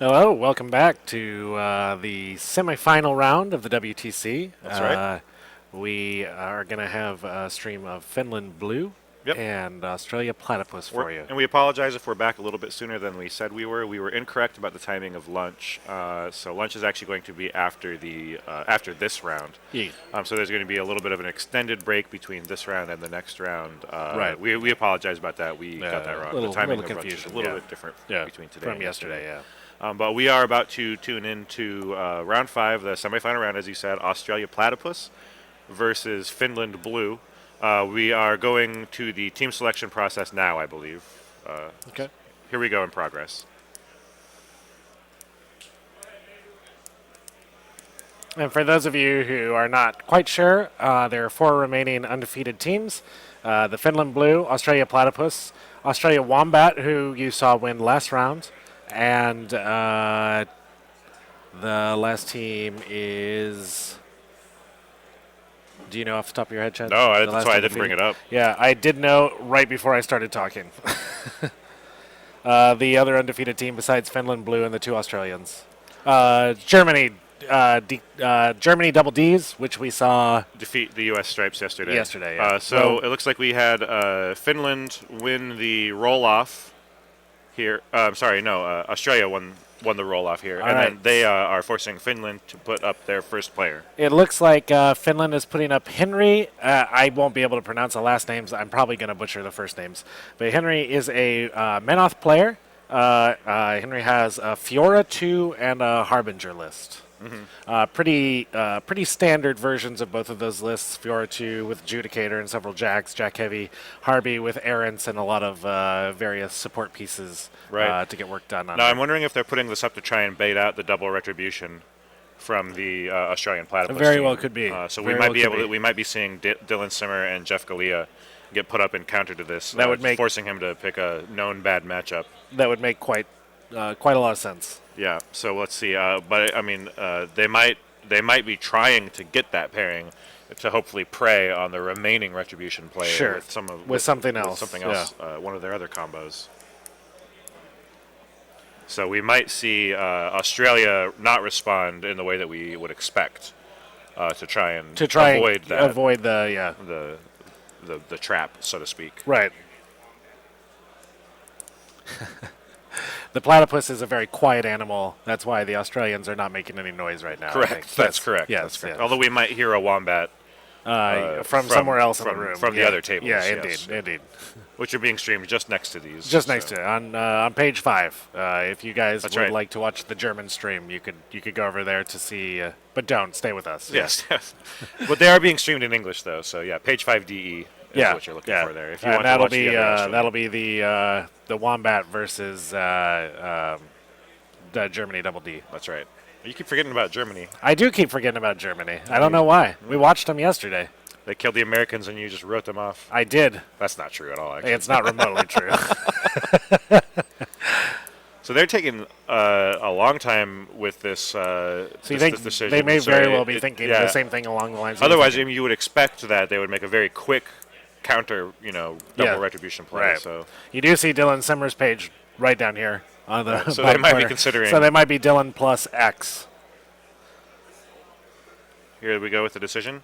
Hello, welcome back to the semifinal round of the WTC. That's right. We are going to have a stream of Finland Blue Yep. and Australia Platypus for you. And we apologize if we're back a little bit sooner than we said we were. We were incorrect about the timing of lunch. So lunch is actually going to be after this round. Yeah. So there's going to be a little bit of an extended break between this round and the next round. Right. We apologize about that. We got that wrong. Little, the timing little of lunch is confusion. a little bit different between today from and yesterday. Yeah. But we are about to tune into round 5, the semifinal round, as you said, Australia Platypus versus Finland Blue. We are going to the team selection process now, I believe. Okay. Here we go in progress. And for those of you who are not quite sure, there are 4 remaining undefeated teams. The Finland Blue, Australia Platypus, Australia Wombat, who you saw win last round, and the last team is... Do you know off the top of your head, Chad? No, that's why I didn't bring it up. Yeah, I did know right before I started talking. The other undefeated team besides Finland Blue and the 2 Australians. Germany, Germany Double Ds, which we saw defeat the U.S. Stripes yesterday. Yeah. So it looks like we had Finland win the roll-off here. Australia won the roll-off here. And then they are forcing Finland to put up their first player. It looks like Finland is putting up Henry. I won't be able to pronounce the last names. I'm probably going to butcher the first names. But Henry is a Menoth player. Henry has a Fiora 2 and a Harbinger list. Mm-hmm. Pretty standard versions of both of those lists. Fiora 2 with Judicator and several Jacks, Jack Heavy, Harby with Errants and a lot of various support pieces to get work done on. Now, I'm wondering if they're putting this up to try and bait out the double retribution from the Australian Platypus Very team. well could be. So we might be seeing Dylan Simmer and Jeff Galea get put up in counter to this. That would make forcing him to pick a known bad matchup. That would make quite a lot of sense. Yeah, so let's see. But I mean, they might be trying to get that pairing to hopefully prey on the remaining retribution player. Sure. With something else. One of their other combos. So we might see Australia not respond in the way that we would expect to try and avoid that. Avoid the the trap, so to speak. Right. The platypus is a very quiet animal. That's why the Australians are not making any noise right now. Correct. That's correct. Yes, that's correct. Although we might hear a wombat from somewhere else in the room. From the other tables. Yeah, yes. indeed. Which are being streamed just next to these. Just next to it, on page 5. If you guys would right. like to watch the German stream, you could go over there to see. But don't stay with us. Yes. But they are being streamed in English though. So yeah, page 5 DE. Is what you're looking for there. If you want that'll to watch that'll be the Wombat versus the Germany Double D. That's right. You keep forgetting about Germany. I do keep forgetting about Germany. I don't know why. We watched them yesterday. They killed the Americans and you just wrote them off. I did. That's not true at all, actually. It's not remotely true. So they're taking a long time with this, this decision. They may very well be thinking the same thing along the lines. Otherwise, I mean, you would expect that they would make a very quick counter, double retribution play. Right. So you do see Dylan Simmer's page right down here on the. So they might be considering. So they might be Dylan plus X. Here we go with the decision.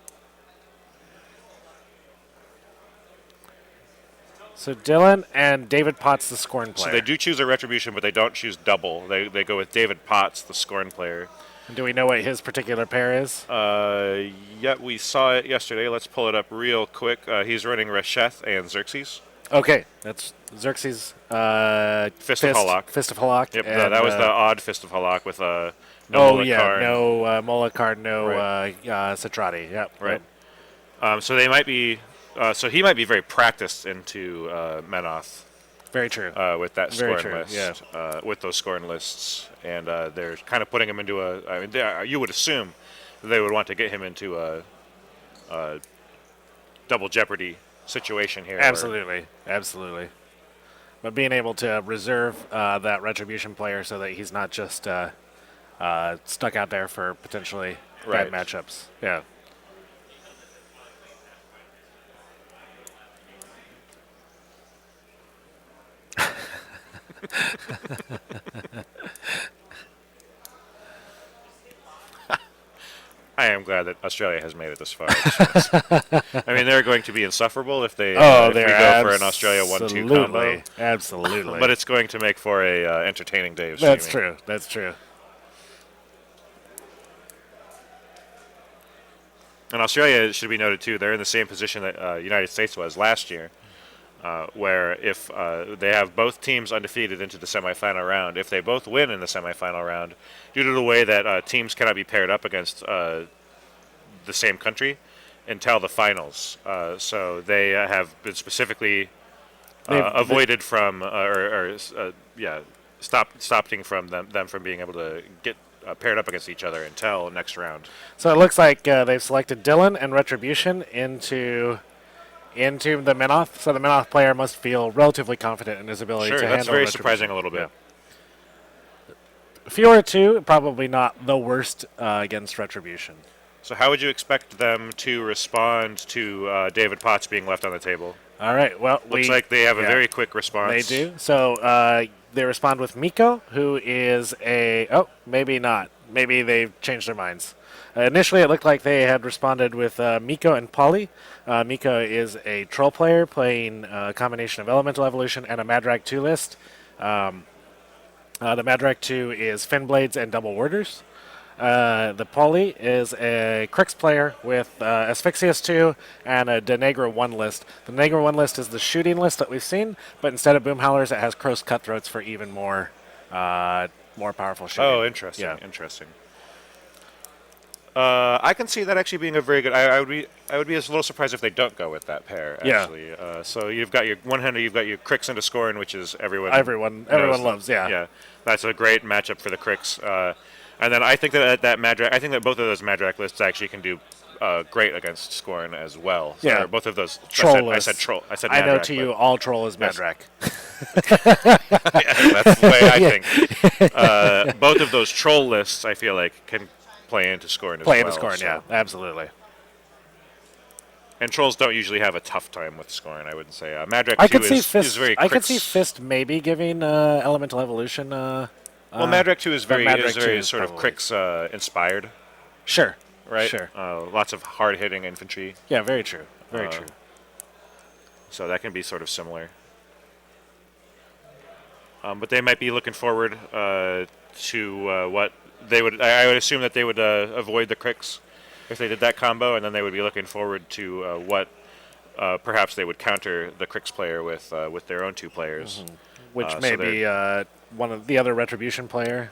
So Dylan and David Potts, the Scorn player. So they do choose a retribution, but they don't choose double. They go with David Potts, the Scorn player. And do we know what his particular pair is? Yeah, we saw it yesterday. Let's pull it up real quick. He's running Resheth and Xerxes. Okay, that's Xerxes. Fist of Halak. Fist of Halak. Yep, that was the odd Fist of Halak with no Molakar. No Molakar, no Satrati. Yep. Right. So they might be. So he might be very practiced into Menoth. Very true. With that very scorn true. list. With those scorn lists, and they're kind of putting him into a. I mean, you would assume they would want to get him into a double jeopardy situation here. Absolutely. But being able to reserve that retribution player so that he's not just stuck out there for potentially bad matchups. Yeah. am glad that Australia has made it this far. I mean, they're going to be insufferable if they if we go for an Australia 1-2 combo. Absolutely. But it's going to make for a entertaining day of That's streaming. true. That's true. And Australia, should be noted too, they're in the same position that United States was last year, where if they have both teams undefeated into the semifinal round, if they both win in the semifinal round, due to the way that teams cannot be paired up against the same country until the finals. So they have been specifically avoided from, stopping from them from being able to get paired up against each other until next round. So it looks like they've selected Dylan and Retribution into the Minoth. So the Minoth player must feel relatively confident in his ability to handle that's very Retribution. surprising a little bit. Yeah. Fiora 2, probably not the worst against Retribution. So how would you expect them to respond to David Potts being left on the table? All right. Well, Looks like they have a very quick response. They do. So they respond with Miko, who is maybe not. Maybe they've changed their minds. Initially, it looked like they had responded with Miko and Polly. Miko is a troll player playing a combination of Elemental Evolution and a Madrak 2 list. The Madrak 2 is Fin Blades and Double Warders. The Polly is a Crix player with Asphyxius 2 and a Denegra 1 list. The Denegra 1 list is the shooting list that we've seen, but instead of Boom Howlers, it has Crow's Cutthroats for even more powerful shooting. Oh, interesting. Yeah. Interesting. I can see that actually being a very good. I would be a little surprised if they don't go with that pair. Actually, so you've got your one-hander, you've got your Crix into Scorn, which is everyone loves. Yeah, that's a great matchup for the Crix. And then I think that Madrak, I think that both of those Madrak lists actually can do great against Scorn as well. So yeah, both of those. Troll lists. I said troll. I said I Madrak, know to you, all troll is Madrak. Yeah, that's the way I think. Both of those troll lists, I feel like, can play into Scorn as well. Play into Scorn, yeah, absolutely. And trolls don't usually have a tough time with Scorn, I wouldn't say. Madrak 2 is very I could see Fist maybe giving Elemental Evolution. Well, Madrak 2 is very is sort of Crix inspired. Sure. Right? Sure. Lots of hard-hitting infantry. Yeah, very true. Very true. So that can be sort of similar. But they might be looking forward to what they would... I would assume that they would avoid the Crix if they did that combo, and then they would be looking forward to what perhaps they would counter the Crix player with their own two players. Mm-hmm. Which may be one of the other Retribution player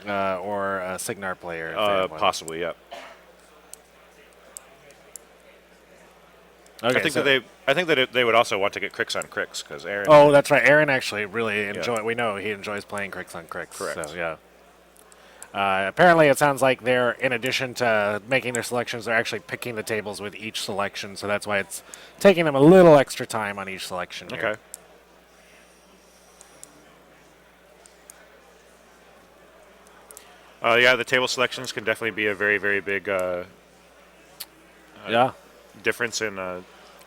or a Signar player. Possibly, yeah. Okay, I think that they would also want to get Crix on Crix because Aaron. Oh, that's right. Aaron actually really We know he enjoys playing Crix on Crix. Correct. So yeah. Apparently, it sounds like they're, in addition to making their selections, they're actually picking the tables with each selection. So that's why it's taking them a little extra time on each selection. Okay. Here. Yeah, the table selections can definitely be a very, very big difference in.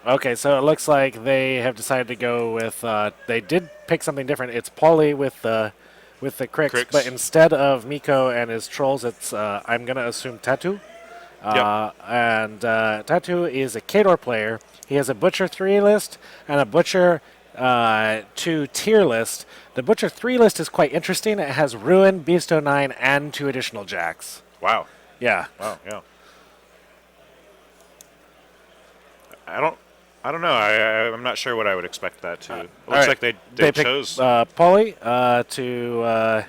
Okay, so it looks like they have decided to go with. They did pick something different. It's Paulie with the Crix, but instead of Miko and his trolls, it's I'm gonna assume Tattoo. And Tattoo is a Kador player. He has a Butcher 3 list and a Butcher 2 tier list. The Butcher 3 list is quite interesting. It has Ruin, Beasto 9, and 2 additional Jacks. Wow. Yeah. Wow. Yeah. I don't know. I'm not sure what I would expect that to. It looks like they chose Paulie to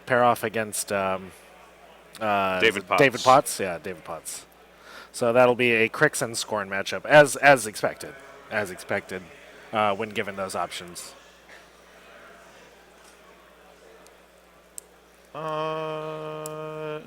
pair off against David Potts. David Potts. Yeah, David Potts. So that'll be a Crix and Scorn matchup, as expected. As expected, when given those options.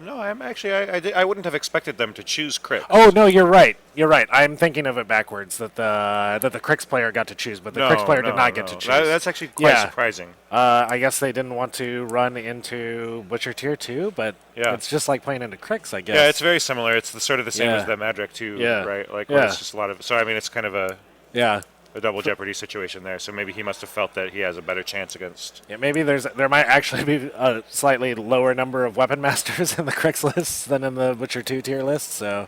No, I'm actually I wouldn't have expected them to choose Crix. Oh no, you're right. You're right. I'm thinking of it backwards. That the Crix player got to choose, but the Crix player did not get to choose. That's actually quite surprising. I guess they didn't want to run into Butcher Tier 2, but it's just like playing into Crix, I guess. Yeah, it's very similar. It's sort of the same as the Madrak 2, right? Like it's just a lot of. So I mean, it's kind of a. Yeah. a double jeopardy situation there. So maybe he must have felt that he has a better chance against. Yeah, maybe there might actually be a slightly lower number of weapon masters in the Crix list than in the Butcher 2 tier list. So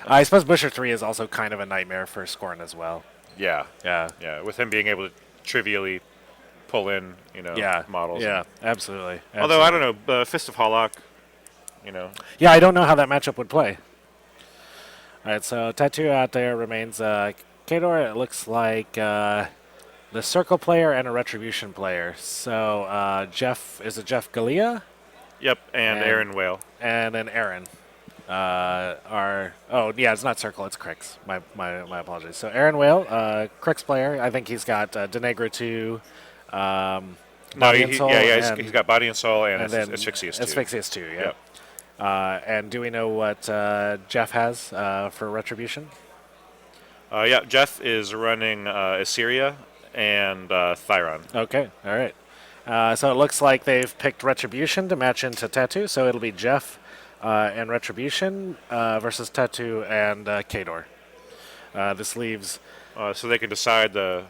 I suppose Butcher 3 is also kind of a nightmare for Scorn as well. Yeah. Yeah. Yeah. With him being able to trivially pull in, models. Yeah, absolutely. Although I don't know, Fist of Halak, Yeah, I don't know how that matchup would play. All right, so Tattoo out there remains Kador. It looks like the Circle player and a Retribution player. So Jeff Galea? Yep, and Aaron Whale. And then Aaron it's not Circle, it's Crix. My apologies. So Aaron Whale, Crix player. I think he's got Denegro 2, Body and Soul. He's got Body and Soul and then Asphyxious 2. Asphyxious 2, yeah. Yep. And do we know what Jeff has for Retribution? Jeff is running Assyria and Thyron. Okay, all right. So it looks like they've picked Retribution to match into Tattoo, so it'll be Jeff and Retribution versus Tattoo and Kador. This leaves... so they can decide the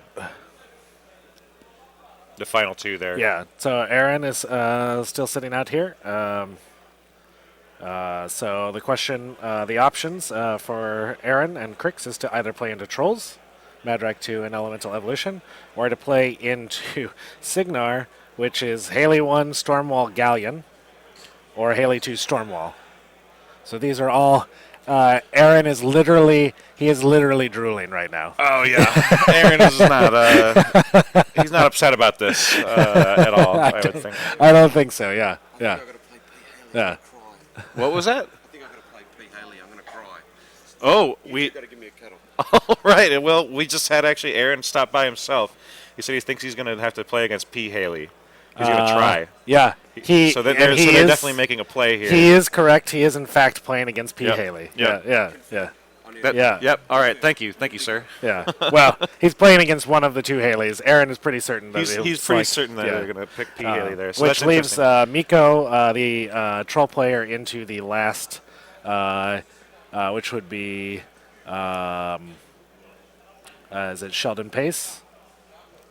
final two there. Yeah, so Aaron is still sitting out here. So the question, the options for Aaron and Crix is to either play into Trolls, Madrak 2 and Elemental Evolution, or to play into Signar, which is Haley 1 Stormwall Galleon, or Haley 2 Stormwall. So these are all... Aaron is literally drooling right now. Oh yeah, Aaron is not. He's not upset about this at all. I would think. I don't think so. Yeah. Yeah. What was that? I think I'm going to play P. Haley. I'm going to cry. Oh, You've got to give me a kettle. All right. Well, we just had actually Aaron stop by himself. He said he thinks he's going to have to play against P. Haley. He's going to try. Yeah. So they're definitely making a play here. He is correct. He is in fact playing against P. Haley. Yep. Yeah. Yep. All right. Thank you, sir. Yeah. Well, he's playing against one of the two Haleys. Aaron is pretty certain that he's pretty certain that they're going to pick P. Haley there. So which leaves Miko, the troll player, into the last, which would be, is it Sheldon Pace?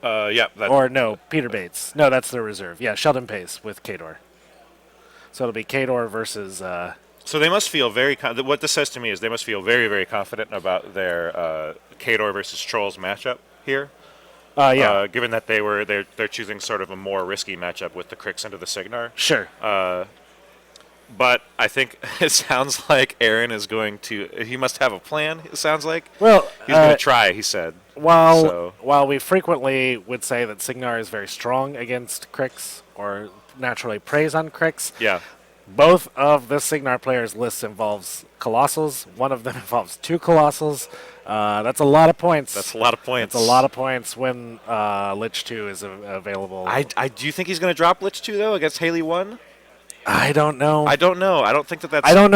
Or no, Peter Bates. No, that's the reserve. Yeah, Sheldon Pace with Kador. So it'll be Kador versus... So they must feel very... what this says to me is they must feel very, very confident about their Kador versus Trolls matchup here. Given that they're choosing sort of a more risky matchup with the Crix into the Signar. Sure. But I think it sounds like Aaron is going to... He must have a plan, it sounds like. Well, he's going to try, he said. While we frequently would say that Signar is very strong against Crix, or naturally preys on Crix, both of the Signar players' lists involves Colossals. One of them involves 2 Colossals. That's a lot of points. That's a lot of points. It's a lot of points when Lich 2 is available. Do you think he's going to drop Lich 2, though, against Haley 1? I don't know. I don't think that's... I don't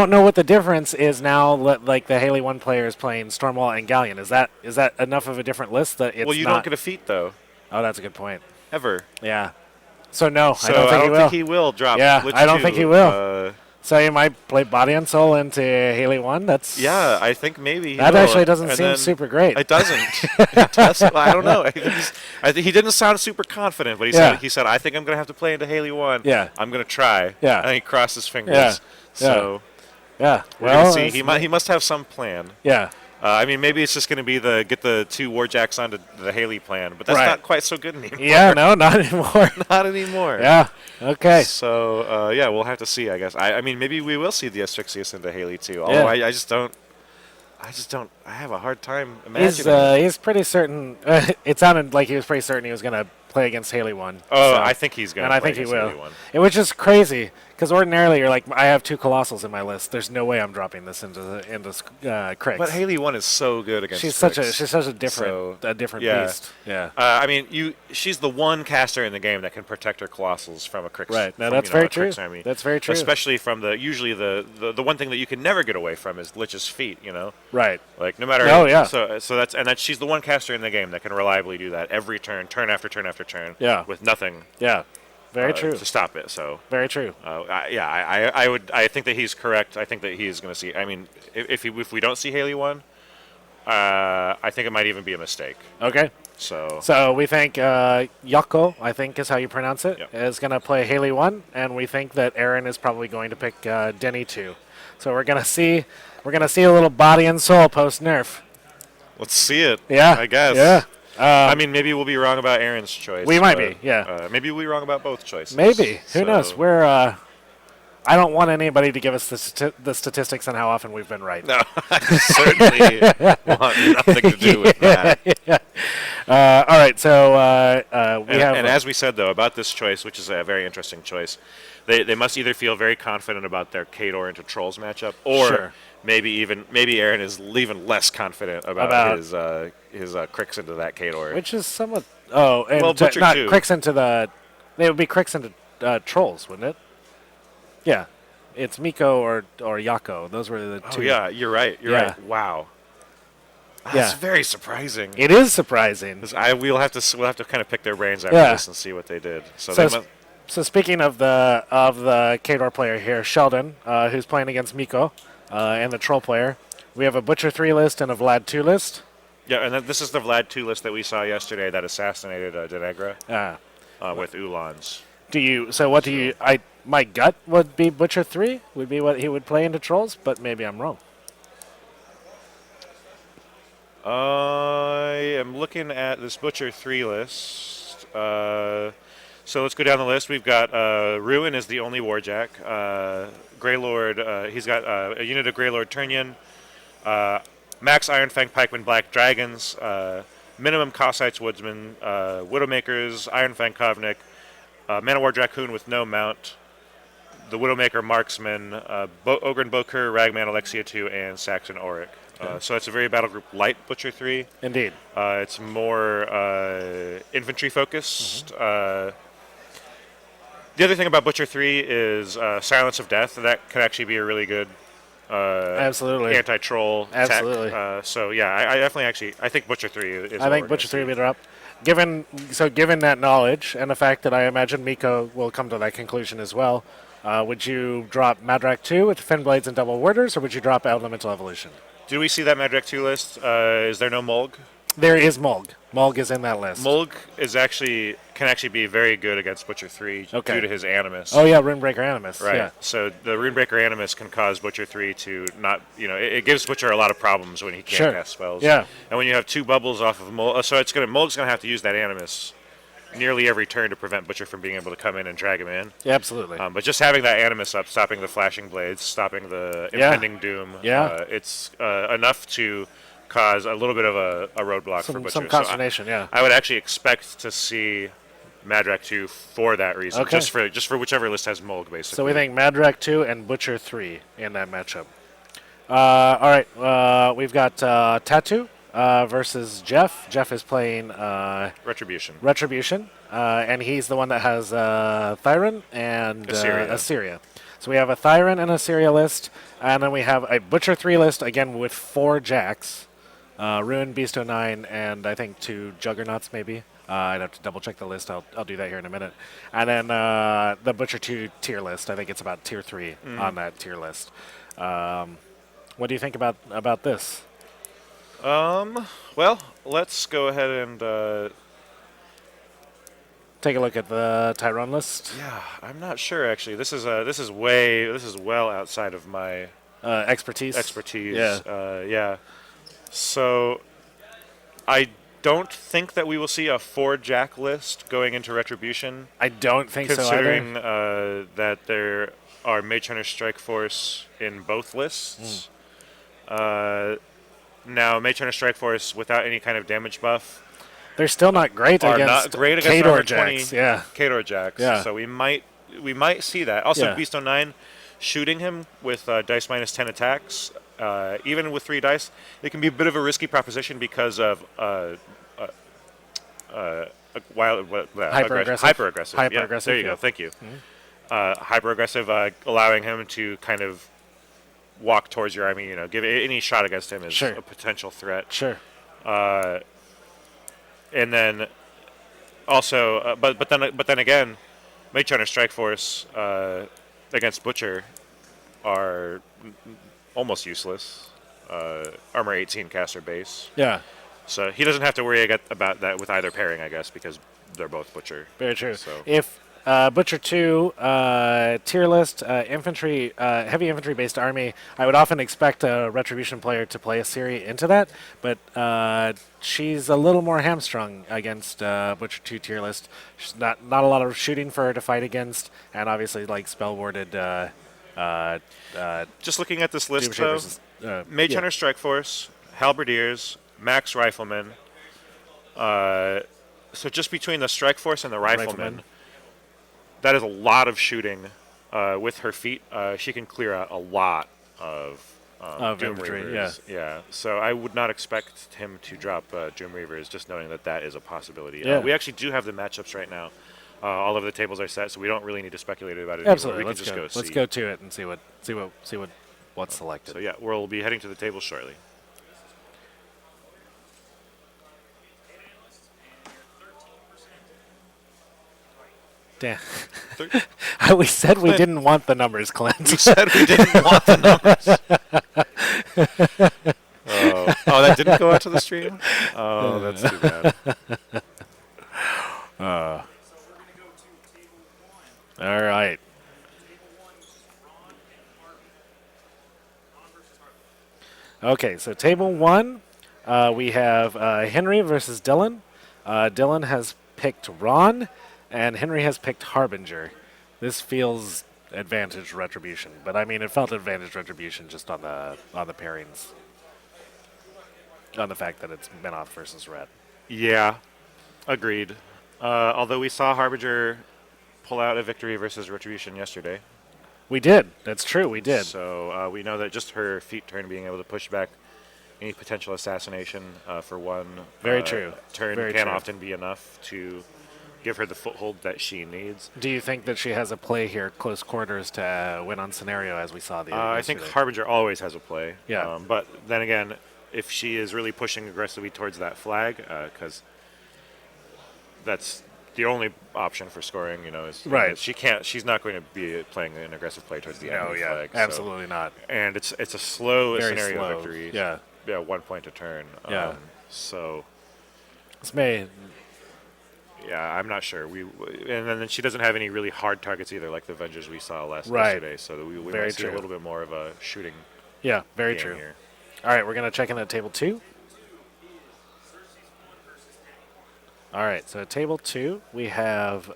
know what the difference is now. Like the Haley 1 player is playing Stormwall and Galleon. Is that enough of a different list that it's Well, you don't get a feat, though. Oh, that's a good point. Ever. Yeah. So no, I don't think he will drop. Yeah, Lich I don't 2. think he will. So you might play Body and Soul into Haley 1? That's... Yeah, I think maybe he That will. actually doesn't seem super great. It doesn't. It does. Well, I don't know. I think he didn't sound super confident, but he said, I think I'm going to have to play into Haley 1. Yeah. I'm going to try. Yeah. And he crossed his fingers. Yeah. So yeah. we're going to see. He must have some plan. Yeah. I mean, maybe it's just going to be get the 2 Warjacks onto the Haley plan, but that's not quite so good anymore. Yeah, no, not anymore. Not anymore. Yeah. Okay. So we'll have to see. I guess. I mean, maybe we will see the Asphyxious into Haley too. Although I just don't. I have a hard time imagining. He's pretty certain. It sounded like he was pretty certain he was going to play against Haley 1. Oh, so, I think he's going to. And I think he will. Which is crazy. Because ordinarily you're like, I have 2 Colossals in my list. There's no way I'm dropping this into Crix. But Haley 1 is so good against. She's Crix. such a different beast. Yeah. I mean, she's the one caster in the game that can protect her Colossals from a Crix. Right. Now that's very true. That's very true. Especially from usually the one thing that you can never get away from is Lich's feet. Right. Like no matter. Oh yeah. So that's she's the one caster in the game that can reliably do that every turn after turn after turn. Yeah. With nothing. Yeah. Very true. To stop it. So very true. I think that he's correct. I think that he's going to see. I mean, if we don't see Haley 1, I think it might even be a mistake. Okay. So So we think Yako, I think is how you pronounce it, Yep. is going to play Haley 1, and we think that Aaron is probably going to pick Denny 2. So we're going to see a little body and soul post nerf. let's see it. Yeah. I guess. Yeah. I mean, maybe we'll be wrong about Aaron's choice. We might but, be, yeah. Maybe we'll be wrong about both choices. Maybe. Who So- knows? We're I don't want anybody to give us the statistics on how often we've been right. No, I certainly want nothing to do with that. All right, so we have. And as we said, though, about this choice, which is a very interesting choice, they must either feel very confident about their Khador into Trolls matchup, or Sure. maybe Aaron is even less confident about his Crix into that Khador. which is somewhat. Oh, and Well, Butcher not too. Crix into the. They would be Crix into Trolls, wouldn't it? Yeah, it's Miko or Yako. Those were the two. Oh yeah, you're right. You're Yeah. right. Wow. Yeah. That's very surprising. It is surprising. We'll have to kind of pick their brains after Yeah. this and see what they did. So, So, they so speaking of the Khador player here, Sheldon, who's playing against Miko, and the Troll player, we have a Butcher 3 list and a Vlad 2 list. yeah, and then this is the Vlad 2 list that we saw yesterday that assassinated Denegra with Ulans. My gut would be Butcher 3 would be what he would play into Trolls, but maybe I'm wrong. I am looking at this Butcher 3 list. So let's go down the list. We've got Ruin is the only Warjack. Greylord, he's got a unit of Greylord Turnian. Max Ironfang Pikeman Black Dragons. Minimum Cossite's Woodsman. Widowmakers, Ironfang Kovnik. Manowar Dracoon with no mount. The Widowmaker Marksman. Ogren Bokur, Ragman Alexia 2, and Saxon Auric. So it's a very battle group light Butcher 3. Indeed. It's more infantry focused. The other thing about Butcher 3 is Silence of Death. That could actually be a really good Absolutely. anti-troll Absolutely. tech. So yeah, I definitely I think Butcher 3 is. I think Butcher 3 beat her up. Given that knowledge and the fact that I imagine Miko will come to that conclusion as well, would you drop Madrak 2 with Fin Blades and Double Warders, or would you drop Elemental Evolution? Do we see that Madrak 2 list? Is there no Mulg? There is Mulg. Mulg is in that list. Mulg can actually be very good against Butcher 3 Okay. due to his Animus. Oh yeah, Runebreaker Animus. Right. Yeah. So the Runebreaker Animus can cause Butcher 3 to not, it gives Butcher a lot of problems when he can't Sure. cast spells. Yeah. And when you have two bubbles off of Mulg, so Mulg's going to have to use that Animus nearly every turn to prevent Butcher from being able to come in and drag him in. Yeah, absolutely. But just having that Animus up, stopping the Flashing Blades, stopping the Yeah. impending Doom, Yeah. it's enough to cause a little bit of a roadblock for Butcher. Some So consternation. Yeah. I would actually expect to see Madrak 2 for that reason, Okay. just for whichever list has Mulg, basically. So we think Madrak 2 and Butcher 3 in that matchup. All right. We've got Tattoo versus Jeff. Jeff is playing Retribution. Retribution, and he's the one that has Thyron and Assyria. So we have a Thyron and Assyria list, and then we have a Butcher 3 list, again with 4 Jacks. Ruin, Beast 09, and I think 2 Juggernauts maybe. I'd have to double check the list. I'll do that here in a minute. And then the Butcher 2 tier list. I think it's about tier 3 on that tier list. What do you think about this? Well, let's go ahead and Take a look at the Tyrone list. yeah, I'm not sure actually. This is well outside of my Expertise. expertise. Yeah. So I don't think that we will see a 4-Jack list going into Retribution, I don't think so considering either. that there are Mage Hunter Strike Force in both lists. Now, Mage Hunter Strike Force without any kind of damage buff They're still not great are against not great against Khador armor Jacks. 20 Yeah. Khador Jacks. Yeah. So we might see that. Also, Yeah. Beast 09 shooting him with dice minus 10 attacks, even with 3 dice, it can be a bit of a risky proposition because of Hyper-aggressive. Hyper-aggressive. Yeah, Hyper-aggressive, there you yeah. go. Thank you. Hyper-aggressive, allowing him to kind of walk towards your army. Give any shot against him is Sure. a potential threat. Sure. And then also, but then again, Mage Hunter Strike Force against Butcher are almost useless. armor 18 caster base. Yeah. So he doesn't have to worry about that with either pairing, I guess, because they're both butcher. Very true. So If Butcher 2 tier list infantry, heavy infantry based army, I would often expect a Retribution player to play a Siri into that, but she's a little more hamstrung against Butcher 2 tier list. She's not a lot of shooting for her to fight against, and obviously like spell warded. just looking at this list, Doomsday though, versus, Mage yeah. Hunter Strike Force, Halberdiers, Max Riflemen. So just between the Strike Force and the Riflemen, that is a lot of shooting. With her feet, she can clear out a lot of Doom infantry, Reavers. Yeah. So I would not expect him to drop Doom Reavers, just knowing that that is a possibility. Yeah. We actually do have the matchups right now. All of the tables are set, so we don't really need to speculate about it anymore. Absolutely. We Let's can just go. go see. Let's go to it and see what's selected. So yeah, we'll be heading to the table shortly. Damn. We said we didn't want the numbers, Clint. We said we didn't want the numbers. Oh, that didn't go out to the stream? Oh, that's too bad. All right. Okay, so table 1, we have Henry versus Dylan. Dylan has picked Ron, and Henry has picked Harbinger. This feels advantage Retribution, but I mean it felt advantage Retribution just on the pairings, on the fact that it's Menoth versus Red. Yeah, agreed. Although we saw Harbinger pull out a victory versus Retribution yesterday. We did. That's true. We did. So we know that just her feet turn being able to push back any potential assassination for one Very true. turn Very can true. often be enough to give her the foothold that she needs. Do you think that she has a play here, close quarters, to win on scenario, as we saw the other I think yesterday? Harbinger always has a play. Yeah. But then again, if she is really pushing aggressively towards that flag, because that's the only option for scoring, is Right. she's not going to be playing an aggressive play towards the enemy flag. So- absolutely not. and it's a slow Very scenario slow. victory. Yeah. 1 point a turn. Yeah. So This may. yeah, I'm not sure. And then she doesn't have any really hard targets either, like the Avengers we saw Right. yesterday. So we Very might see true. a little bit more of a shooting Yeah, very game true. here. All right, we're going to check in at table 2. All right, so at table 2, we have,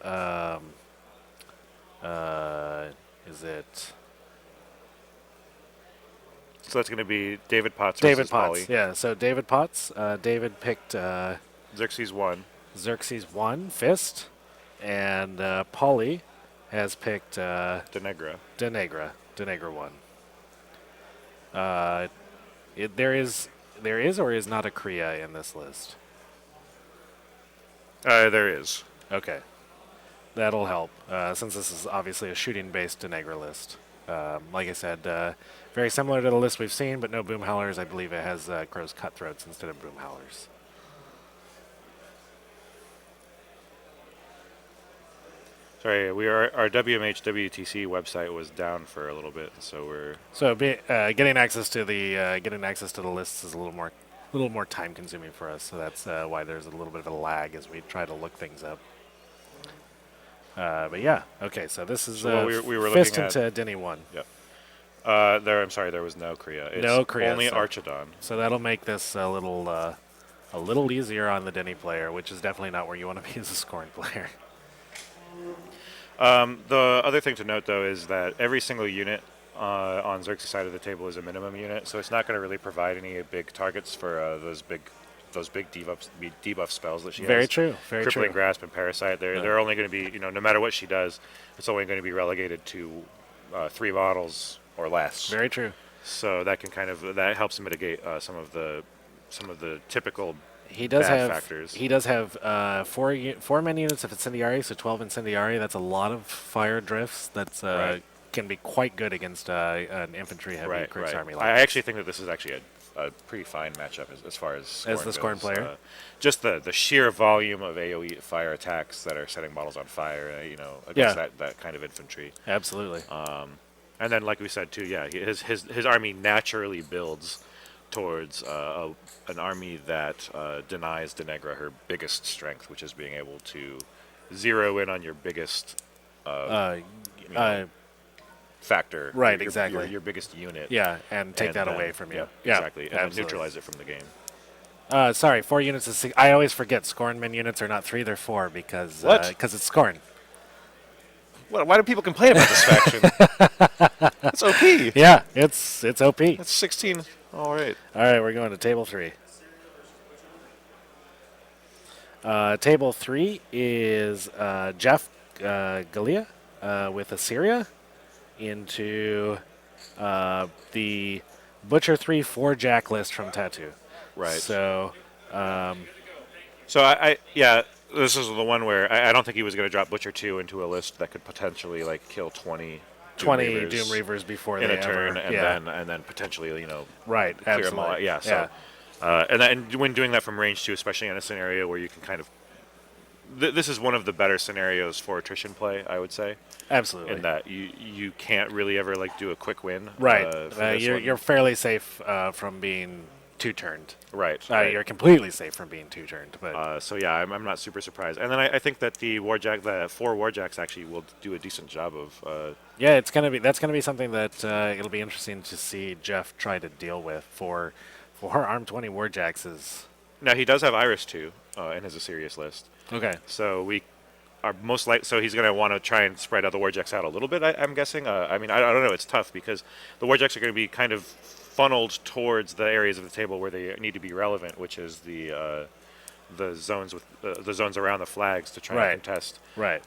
is it So that's going to be David Potts David versus Potts? Polly. Yeah, so David Potts. David picked Xerxes 1. Xerxes 1, Fist, and Polly has picked Denegra. Denegra 1. There is or is not a Kriya in this list? There is. Okay. That'll help, since this is obviously a shooting-based Denegra list. Like I said, very similar to the list we've seen, but no Boom Howlers. I believe it has Crow's Cutthroats instead of Boom Howlers. Sorry, our WMH WTC website was down for a little bit, so we're Getting access to the lists is a little more time-consuming for us. So that's why there's a little bit of a lag as we try to look things up. But yeah, okay. So this is So what we were Fist looking into Denny 1. Yep. I'm sorry, there was no Kriya. It's No Kriya, only so- Archidon. So that'll make this a little easier on the Denny player, which is definitely not where you want to be as a scoring player. The other thing to note, though, is that every single unit on Xerxes' side of the table is a minimum unit, so it's not going to really provide any big targets for those big debuff spells that she Very has. true. Very Crippling true. Grasp and Parasite. They're only going to be, no matter what she does, it's only going to be relegated to 3 models or less. Very true. So that can that helps mitigate some of the typical He does bad have factors. He does have 4 men units of Incendiary, so 12 Incendiary. That's a lot of fire drifts. That's Right. can be quite good against an infantry heavy Kriegs army like I this. actually think that this is actually a pretty fine matchup as far as the scoring goes. player? Just the sheer volume of AoE fire attacks that are setting models on fire, against that kind of infantry. Absolutely. And then, like we said too, his army naturally builds towards an army that denies Denegra her biggest strength, which is being able to zero in on your biggest you know, factor. Right, your, exactly. Your biggest unit. Yeah, and take that then- away from you. Yep, Yeah, exactly. And then absolutely. neutralize it from the game. Sorry, 4 units is 6. I always forget Scornman units are not 3, they're 4 because What? It's Scorn. Why do people complain about this faction? It's OP. Yeah, it's OP. That's 16. All right. All right, we're going to table 3. Table 3 is Jeff Galea with Assyria into the Butcher 3 4-jack list from Tattoo. Right. So, So yeah, this is the one where I don't think he was going to drop Butcher 2 into a list that could potentially like kill 20 20 Doom Doom Reavers before in they a turn, ever, and then potentially right, clear them all absolutely. out. Yeah. So and when doing that from range 2, especially in a scenario where you can kind of this is one of the better scenarios for attrition play, I would say. Absolutely. In that you can't really ever like do a quick win. Right. For this one. You're fairly safe from being 2-turned. Right. You're completely safe from being 2-turned. But So yeah, I'm not super surprised. And then I think that the 4 Warjacks actually will do a decent job of. yeah, that's gonna be something that it'll be interesting to see Jeff try to deal with for Arm 20 Warjacks is. Now he does have Iris 2 in his Assyrius list. Okay. So we are most likely. So he's going to want to try and spread out the Warjacks out a little bit. I'm guessing. I mean, I don't know. It's tough because the Warjacks are going to be kind of funneled towards the areas of the table where they need to be relevant, which is the zones with the zones around the flags to try and contest. Right.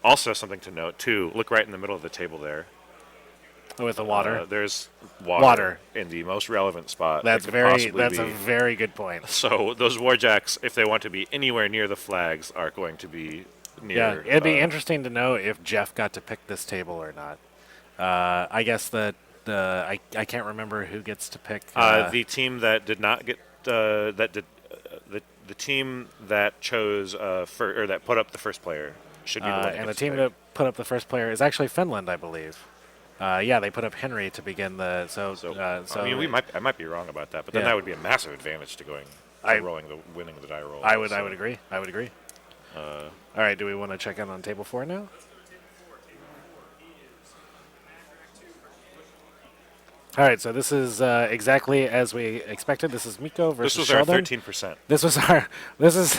Also, something to note too. Look right in the middle of the table there. With the water. There's water in the most relevant spot. That's it could very. possibly That's be. a very good point. So those Warjacks, if they want to be anywhere near the flags, are going to be near. Yeah, it'd be interesting to know if Jeff got to pick this table or not. I guess that I can't remember who gets to pick. The team that did not get the team that chose or that put up the first player should be the one. That and the gets to team pick. that put up the first player is actually Finland, I believe. Yeah, they put up Henry to begin the. So I mean, I might be wrong about that, but then Yeah. that would be a massive advantage to winning the die roll. I would so. agree. I would agree. All right, do we want to check in on table 4 now? All right, so this is exactly as we expected. This is Miko versus This was Sheldon. our 13%. This is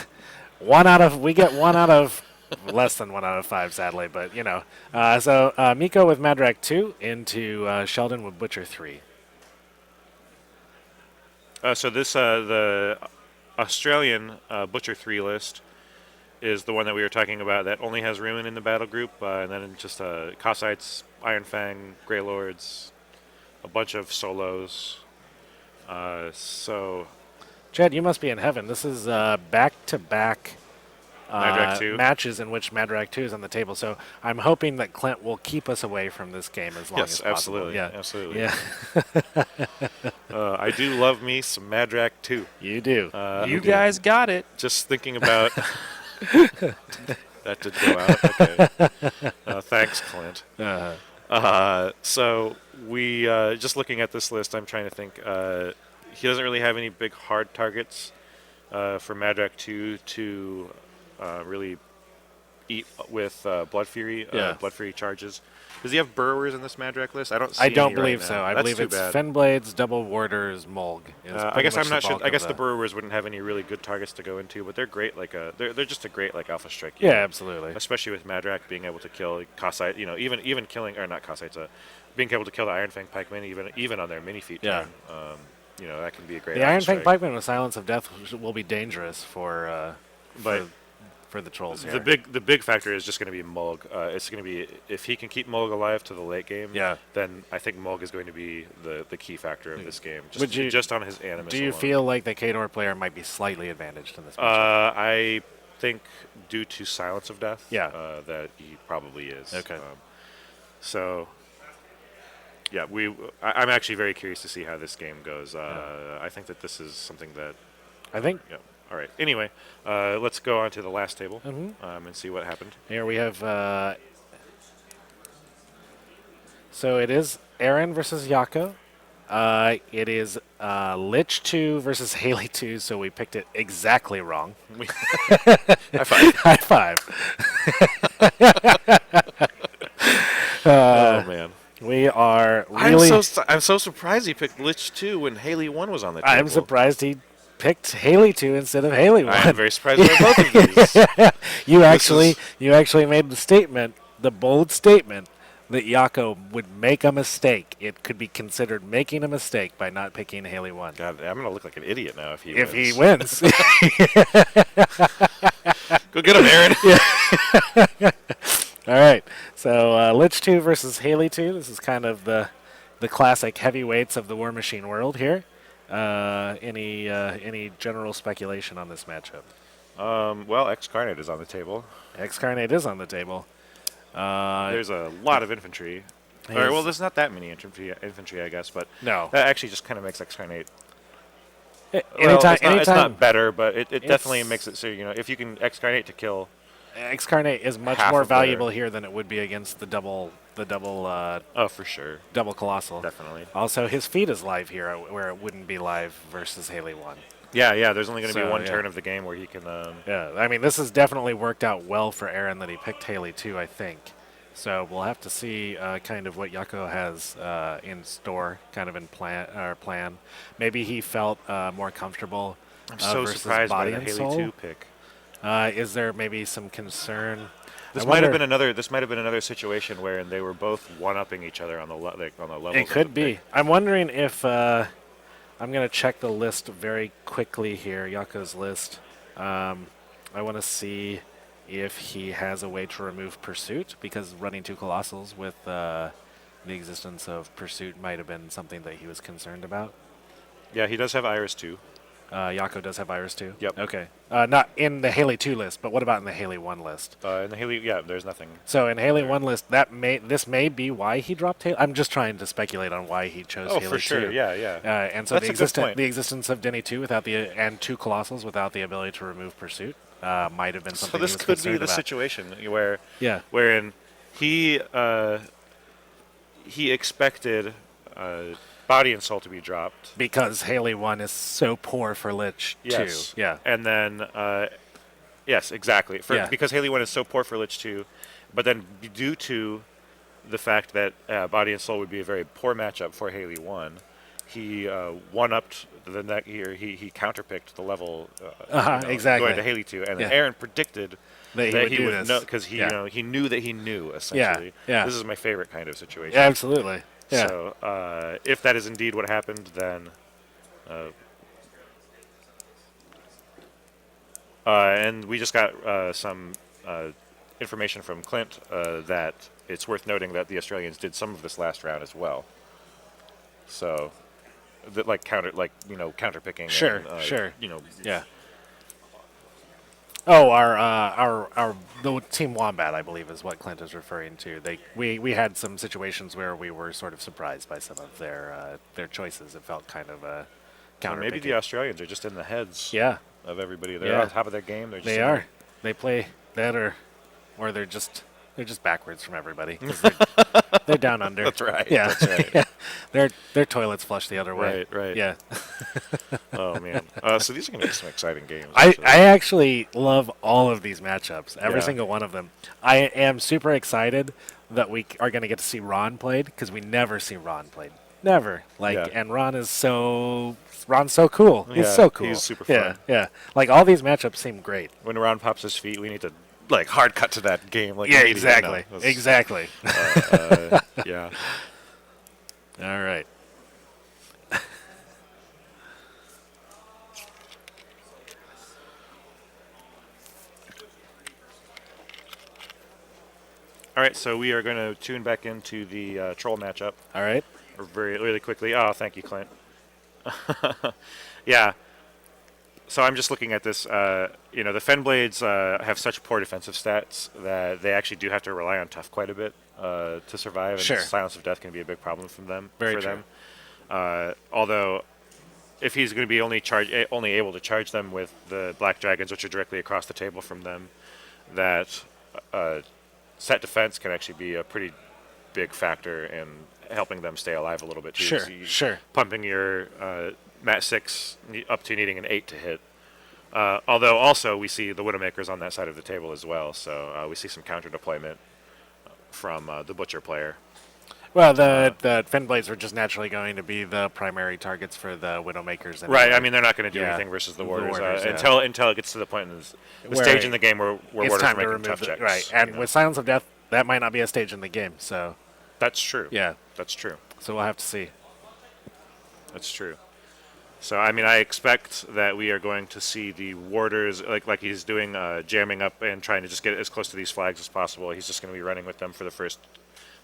1 out of. We get 1 out of. Less than 1 out of 5, sadly, but you know. So Miko with Madrak 2 into Sheldon with Butcher 3. So this the Australian Butcher 3 list is the one that we were talking about that only has Ruin in the battle group, and then just Cossaites, Iron Fang, Grey Lords, a bunch of solos. So Chad, you must be in heaven. This is back-to-back Madrak 2? matches in which Madrak 2 is on the table. So I'm hoping that Clint will keep us away from this game as long as possible. Absolutely. Yeah, Absolutely. Yeah, I do love me some Madrak 2. you do. You guys got it. Just thinking about that did go out. Okay. Thanks, Clint. So we just looking at this list, I'm trying to think. He doesn't really have any big hard targets for Madrak 2 to really eat with Blood Fury. Blood Fury charges. Does he have Burrowers in this Madrak list? I don't. See I don't any believe right so. now. I That's believe too it's bad. Fenblades, Double Warders, Mulg. I guess I'm not sure. I guess the Burrowers wouldn't have any really good targets to go into, but they're great. They're just a great alpha strike. Yeah, unit. absolutely. Especially with Madrak being able to kill Cossite, even killing or not Cossites, being able to kill the Iron Fang pikemen even on their mini feat. Yeah. turn, that can be a great. The alpha Iron Fang strike. Pikeman with Silence of Death will be dangerous for the trolls here. The big factor is just going to be Mulg. It's going to be if he can keep Mulg alive to the late game. Yeah. Then I think Mulg is going to be the key factor of this game. Just, Would you- just on his animus. Do you alone. feel like the Kador player might be slightly advantaged in this matchup? I think due to Silence of Death. Yeah. That he probably is. Okay. So. Yeah, I'm actually very curious to see how this game goes. I think that this is something that. I think Yeah. All right. Anyway, let's go on to the last table Mhm. and see what happened. here we have. So it is Aaron versus Yako. It is Lich 2 versus Haley 2, so we picked it exactly wrong. High five. High five. Oh man. We are really. I'm so surprised he picked Lich 2 when Haley 1 was on the table. I'm surprised he picked Haley 2 instead of Haley 1. I am very surprised by both of these. You actually made the statement, the bold statement, that Yako would make a mistake. It could be considered making a mistake by not picking Haley 1. God, I'm gonna look like an idiot now if If wins. he wins. Go get him, Aaron. All right. So Lich 2 versus Haley 2. This is kind of the classic heavyweights of the Warmachine world here. Any general speculation on this matchup? Well, X-Carnate is on the table. X-Carnate is on the table. There's a lot of infantry. All right, well, there's not that many infantry, I guess, but No. that actually just kind of makes X-Carnate. Anytime, It's not better, but it definitely makes it so, if you can X-Carnate to kill. X-Carnate is much half more of their- valuable here than it would be against the double Oh, for sure. double colossal. Definitely. Also, his feat is live here, where it wouldn't be live versus Haley 1. Yeah, there's only going to be one yeah. turn of the game where he can... Yeah, I mean, this has definitely worked out well for Aaron that he picked Haley 2, I think. So we'll have to see kind of what Yako has in store, kind of in plan. Maybe he felt more comfortable. I'm so versus surprised by Body the and Haley Soul. 2 pick. Is there maybe some concern? This I might have wonder- been another situation where they were both one-upping each other on the level. It could be. I'm wondering if I'm going to check the list very quickly here, Yako's list. I want to see if he has a way to remove Pursuit, because running 2 Colossals with the existence of Pursuit might have been something that he was concerned about. Yeah, he does have Iris too. Yako does have Iris too? Yep. Okay. Not in the Haley 2 list, but what about in the Haley 1 list? In the Haley, there's nothing. So in Haley 1 list, this may be why he dropped Haley. I'm just trying to speculate on why he chose Haley 2. Oh, for sure. Yeah. And so That's a good point. the existence of Denny 2 and 2 Colossals without the ability to remove Pursuit might have been something So this he was could be concerned the about. situation wherein he expected Body and Soul to be dropped. Because Haley 1 is so poor for Lich 2. Yes. Yeah. And then, yes, exactly. Because Haley 1 is so poor for Lich 2, but then due to the fact that Body and Soul would be a very poor matchup for Haley 1, he one-upped the next year. He counterpicked the level exactly. going to Haley 2. And Aaron predicted that he would do this. know, because he knew that he knew, essentially. Yeah. This is my favorite kind of situation. Yeah, absolutely. Yeah. So if that is indeed what happened, then and we just got some information from Clint that it's worth noting that the Australians did some of this last round as well. So that counter picking. Sure. And, Sure. Yeah. The Team Wombat, I believe, is what Clint is referring to. We had some situations where we were sort of surprised by some of their choices. It felt kind of counter. Maybe the Australians are just in the heads. Yeah. Of everybody, they're on top of their game. They are. They play better, or they're just backwards from everybody. 'Cause they're down under. That's right. Yeah. That's right. Yeah. Their toilets flush the other way. Right. Yeah. Oh man. So these are going to be some exciting games. I actually love all of these matchups, every Yeah. single one of them. I am super excited that we are going to get to see Ron played, because we never see Ron played. Never. And Ron's so cool. He's Yeah, so cool. he's super fun. Yeah. All these matchups seem great. When Ron pops his feet, we need to hard cut to that game. Yeah, immediately. exactly. No, Exactly. yeah. All right. All right, so we are going to tune back into the troll matchup All right. really quickly. Oh, thank you, Clint. Yeah. So I'm just looking at this. The Fenblades have such poor defensive stats that they actually do have to rely on tough quite a bit to survive. And Sure. Silence of Death can be a big problem for them. Very true. Although, if he's going to be only able to charge them with the Black Dragons, which are directly across the table from them, that set defense can actually be a pretty big factor in helping them stay alive a little bit too. Sure, So sure. Pumping your Mat 6 up to needing an 8 to hit. Although also we see the Widowmakers on that side of the table as well, so we see some counter deployment from the Butcher player. Well, the Fin Blades were just naturally going to be the primary targets for the Widowmakers. Anyway. Right. I mean, they're not going to do Yeah. anything versus the The Warders, Warders, yeah. until it gets to the point in the Where stage in the game where it's Warders time are to making tough remove checks. right. And you know. with Silence of Death, that might not be a stage in the game. So That's true. yeah, That's true. so we'll have to see. That's true. So, I mean, I expect that we are going to see the Warders, like he's doing, jamming up and trying to just get as close to these flags as possible. He's just going to be running with them for the first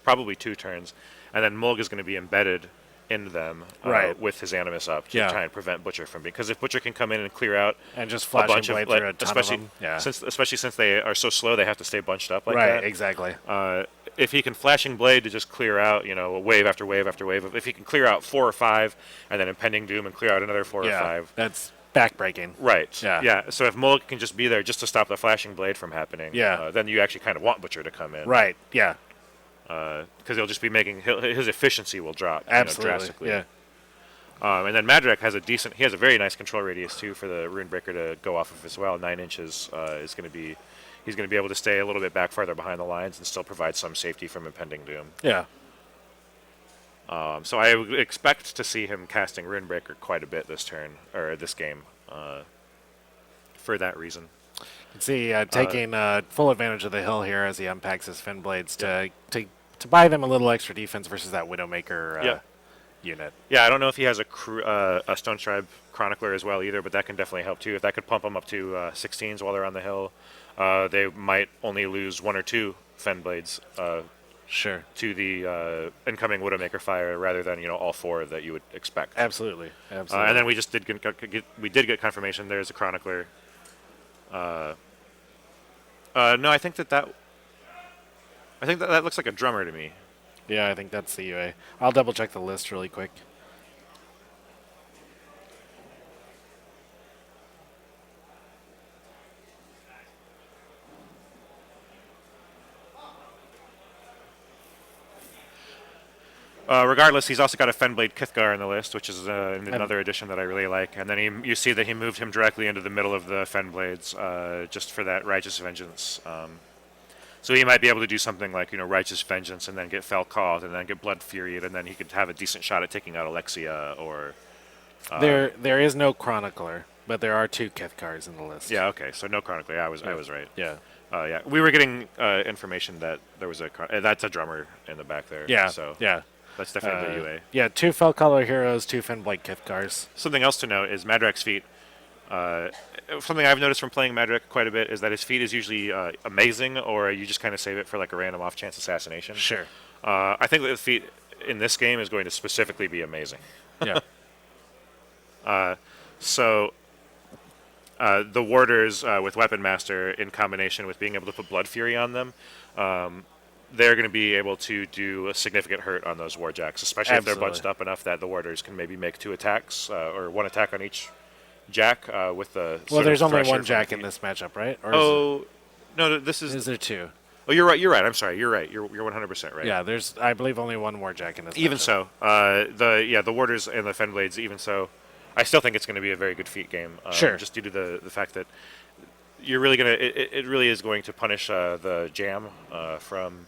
probably 2 turns. And then Mulg is going to be embedded in them Right. with his Animus up to Yeah. try and prevent Butcher from being... Because if Butcher can come in and clear out And just a flashing bunch blade of... through a ton of especially, them. Yeah. especially since they are so slow, they have to stay bunched up like right. that. Exactly. If he can flashing blade to just clear out, wave after wave after wave. If he can clear out 4 or 5, and then impending doom and clear out another 4 or Yeah. 5. That's backbreaking. Right. Yeah. So if Mulg can just be there just to stop the flashing blade from happening, Yeah. then you actually kind of want Butcher to come in. Right. Yeah. Because he'll just be making his efficiency will drop Absolutely. drastically. Yeah. And then Madrak has a very nice control radius too for the Runebreaker to go off of as well. 9 inches is going to be. He's going to be able to stay a little bit back farther behind the lines and still provide some safety from impending doom. Yeah. So I would expect to see him casting Runebreaker quite a bit this turn or this game, for that reason. You can see taking full advantage of the hill here as he unpacks his Fin Blades to buy them a little extra defense versus that Widowmaker unit. Yeah, I don't know if he has a Stone Tribe Chronicler as well either, but that can definitely help too. If that could pump them up to 16s while they're on the hill, they might only lose 1 or 2 Fen Blades Sure. to the incoming Widowmaker fire rather than all 4 that you would expect. Absolutely. Absolutely. And then we just did get confirmation. There's a Chronicler. No, I think that looks like a drummer to me. Yeah, I think that's the UA. I'll double check the list really quick. Regardless, he's also got a Fenblade Kithgar on the list, which is another addition that I really like. And then you see that he moved him directly into the middle of the Fenblades just for that Righteous Vengeance. So he might be able to do something like, Righteous Vengeance and then get Fell Called and then get Blood Furied and then he could have a decent shot at taking out Alexia or... There is no Chronicler, but there are 2 Kithkars in the list. Yeah, okay. So no Chronicler. Yeah, I was right. Yeah. Yeah. We were getting information that there was that's a drummer in the back there. Yeah. So yeah. that's definitely the UA. Yeah, 2 Fellcolor heroes, 2 Finblade Kithkars. Something else to note is Madrak's feat. Something I've noticed from playing Madrak quite a bit is that his feat is usually amazing, or you just kind of save it for like a random off-chance assassination. Sure. I think that the feat in this game is going to specifically be amazing. Yeah. So the Warders with Weapon Master in combination with being able to put Blood Fury on them, they're going to be able to do a significant hurt on those Warjacks, especially if they're bunched up enough that the Warders can maybe make 2 attacks or 1 attack on each Jack with the. Well, there's only Thresher 1 from Jack the in feet. this matchup, right? Or No, this is. is there 2? Oh, you're right. You're right. I'm sorry. You're right. You're 100% right. Yeah, there's, I believe, only 1 Warjack in this Even matchup. so, the Warders and the Fenblades. Even so, I still think it's going to be a very good feat game. Sure. Just due to the fact that you're really gonna. It really is going to punish the jam from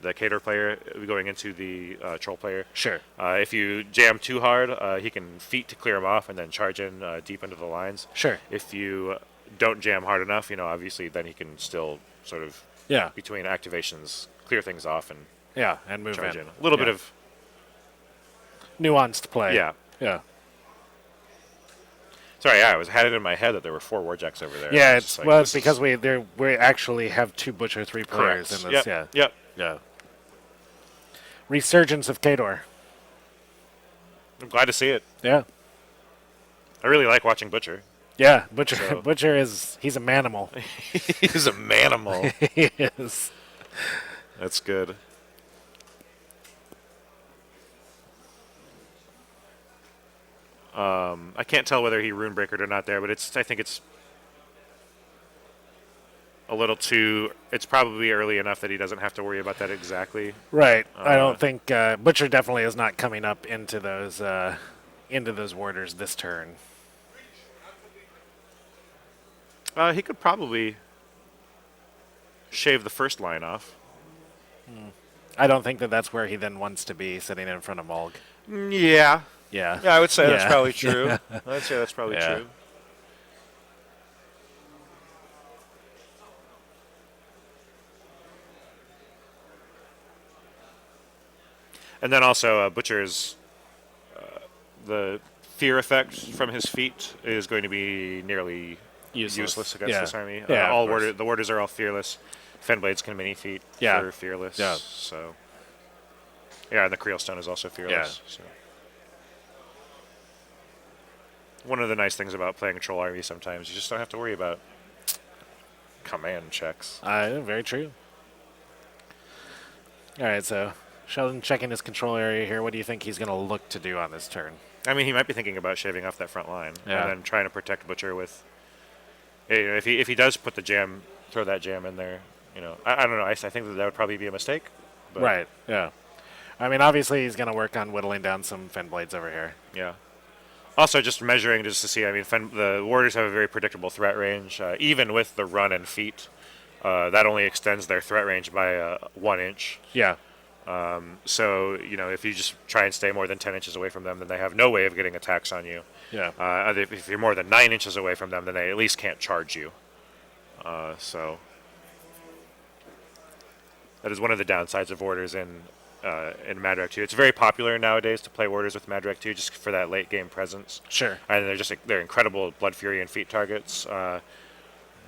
the Cater player going into the Troll player. Sure. If you jam too hard, he can feat to clear him off and then charge in deep into the lines. Sure. If you don't jam hard enough, obviously then he can still sort of Yeah. between activations clear things off and Yeah, and move charge in. in. A little bit of nuanced play. yeah. Yeah. Sorry, I had it in my head that there were 4 Warjacks over there. Yeah, I was it's just like, well, this it's because we actually have 2 Butcher 3 players correct. in this. Yep. Yeah. Yep. Yeah. Resurgence of Kador. I'm glad to see it. Yeah. I really like watching Butcher. Yeah, Butcher. So- Butcher he's a manimal. He's a manimal. He is. That's good. I can't tell whether he Runebreakered or not there, but I think it's a little too. It's probably early enough that he doesn't have to worry about that exactly. Right. I don't think Butcher definitely is not coming up into those warders this turn. He could probably shave the first line off. I don't think that that's where he then wants to be, sitting in front of Mulg. Yeah. Yeah. Yeah, I would say that's Yeah. probably true. I'd say that's probably Yeah. true. And then also Butcher's the fear effect from his feet is going to be nearly useless against Yeah. this army. Yeah, All of course. the warders are all fearless. Fenblades can mini feet Yeah. for fearless. Yeah. So yeah, and the Creel Stone is also fearless. So. One of the nice things about playing Troll Army sometimes, you just don't have to worry about command checks. Very true. All right, so Sheldon checking his control area here. What do you think he's going to look to do on this turn? I mean, he might be thinking about shaving off that front line Yeah. and then trying to protect Butcher with. You know, if he does put the jam, throw that jam in there. You know, I don't know. I think that would probably be a mistake. But Right. Yeah. I mean, obviously he's going to work on whittling down some Fen Blades over here. Yeah. Also, just measuring just to see. I mean, the warders have a very predictable threat range, even with the run and feet. That only extends their threat range by 1 inch. Yeah. So, you know, if you just try and stay more than 10 inches away from them, then they have no way of getting attacks on you. Yeah. If you're more than 9 inches away from them, then they at least can't charge you. So that is one of the downsides of warders in Madrak 2. It's very popular nowadays to play warders with Madrak 2 just for that late game presence. Sure. And they're incredible Blood Fury and feet targets.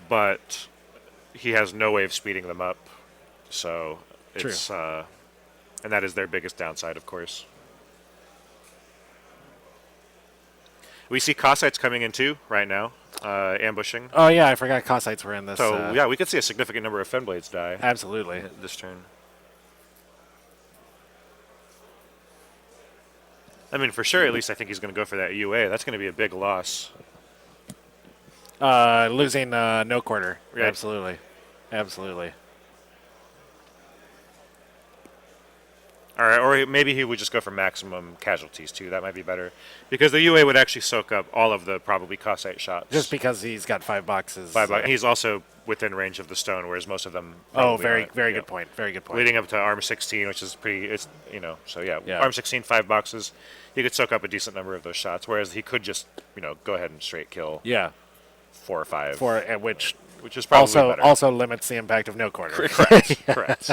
But he has no way of speeding them up. So it's and that is their biggest downside, of course. We see Cossacks coming in too right now, ambushing. Oh, yeah, I forgot Cossacks were in this. So yeah, we could see a significant number of Fenblades die Absolutely. this turn. I mean, for sure, at least I think he's going to go for that UA. That's going to be a big loss. Losing no quarter. Right. Absolutely. Absolutely. All right, or maybe he would just go for maximum casualties too. That might be better, because the UA would actually soak up all of the probably Cossite shots. Just because he's got 5 boxes. He's also within range of the stone, whereas most of them. Oh, probably very, aren't. very Yeah. good point. Very good point. Leading up to Arm 16, which is pretty. It's so yeah. Yeah. Arm 16, 5 boxes. He could soak up a decent number of those shots, whereas he could just go ahead and straight kill Yeah. 4 or 5. Which which is probably also better. also limits the impact of no quarter. Correct. Correct.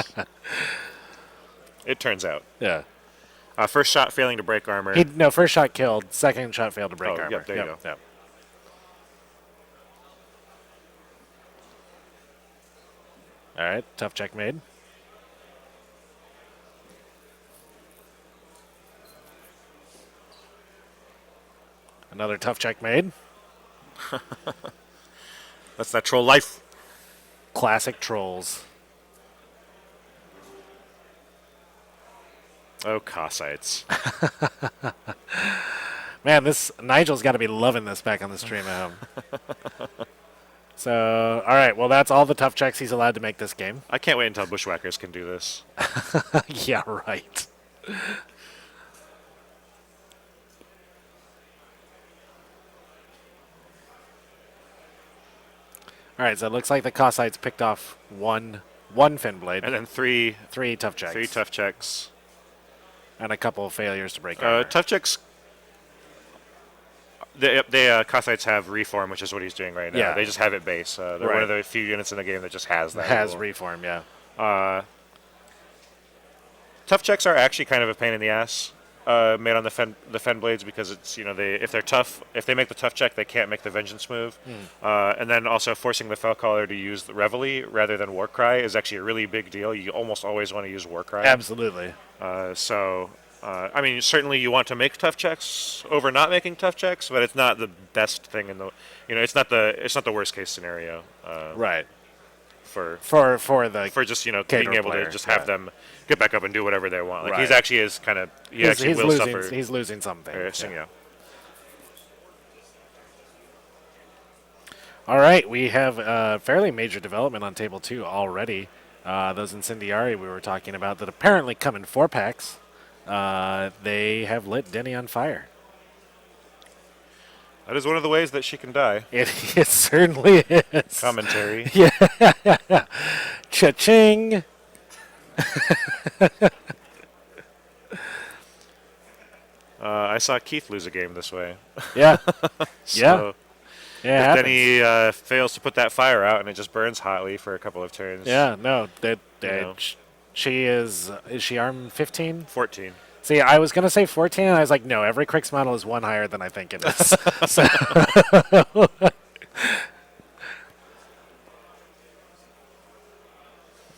It turns out. Yeah. First shot failing to break armor. First shot killed. Second shot failed to break Oh, armor. yep, there you go. Yep. All right, tough check made. Another tough check made. That's that troll life. Classic trolls. Oh, Cossites. Man, this Nigel's got to be loving this back on the stream at home. So, all right, well, that's all the tough checks he's allowed to make this game. I can't wait until Bushwhackers can do this. Yeah, right. All right, so it looks like the Cossites picked off one fin blade, And then three tough checks, tough checks. and a couple of failures to break armor. Tough checks. They Cossites have reform, which is what he's doing right now. Yeah. They just have it base. They're one Right. of the few units in the game that just has that. Has rule. reform, yeah. Tough checks are actually kind of a pain in the ass made on the fen blades, because it's if they're tough, if they make the tough check, they can't make the vengeance move. And then also forcing the Fellcaller to use the Reveille rather than Warcry is actually a really big deal. You almost always want to use Warcry. Absolutely. I mean, certainly you want to make tough checks over not making tough checks, but it's not the best thing in the, it's not the worst case scenario. Right. For just being caterer able player, to just have them get back up and do whatever they want. Like Right. he's actually is kind of He's will losing, suffer. he's losing something. Yeah. All All right, we have a fairly major development on table 2 already. Those incendiari we were talking about that apparently come in 4-packs. They have lit Denny on fire. That is one of the ways that she can die. It certainly is. Commentary. Yeah. Cha-ching. I saw Keith lose a game this way. Yeah. So Yeah. if Denny fails to put that fire out and it just burns hotly for a couple of turns. Yeah, no. know. She is she arm 15? 14. See, I was going to say 14, and I was like, no, every Crix model is one higher than I think it is. So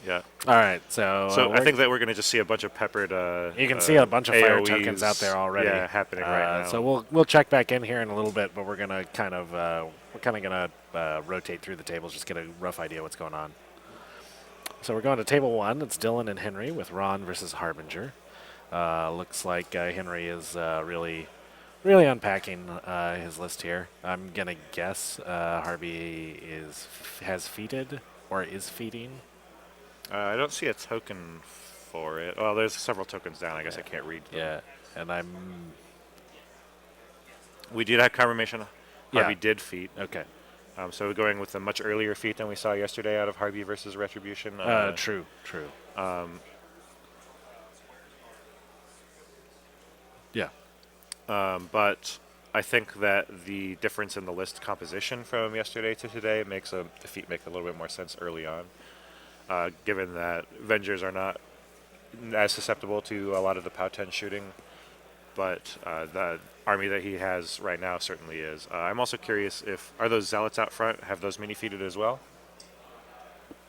Yeah. all right, so I think that we're going to just see a bunch of peppered. you can see a bunch of fire AOEs, tokens out there already. Yeah, happening right now. So we'll check back in here in a little bit, but we're gonna kind of gonna rotate through the tables, just get a rough idea what's going on. So we're going to table 1. It's Dylan and Henry with Ron versus Harbinger. Looks like Henry is really unpacking his list here. I'm gonna guess Harvey has feated or is feeding. I don't see a token for it. Well, there's several tokens down. I guess I can't read them. Yeah, and We did have confirmation. Harvey did feat. Okay. So we're going with a much earlier feat than we saw yesterday out of Harvey versus Retribution. True. Yeah. But I think that the difference in the list composition from yesterday to today makes the feat make a little bit more sense early on, given that Vengers are not as susceptible to a lot of the POW 10 shooting, but the army that he has right now certainly is. I'm also curious are those Zealots out front, have those mini-feated as well?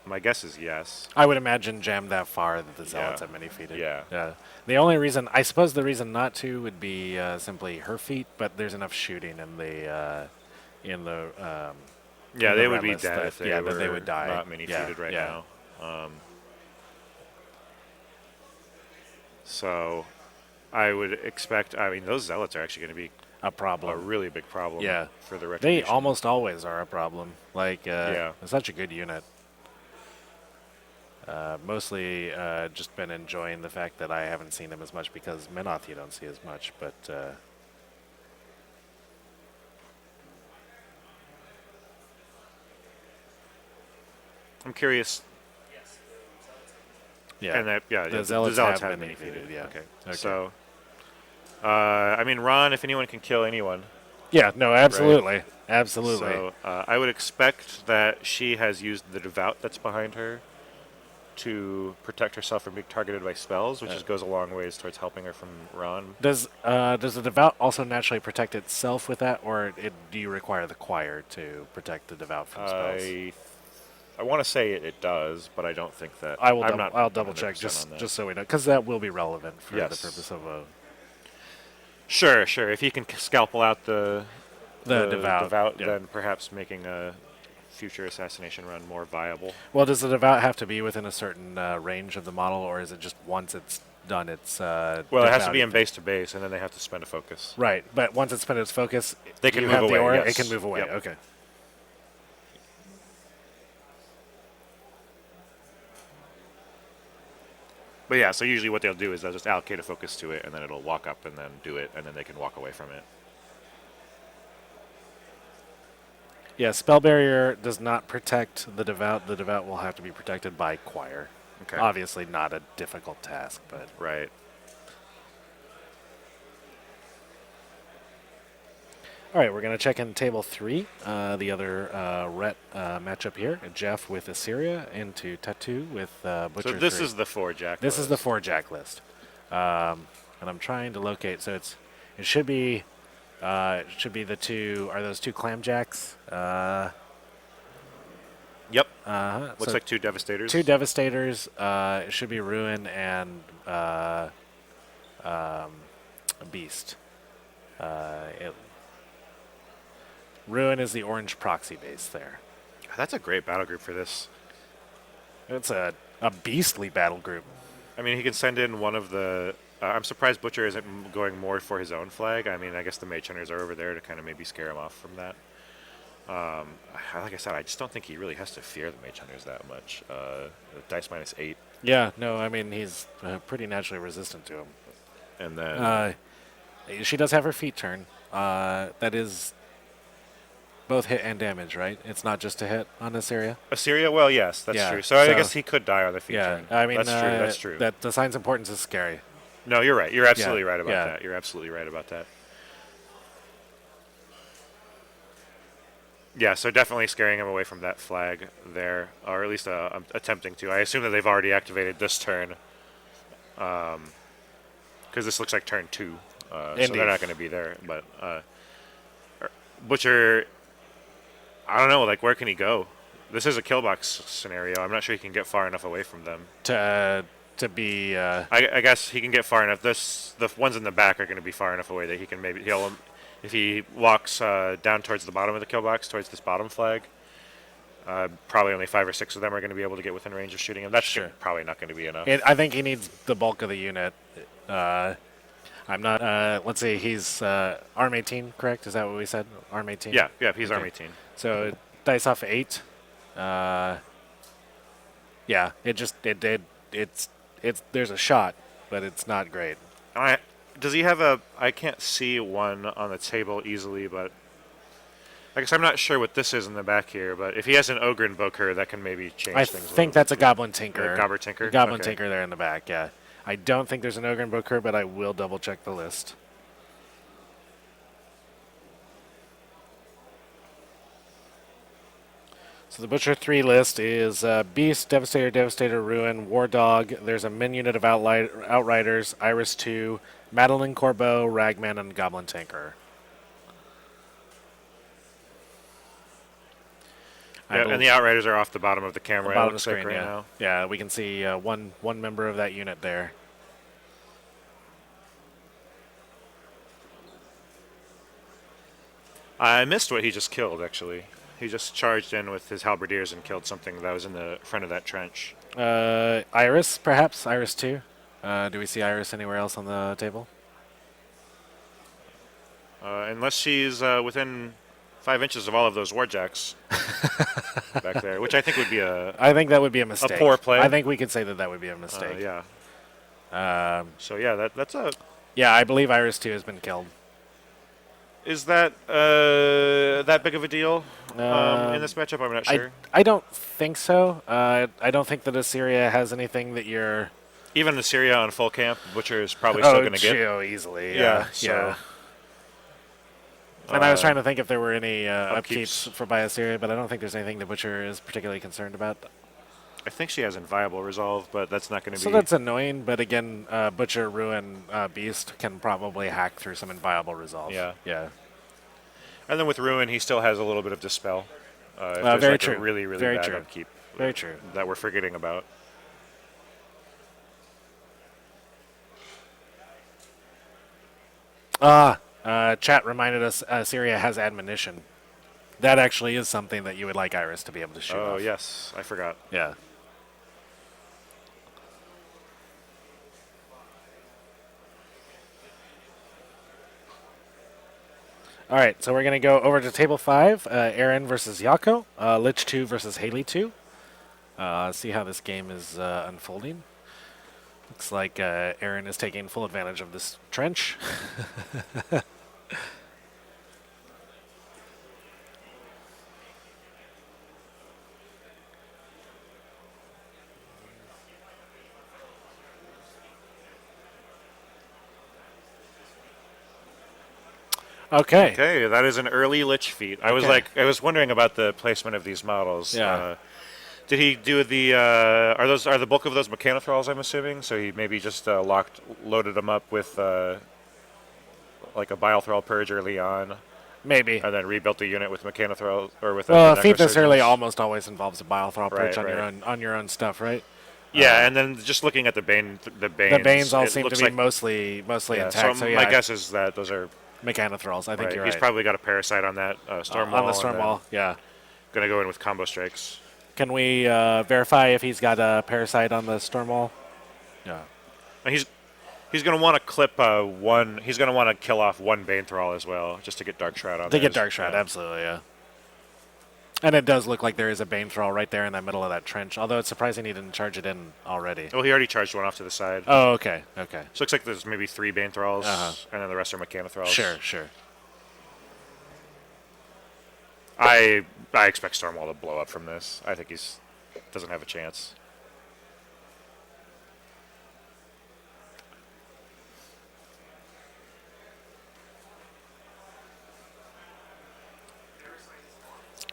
My guess is yes. I would imagine jammed that far that the Zealots have many feet. Yeah. The only reason, I suppose the reason not to would be simply her feet, but there's enough shooting in the yeah, they would be list dead that- if they yeah, were that they would die. not mini-feated right Yeah. now. So I would expect, those Zealots are actually going to be A problem. a really big problem Yeah. for the They Retribution. almost always are a problem. Like, Yeah. it's such a good unit. Mostly just been enjoying the fact that I haven't seen them as much because Minoth you don't see as much, but I'm curious. yeah. And that, the Zealots have been mini-feated. mini-feated, yeah. Okay. So, Ron, if anyone can kill anyone. Yeah, no, absolutely. Absolutely. So I would expect that she has used the Devout that's behind her to protect herself from being targeted by spells, which just goes a long ways towards helping her from Ron. Does the Devout also naturally protect itself with that, or do you require the choir to protect the Devout from spells? I want to say it does, but I don't think that. I'll double check 100% on that. just so we know, because that will be relevant for Yes. the purpose of a Sure. If he can scalpel out the Devout, yeah. then perhaps making a future assassination run more viable. Well, does the Devout have to be within a certain range of the model, or is it just once it's done, it's Well, it has to be Devout? in base to base, and then they have to spend a focus. Right, but once it's spent its focus, They can you move have the away, aura, yes. it can move away. Yep. Okay. But yeah, so usually what they'll do is they'll just allocate a focus to it, and then it'll walk up and then do it, and then they can walk away from it. Yeah, Spell Barrier does not protect the Devout. The Devout will have to be protected by Choir. Okay. Obviously not a difficult task, but... Right. All right, we're going to check in Table 3, the other Ret matchup here. Jeff with Assyria into Tattoo with Butcher So this 3. is the 4-Jack. This is the 4-Jack list. And I'm trying to locate, so it should be the two, are those two Clamjacks? Yep. Looks Looks like 2 Devastators. Two Devastators. It should be Ruin and Beast. Ruin is the orange proxy base there. That's a great battle group for this. It's a beastly battle group. I mean, he can send in one of the... I'm surprised Butcher isn't going more for his own flag. I mean, I guess the Mage Hunters are over there to kind of maybe scare him off from that. Like I said, I just don't think he really has to fear the Mage Hunters that much. Dice -8, Yeah, no, I mean, he's pretty naturally resistant to him. and then She does have her feet turn. That is both hit and damage, right? It's not just a hit on this area. Assyria. Well, yes, that's Yeah, true. So I so- guess he could die on the feet Yeah, turn. I mean, that's true. That's true. That the sign's importance is scary. No, you're right. You're absolutely right about yeah. that. You're absolutely right about that. Yeah, so definitely scaring him away from that flag there, or at least attempting to. I assume that they've already activated this turn, because this looks like turn 2, so they're not going to be there. But Butcher, I don't know, like, where can he go? This is a kill box scenario. I'm not sure he can get far enough away from them. To be. I guess he can get far enough. The ones in the back are going to be far enough away that he can maybe if he walks down towards the bottom of the kill box, towards this bottom flag. Probably only 5 or 6 of them are going to be able to get within range of shooting him. That's probably not going to be enough. I think he needs the bulk of the unit. I'm not. Let's see. He's Arm 18, correct? Is that what we said? Arm 18. Yeah, he's Arm 18. So dice off 8. Yeah, it's there's a shot, but it's not great. Does he have a? I can't see one on the table easily, but I guess I'm not sure what this is in the back here. But if he has an Ogre Invoker, that can maybe change I things. think that's a Goblin Tinker. Goblin Tinker. Goblin Okay. Tinker there in the back. Yeah, I don't think there's an Ogre Invoker, but I will double check the list. So the Butcher 3 list is Beast, Devastator, Devastator, Ruin, War Dog. There's a min unit of Outriders, Iris 2, Madeline Corbeau, Ragman, and Goblin Tinker. Yeah, and the Outriders are off the bottom of the camera. Bottom it of the looks screen, like right yeah. now. Yeah, we can see one member of that unit there. I missed what he just killed, actually. He just charged in with his halberdiers and killed something that was in the front of that trench. Iris, perhaps? Iris 2? Do we see Iris anywhere else on the table? Unless she's within 5 inches of all of those warjacks back there, which I think would be I think that would be a mistake. poor play. I think we could say that would be a mistake. yeah. So yeah, that's a. Yeah, I believe Iris 2 has been killed. Is that that big of a deal in this matchup? I'm not sure. I don't think so. I don't think that Assyria has anything that you're... Even Assyria on full camp, Butcher is probably still going to get. Oh, easily. Yeah, Yeah. And I was trying to think if there were any upkeeps for by Assyria, but I don't think there's anything the Butcher is particularly concerned about. I think she has Inviolable Resolve, but that's not going to be... So that's annoying, but again, Butcher, Ruin, Beast can probably hack through some Inviolable Resolve. Yeah. Yeah. And then with Ruin, he still has a little bit of Dispel. If there's very like true. A really, really Very bad true. upkeep. Very true. That we're forgetting about. Chat reminded us Assyria has Admonition. That actually is something that you would like Iris to be able to shoot Oh, off. yes. I forgot. Yeah. All right, so we're going to go over to table 5, Aaron versus Yako, Lich 2 versus Haley 2. See how this game is unfolding. Looks like Aaron is taking full advantage of this trench. Okay. Okay, that is an early Lich feat. I was wondering about the placement of these models. Yeah. Did he do the? Are the bulk of those Mechanothralls? I'm assuming. So he maybe just loaded them up with like a Bilethrall Purge early on, Maybe. and then rebuilt the unit with Mechanothrall or with. Well, a the feat this early Necrosurgeons. almost always involves a Bilethrall Purge Right. on your own stuff, right? Yeah, and then just looking at the Banes. The Banes all it seem to looks be like, mostly yeah, intact. So So, my yeah, guess is that those are. Mechanothralls. I think Right. you're He's right. probably got a Parasite on that Storm Wall. On the Storm Wall, yeah. Going to go in with combo strikes. Can we verify if he's got a Parasite on the Storm Wall? Yeah. And he's going to want to clip one. He's going to want to kill off one Bane Thrall as well, just to get Dark Shroud on. To there. get Dark Shroud, absolutely, yeah. And it does look like there is a Bane Thrall right there in the middle of that trench, although it's surprising he didn't charge it in already. Oh, he already charged one off to the side. Oh, okay, okay. So it looks like there's maybe 3 Bane Thralls, and then the rest are Mechanothralls. Sure, sure. I expect Stormwall to blow up from this. I think he's doesn't have a chance.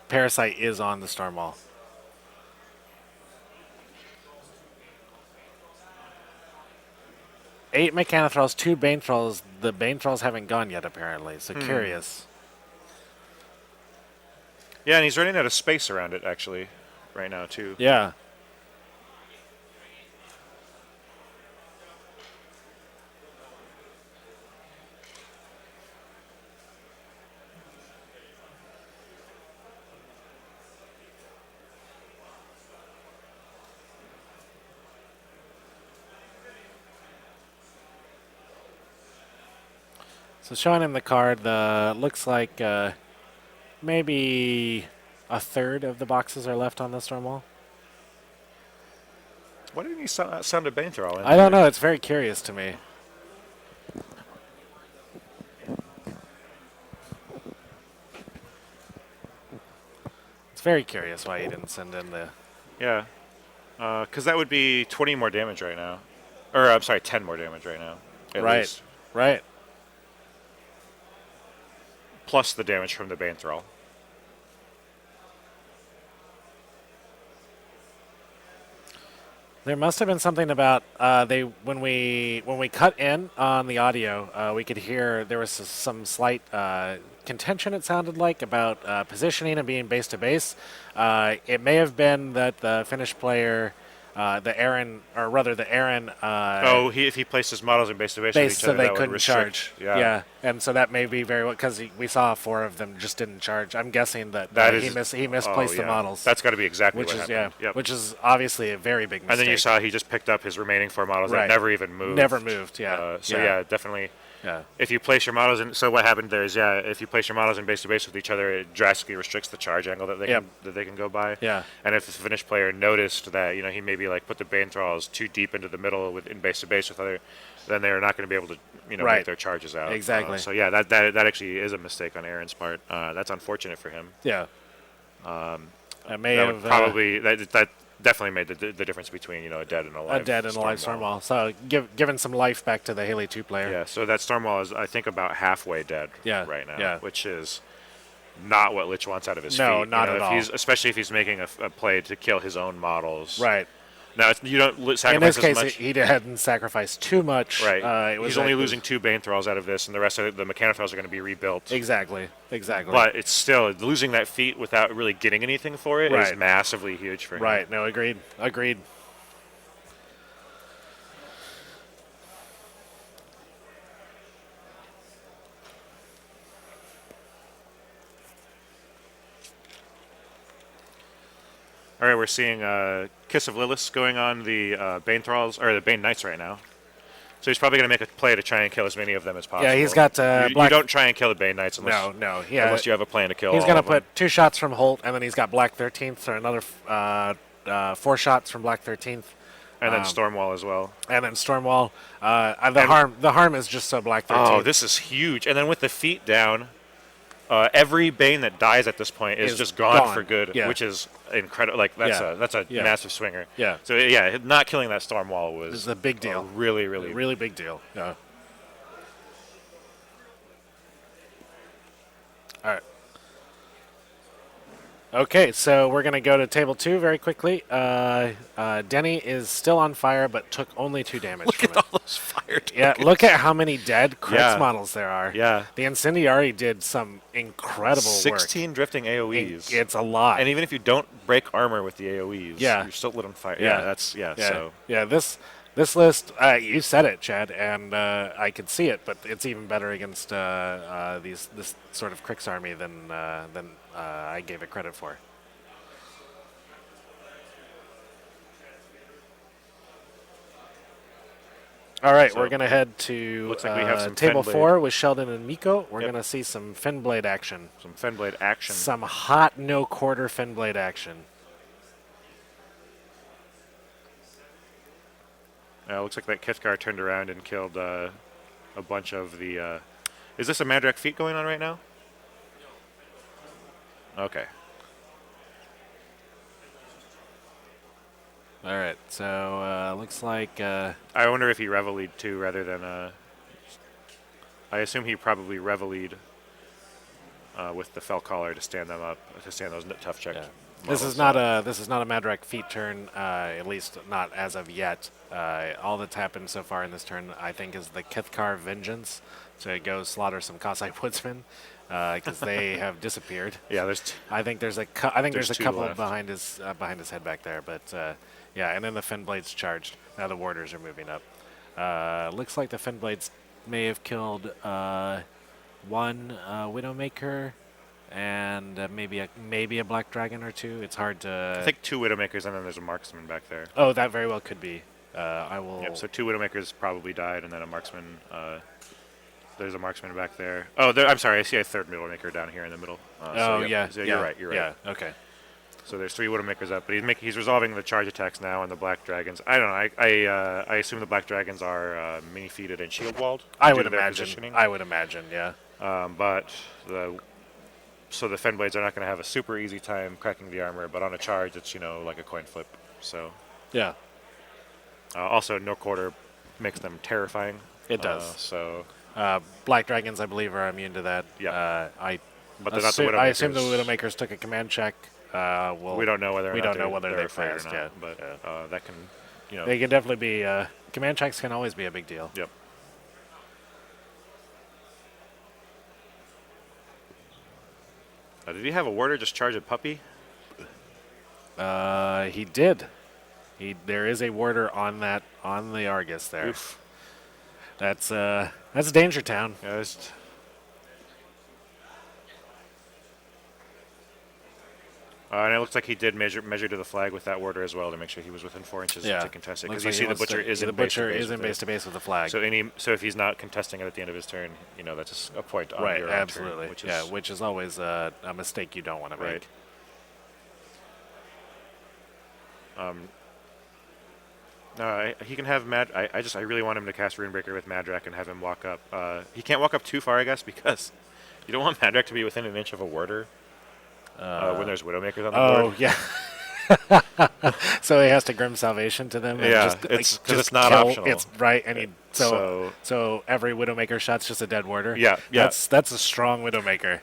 Parasite is on the Stormwall. Eight Mechanothralls, 2 Bane Thralls. The Bane Thralls haven't gone yet, apparently, so curious. Yeah, and he's running out of space around it, actually, right now, too. Yeah. So showing him the card, looks like maybe a third of the boxes are left on the Stormwall. Why didn't he sound a Bane Thrall in I don't know. It's very curious to me. It's very curious why he didn't send in the... Yeah. Because that would be 20 more damage right now. Or, I'm sorry, 10 more damage right now. At least. Right. Plus the damage from the Bane Thrall. There must have been something about when we cut in on the audio, we could hear there was some slight contention. It sounded like about positioning and being base to base. It may have been that the Finnish player, the Aaron. If he placed his models in base to base with Base each so other, they that would couldn't restrict. charge. Yeah. And so that may be very well because we saw 4 of them just didn't charge. I'm guessing that, he misplaced the models. That's got to be exactly which what is happened. Yep. which is obviously a very big mistake. And then you saw he just picked up his remaining 4 models that Right. never even moved. Never moved. Yeah. Definitely. Yeah. If you place your models in, so what happened there is, if you place your models in base to base with each other, it drastically restricts the charge angle that they can go by. Yeah. And if the Finnish player noticed that he maybe like put the Bane Thralls too deep into the middle in base to base with other, then they're not going to be able to Right. make their charges out. Exactly. That actually is a mistake on Aaron's part. That's unfortunate for him. Yeah. That may That have would probably that definitely made the difference between a dead and alive. a dead and alive Stormwall. So giving some life back to the Haley 2 player. Yeah, so that Stormwall is, I think, about halfway dead right now, yeah. which is not what Lich wants out of his No, feet. not at all. Especially if he's making a play to kill his own models. Right. Now, you don't sacrifice In this case, as much. he hadn't sacrificed too much. Right. He's only losing 2 Bane Thralls out of this, and the rest of the Mechanothralls are going to be rebuilt. Exactly. But it's still, losing that feat without really getting anything for it is massively huge for him. Right. No, agreed. All right, we're seeing Kiss of Lilith going on the Bane Thralls, or the Bane Knights right now. So he's probably going to make a play to try and kill as many of them as possible. Yeah, he's got you black... don't try and kill the Bane Knights unless unless you have a plan to kill He's going to put 2 shots from Holt, and then he's got Black 13th, or another 4 shots from Black 13th. And then Stormwall as well. And then Stormwall. The harm is just so Black 13th. Oh, this is huge. And then with the feet down, every Bane that dies at this point is just gone for good, which is incredible. Like that's a massive swinger. Yeah. So not killing that Stormwall was a big deal. Really big deal. Yeah. All right. Okay, so we're going to go to table 2 very quickly. Denny is still on fire, but took only 2 damage from it. All those fire tokens. Yeah, look at how many dead Crits models there are. Yeah. The Incendiary did some incredible 16 drifting AoEs. It's a lot. And even if you don't break armor with the AoEs, you're still lit on fire. This list, you said it, Chad, and I could see it, but it's even better against this sort of Crix army than I gave it credit for. All right, So, we're going to head to looks like we have some table Fenblade. 4 with Sheldon and Miko. We're Yep. going to see some Finblade action. Some Fenblade action. Some hot no-quarter Finblade action. Looks like that Kithgar turned around and killed a bunch of the... is this a Madrak feat going on right now? Okay. All right, so looks like... I wonder if he Revelied too, rather than... I assume he probably Revelied with the Fell Collar to stand them up, to stand those tough checks. Yeah. This is not a Madrak feat turn, at least not as of yet. All that's happened so far in this turn, I think, is the Kithkar Vengeance to go slaughter some Kosai Woodsmen because they have disappeared. Yeah, there's... I think there's a There's two couple left. behind his head back there, but yeah, and then the Finblades charged. Now the warders are moving up. Looks like the Finblades may have killed one Widowmaker. And maybe a black dragon or two. It's hard to. I think 2 Widowmakers and then there's a marksman back there. Oh, that very well could be. I will. Yep, so 2 Widowmakers probably died, and then a marksman. There's a marksman back there. Oh, I'm sorry. I see a 3rd Widowmaker down here in the middle. Yeah. So you're right. You're right. Yeah. Okay. So there's 3 Widowmakers up, but he's resolving the charge attacks now on the black dragons. I don't know. I assume the black dragons are mini feated and shield walled. I due would to their imagine. positioning. I would imagine. Yeah. But so the Fenblades are not going to have a super easy time cracking the armor, but on a charge, it's like a coin flip. So Yeah. also no quarter makes them terrifying. It does. So Black dragons, I believe, are immune to that. Yeah. But they're not the Widowmakers. I assume the Widowmakers took a command check. we don't know whether or we not don't know whether they're they afraid passed or not, yet. but Yeah. that can They can definitely be. Command checks can always be a big deal. Yep. Did he have a warder just charge a puppy? He did. There is a warder on the Argus there. Oof. That's Danger Town. Yeah, and it looks like he did measure to the flag with that warder as well to make sure he was within 4 inches to contest it. Because you see the butcher is in base to base with the flag. So if he's not contesting it at the end of his turn, that's a point on Right, your absolutely. own turn, Which is always a mistake you don't want to make. Right. He can have I really want him to cast Runebreaker with Madrak and have him walk up. He can't walk up too far, I guess, because you don't want Madrak to be within an inch of a warder when there's Widowmakers on the board. Oh, yeah. So he has to Grim Salvation to them. And Yeah, just, it's 'cause just it's not kill. optional. It's right, and So every Widowmaker shot's just a dead warder. Yeah, yeah. That's a strong Widowmaker.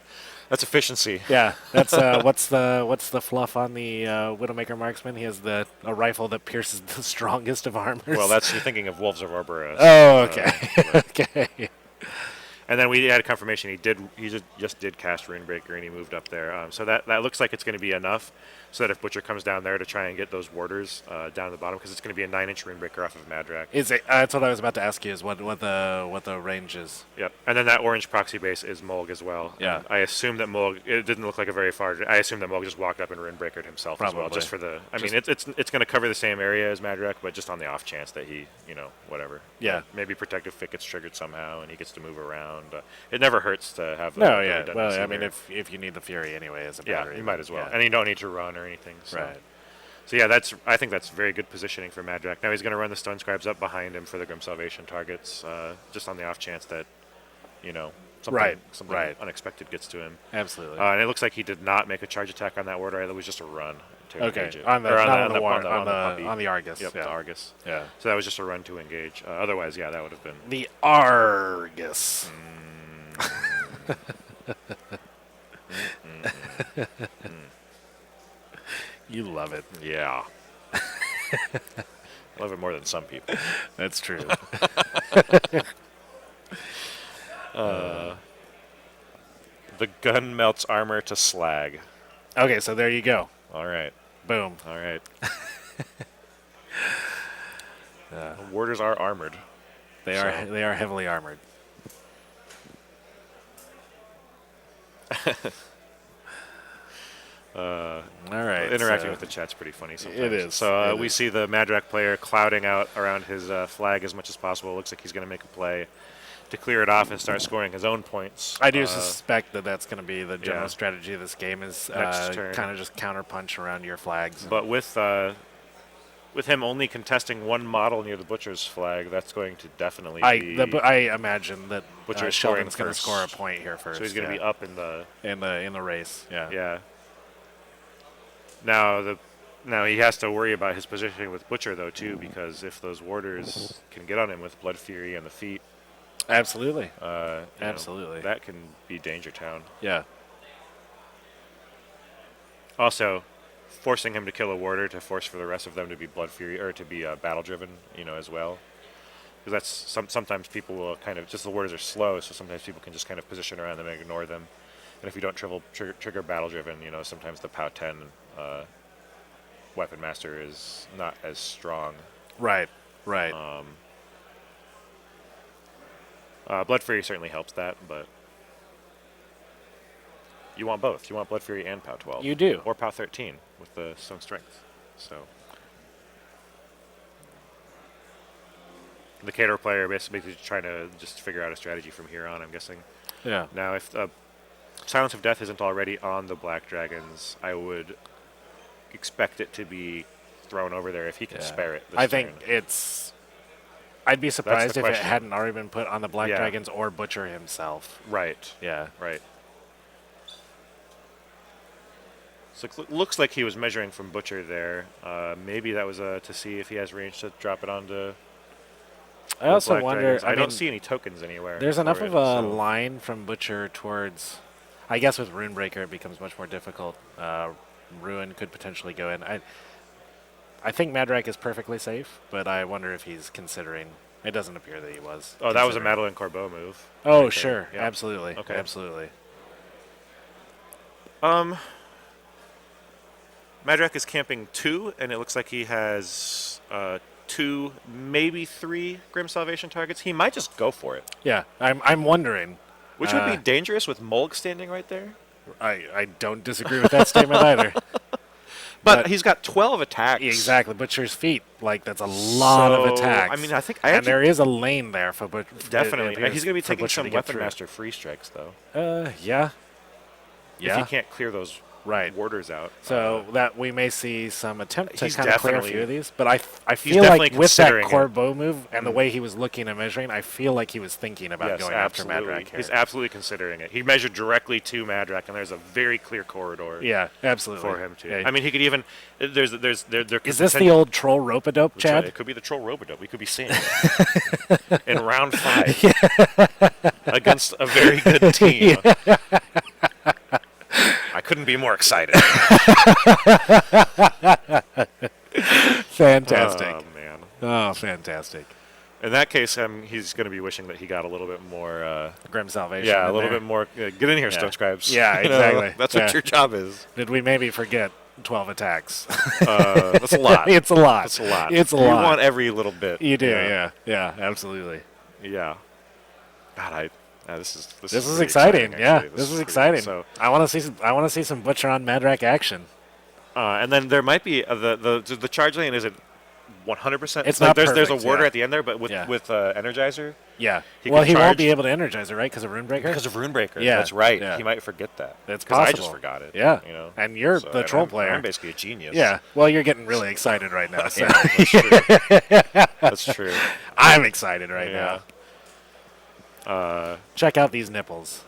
that's efficiency. Yeah, that's what's the fluff on the Widowmaker marksman? He has a rifle that pierces the strongest of armors. Well, you're thinking of Wolves of Orboros. Oh, okay, okay. And then we had a confirmation he just did cast Runebreaker and he moved up there. So that looks like it's going to be enough. So that if Butcher comes down there to try and get those warders down at the bottom, because it's going to be a 9-inch Runebreaker off of Madrak. That's what I was about to ask you. Is what the range is? Yep. And then that orange proxy base is Mulg as well. Yeah. I assume that Mulg. It didn't look like a very far. I assume that Mulg just walked up and Runebreakered himself as well, Probably. just for the. I mean, it's going to cover the same area as Madrak, but just on the off chance that he, whatever. Yeah. Maybe Protective Fit gets triggered somehow and he gets to move around. It never hurts to have. No, the yeah. redundancy Well, I mean, there. if you need the Fury anyway as a Yeah, battery, you might as well, yeah. and you don't need to run or anything. So. Right. So yeah, I think that's very good positioning for Madrak. Now he's going to run the Stone Scribes up behind him for the Grim Salvation targets, just on the off chance that, something unexpected gets to him. Absolutely. And it looks like he did not make a charge attack on that warder. It was just a run to Okay, engage it. on the Or not on the puppy. on the Argus. Yep, yeah. the Argus. Yeah. So that was just a run to engage. Otherwise, yeah, that would have been. The Argus. You love it. Yeah. I love it more than some people. That's true. The gun melts armor to slag. Okay, so there you go. All right. Boom. All right. Warders are armored. They are heavily armored. All right. Interacting with the chat's pretty funny sometimes. It is. So It we is. see the Madrak player clouding out around his flag as much as possible. Looks like he's going to make a play to clear it off and start scoring his own points. I do suspect that that's going to be the general yeah. strategy of this game is Next turn. kind of just counterpunch around your flags. But with him only contesting one model near the Butcher's flag, that's going to definitely be... I imagine that Butcher is Sheldon's scoring going to first. score a point here first. So he's going to be up in the... in the race. Yeah. Yeah. Now he has to worry about his positioning with Butcher, though, too, because if those warders can get on him with Blood Fury and the feet... Absolutely. Absolutely. That can be Danger Town. Yeah. Also, forcing him to kill a warder to force for the rest of them to be Blood Fury, or to be battle-driven, as well. Because that's sometimes people will kind of... Just the warders are slow, so sometimes people can just kind of position around them and ignore them. And if you don't trigger battle-driven, sometimes the POW 10 Weapon Master is not as strong. Right. Blood Fury certainly helps that, but you want both. You want Blood Fury and POW 12. You do. Or POW 13 with the Stone Strength. So the Cater player basically trying to just figure out a strategy from here on, I'm guessing. Yeah. Now, if Silence of Death isn't already on the Black Dragons, I would expect it to be thrown over there if he can spare it. I think I'd be surprised if it question. hadn't already been put on the Black Yeah. Dragons or Butcher himself. Right. Yeah. Right. So it looks like he was measuring from Butcher there. Maybe that was to see if he has range to drop it onto. I also Black wonder. Dragons. I mean, don't see any tokens anywhere. There's enough for of it, a so- line from Butcher towards. I guess with Runebreaker it becomes much more difficult. Ruin could potentially go in. I think Madrak is perfectly safe, but I wonder if he's considering. It doesn't appear that he was. Oh, that was a considering. Madeline Corbeau move. Oh, right there. sure. Yeah. Absolutely. Okay. Absolutely. Madrak is camping 2, and it looks like he has 2, maybe 3 Grim Salvation targets. He might just go for it. Yeah. I'm wondering. Which would be dangerous with Mulg standing right there. I don't disagree with that statement either. But he's got 12 attacks. Exactly. Butcher's feet. Like, that's a lot of So, attacks. I mean, I think and there is a lane there for Butcher. definitely. And he's going to be taking some Weapon Master free strikes, though. Yeah. If he can't clear those warders out. So that we may see some attempt to he's kind of clear a definitely- few of these. But I feel definitely like with that considering core it. bow move and the way he was looking and measuring, I feel like he was thinking about Yes, going absolutely. after Madrak here. He's absolutely considering it. He measured directly to Madrak, and there's a very clear corridor Yeah, absolutely. for him, too. Yeah. I mean, he could even... there could Is this the potentially- old troll rope-a-dope, That's right, Chad? it could be the Troll Robodope. We could be seeing it in round 5 against a very good team. I couldn't be more excited. Fantastic. Oh, man. Oh, fantastic. In that case, he's going to be wishing that he got a little bit more... Grim Salvation. yeah, a in little there. bit more... get in here, Stone Scribes. Yeah, You know, exactly. that's Yeah. what your job is. Did we maybe forget 12 attacks? That's a lot. It's a lot. That's a lot. It's a You lot. want every little bit. You do, yeah, absolutely. Yeah. God, this is This is pretty exciting. Yeah, actually. this is pretty- exciting. So, I want to see some Butcher on Madrak action. and then there might be the charge lane isn't 100%. It's like not there's a perfect, warder yeah. at the end there, but with Energizer. Yeah. He Well, can he won't charge- be able to energize it, right? Because of Runebreaker. Because of Runebreaker. Yeah, That's right. yeah. He might forget that. That's 'Cause I possible. just forgot it. Yeah. You know. And you're So, the and troll I'm- player. I'm basically a genius. Yeah. Well, you're getting really excited right now. So. Yeah, that's true. That's true. I'm excited right Yeah. now. Check out these nipples.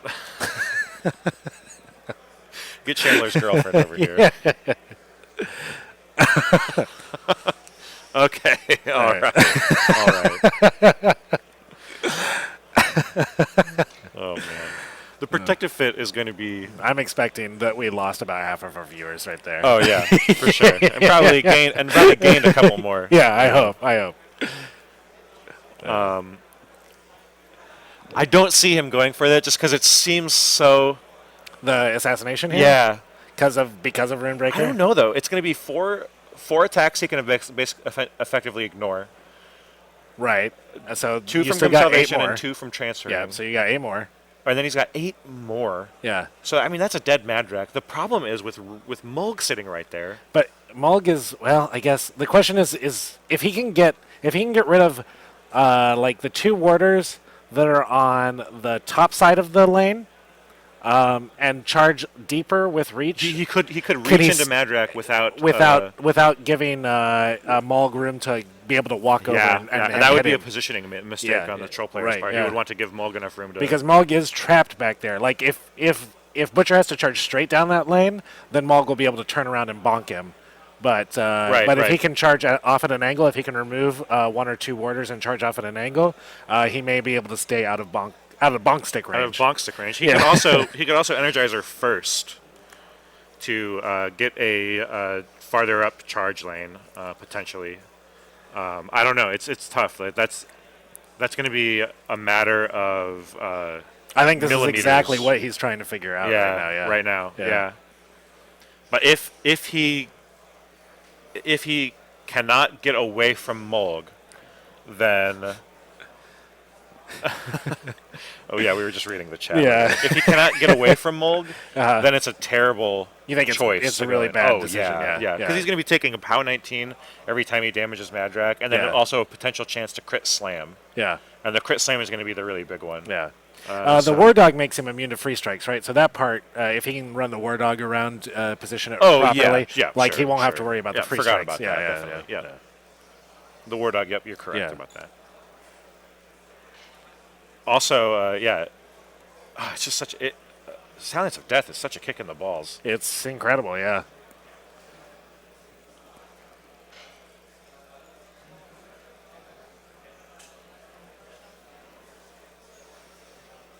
Get Chandler's girlfriend over here. Okay. All right. Oh man. The protective fit is going to be. I'm expecting that we lost about half of our viewers right there. Oh yeah, for sure, and probably gained a couple more. Yeah, I hope. I don't see him going for that just because it seems so. The assassination here? Yeah. Because of Runebreaker? I don't know though. It's going to be four attacks he can effectively ignore. Right. So 2 you from still Grim got 8 Salvation more. and 2 from Transfer. Yeah, so you got 8 more. And then he's got 8 more. Yeah. So I mean that's a dead Madrak. The problem is with Mulg sitting right there. But Mulg is, well, I guess the question is if he can get rid of like the 2 warders that are on the top side of the lane and charge deeper with reach. He could reach into Madrak without giving Mulg room to be able to walk over and that would hit be him. a positioning mistake on the troll player's part. Yeah. He would want to give Mulg enough room to... Because Mulg is trapped back there. Like, if Butcher has to charge straight down that lane, then Mulg will be able to turn around and bonk him. But if he can charge off at an angle, if he can remove 1 or 2 warders and charge off at an angle, he may be able to stay out of bonk stick range. Out of bonk stick range. He could also energize her first to get a farther up charge lane potentially. I don't know. It's tough. Like, that's going to be a matter of I think this is exactly what he's trying to figure out right now. Yeah. But if he cannot get away from Mulg, then oh yeah, we were just reading the chat. Yeah. If he cannot get away from Mulg, then it's a terrible choice. It's a really bad decision. Yeah, because he's going to be taking a POW 19 every time he damages Madrak, and then also a potential chance to crit slam. Yeah. And the crit slam is going to be the really big one. Yeah. The War Dog makes him immune to free strikes, right? So that part, if he can run the War Dog around, position it properly, he won't have to worry about the free strikes. About that, yeah. The War Dog, you're correct about that. Also, it's just Silence of Death is such a kick in the balls. It's incredible, yeah.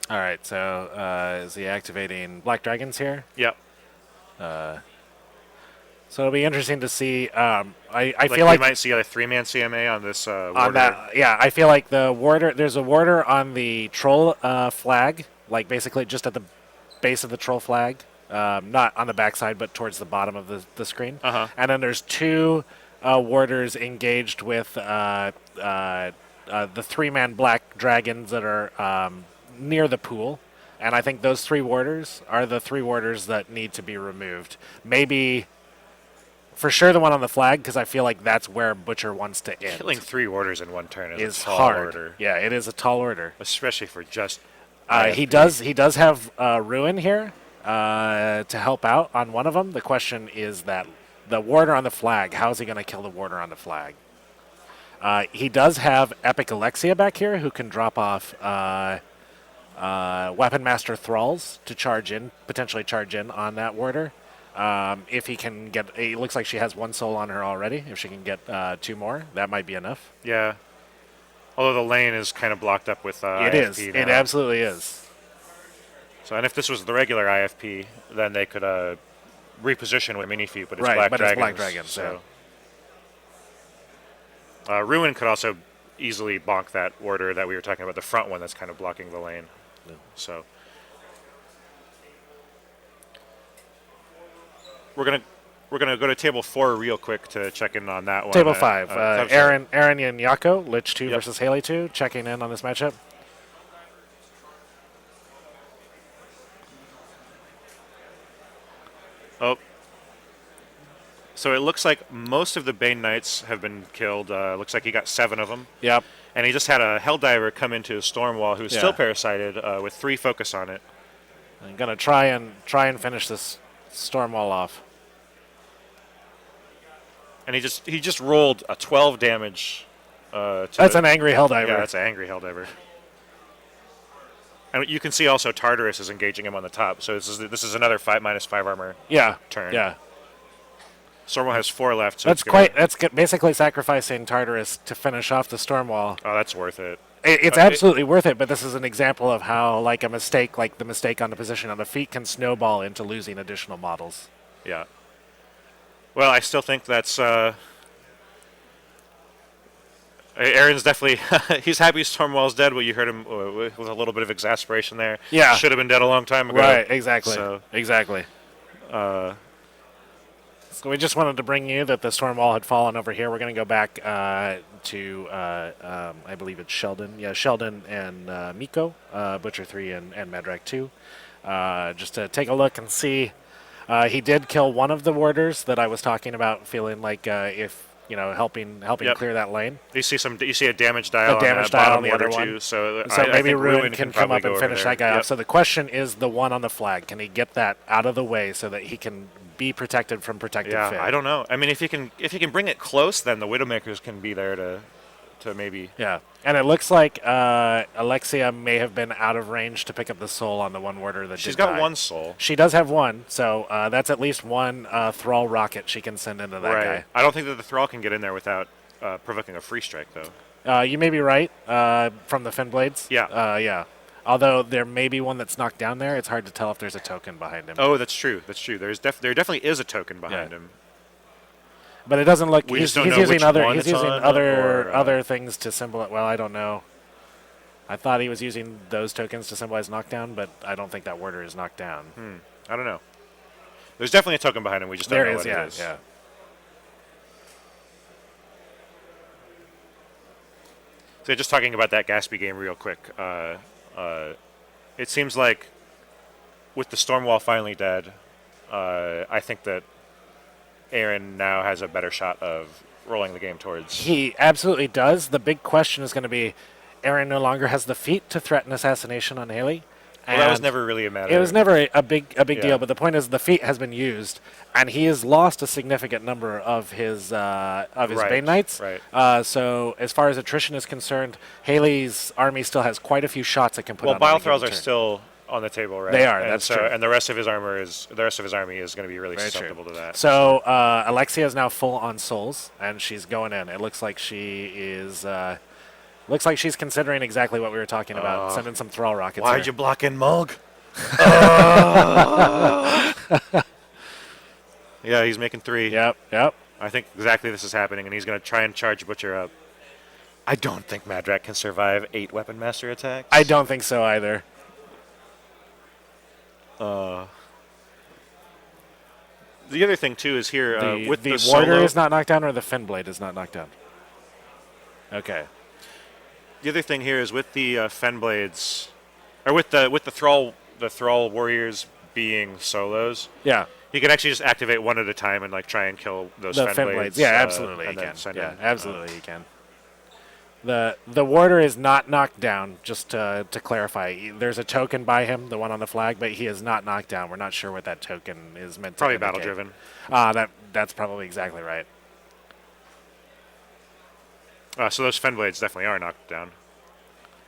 All right, so is he activating Black Dragons here? Yep. So it'll be interesting to see. I feel we like might see a 3-man CMA on this warder. on that. Yeah, I feel like the warder. There's a warder on the troll flag, like basically just at the base of the troll flag, not on the backside, but towards the bottom of the screen. Uh-huh. And then there's 2 warders engaged with the 3-man Black Dragons that are near the pool. And I think those 3 warders are the 3 warders that need to be removed. Maybe, for sure, the one on the flag, because I feel like that's where Butcher wants to end. Killing 3 warders in one turn is a tall hard. order. Yeah, it is a tall order. Especially for just... He does have Ruin here to help out on one of them. The question is that the warder on the flag, how is he going to kill the warder on the flag? He does have Epic Alexia back here who can drop off Weapon Master Thralls to potentially charge in on that warder. If he can get, it looks like she has 1 soul on her already. If she can get 2 more, that might be enough. Yeah. Although the lane is kind of blocked up with it IFP is. now. It absolutely is. So, and if this was the regular IFP, then they could reposition with mini feet, but it's Right, Black but Dragons. it's Black Dragons, So. Ruin could also easily bonk that order that we were talking about, the front one that's kind of blocking the lane. Yeah. So we're gonna go to table 4 real quick to check in on that one. Table 5. Aaron and Yako, Lich 2 Yep. versus Haley 2, checking in on this matchup. Oh. So it looks like most of the Bane Knights have been killed. Looks like he got 7 of them. Yep. And he just had a Helldiver come into a Stormwall who's still parasited with 3 focus on it. I'm gonna try and finish this Stormwall off. And he just rolled a 12 damage. That's an angry Helldiver. Yeah, that's an angry Helldiver. And you can see also Tartarus is engaging him on the top. So this is another -5 armor. Turn. Yeah. Stormwall has 4 left. So That's basically sacrificing Tartarus to finish off the Stormwall. Oh, that's worth it. It's absolutely worth it, but this is an example of how like the mistake on the position on the feet can snowball into losing additional models. Yeah. Well, I still think that's... Aaron's definitely... he's happy Stormwall's dead, but you heard him with a little bit of exasperation there. Yeah. Should have been dead a long time ago. Right, exactly. So, exactly. So we just wanted to bring you that the storm wall had fallen over here. We're going to go back to, I believe it's Sheldon. Yeah, Sheldon and Miko, Butcher 3 and Medrak 2. Just to take a look and see. He did kill one of the warders that I was talking about, feeling like if, helping clear that lane. You see a damage dial A damage on that dial bottom on the order other one. too. So So maybe think Ruin can come probably up and go finish over that guy there. off. So the question is the one on the flag. Can he get that out of the way so that he can be protected from protective fit? I don't know. I mean, if he can bring it close, then the Widowmakers can be there to maybe. Yeah, and it looks like Alexia may have been out of range to pick up the soul on the one warder that She's did got die. one soul. She does have one, so that's at least one Thrall rocket she can send into that Right. I don't think that the Thrall can get in there without provoking a free strike, though. guy. You may be right from the fin blades. Yeah. Yeah. Although there may be one that's knocked down there, it's hard to tell if there's a token behind him. Oh, that's true. That's true. There definitely is a token behind him. But it doesn't look. We He's just don't know using which other. one He's it's using on, other or, other things to symbolize. Well, I don't know. I thought he was using those tokens to symbolize knockdown, but I don't think that warder is knocked down. I don't know. There's definitely a token behind him. We just don't know what it is. Yeah. So just talking about that Gatsby game real quick. It seems like with the Stormwall finally dead, I think that Aaron now has a better shot of rolling the game towards. He absolutely does. The big question is going to be, Aaron no longer has the feat to threaten assassination on Haley. Well, that was never really a matter. It was never a big Yeah. deal. But the point is, the feat has been used, and he has lost a significant number of his Right, Bane Knights. right. So as far as attrition is concerned, Haley's army still has quite a few shots it can put Well, on. any Bile given Thralls are turn. still on the table, right? They are, And that's true. And the rest of his army is going to be really Very susceptible true. to that. So Alexia is now full on souls, and she's going in. It looks like she is. Looks like she's considering exactly what we were talking about, sending some Thrall rockets. Why'd here. you block in Mulg? Yeah, he's making 3. Yep. I think exactly this is happening, and he's going to try and charge Butcher up. I don't think Madrak can survive 8 Weapon Master attacks. I don't think so either. The other thing, too, is here with the the warder solo, is not knocked down, or the fin blade is not knocked down. Okay. The other thing here is with the Fenblades, or with the Thrall warriors being solos. Yeah. He can actually just activate one at a time and try and kill those The Fenblades. fin blades. Yeah, absolutely he and then can. send Yeah, in, absolutely he can. The warder is not knocked down, just to clarify. There's a token by him, the one on the flag, but he is not knocked down. We're not sure what that token is meant to Probably indicate. battle-driven. That's probably exactly right. So those Fenblades definitely are knocked down.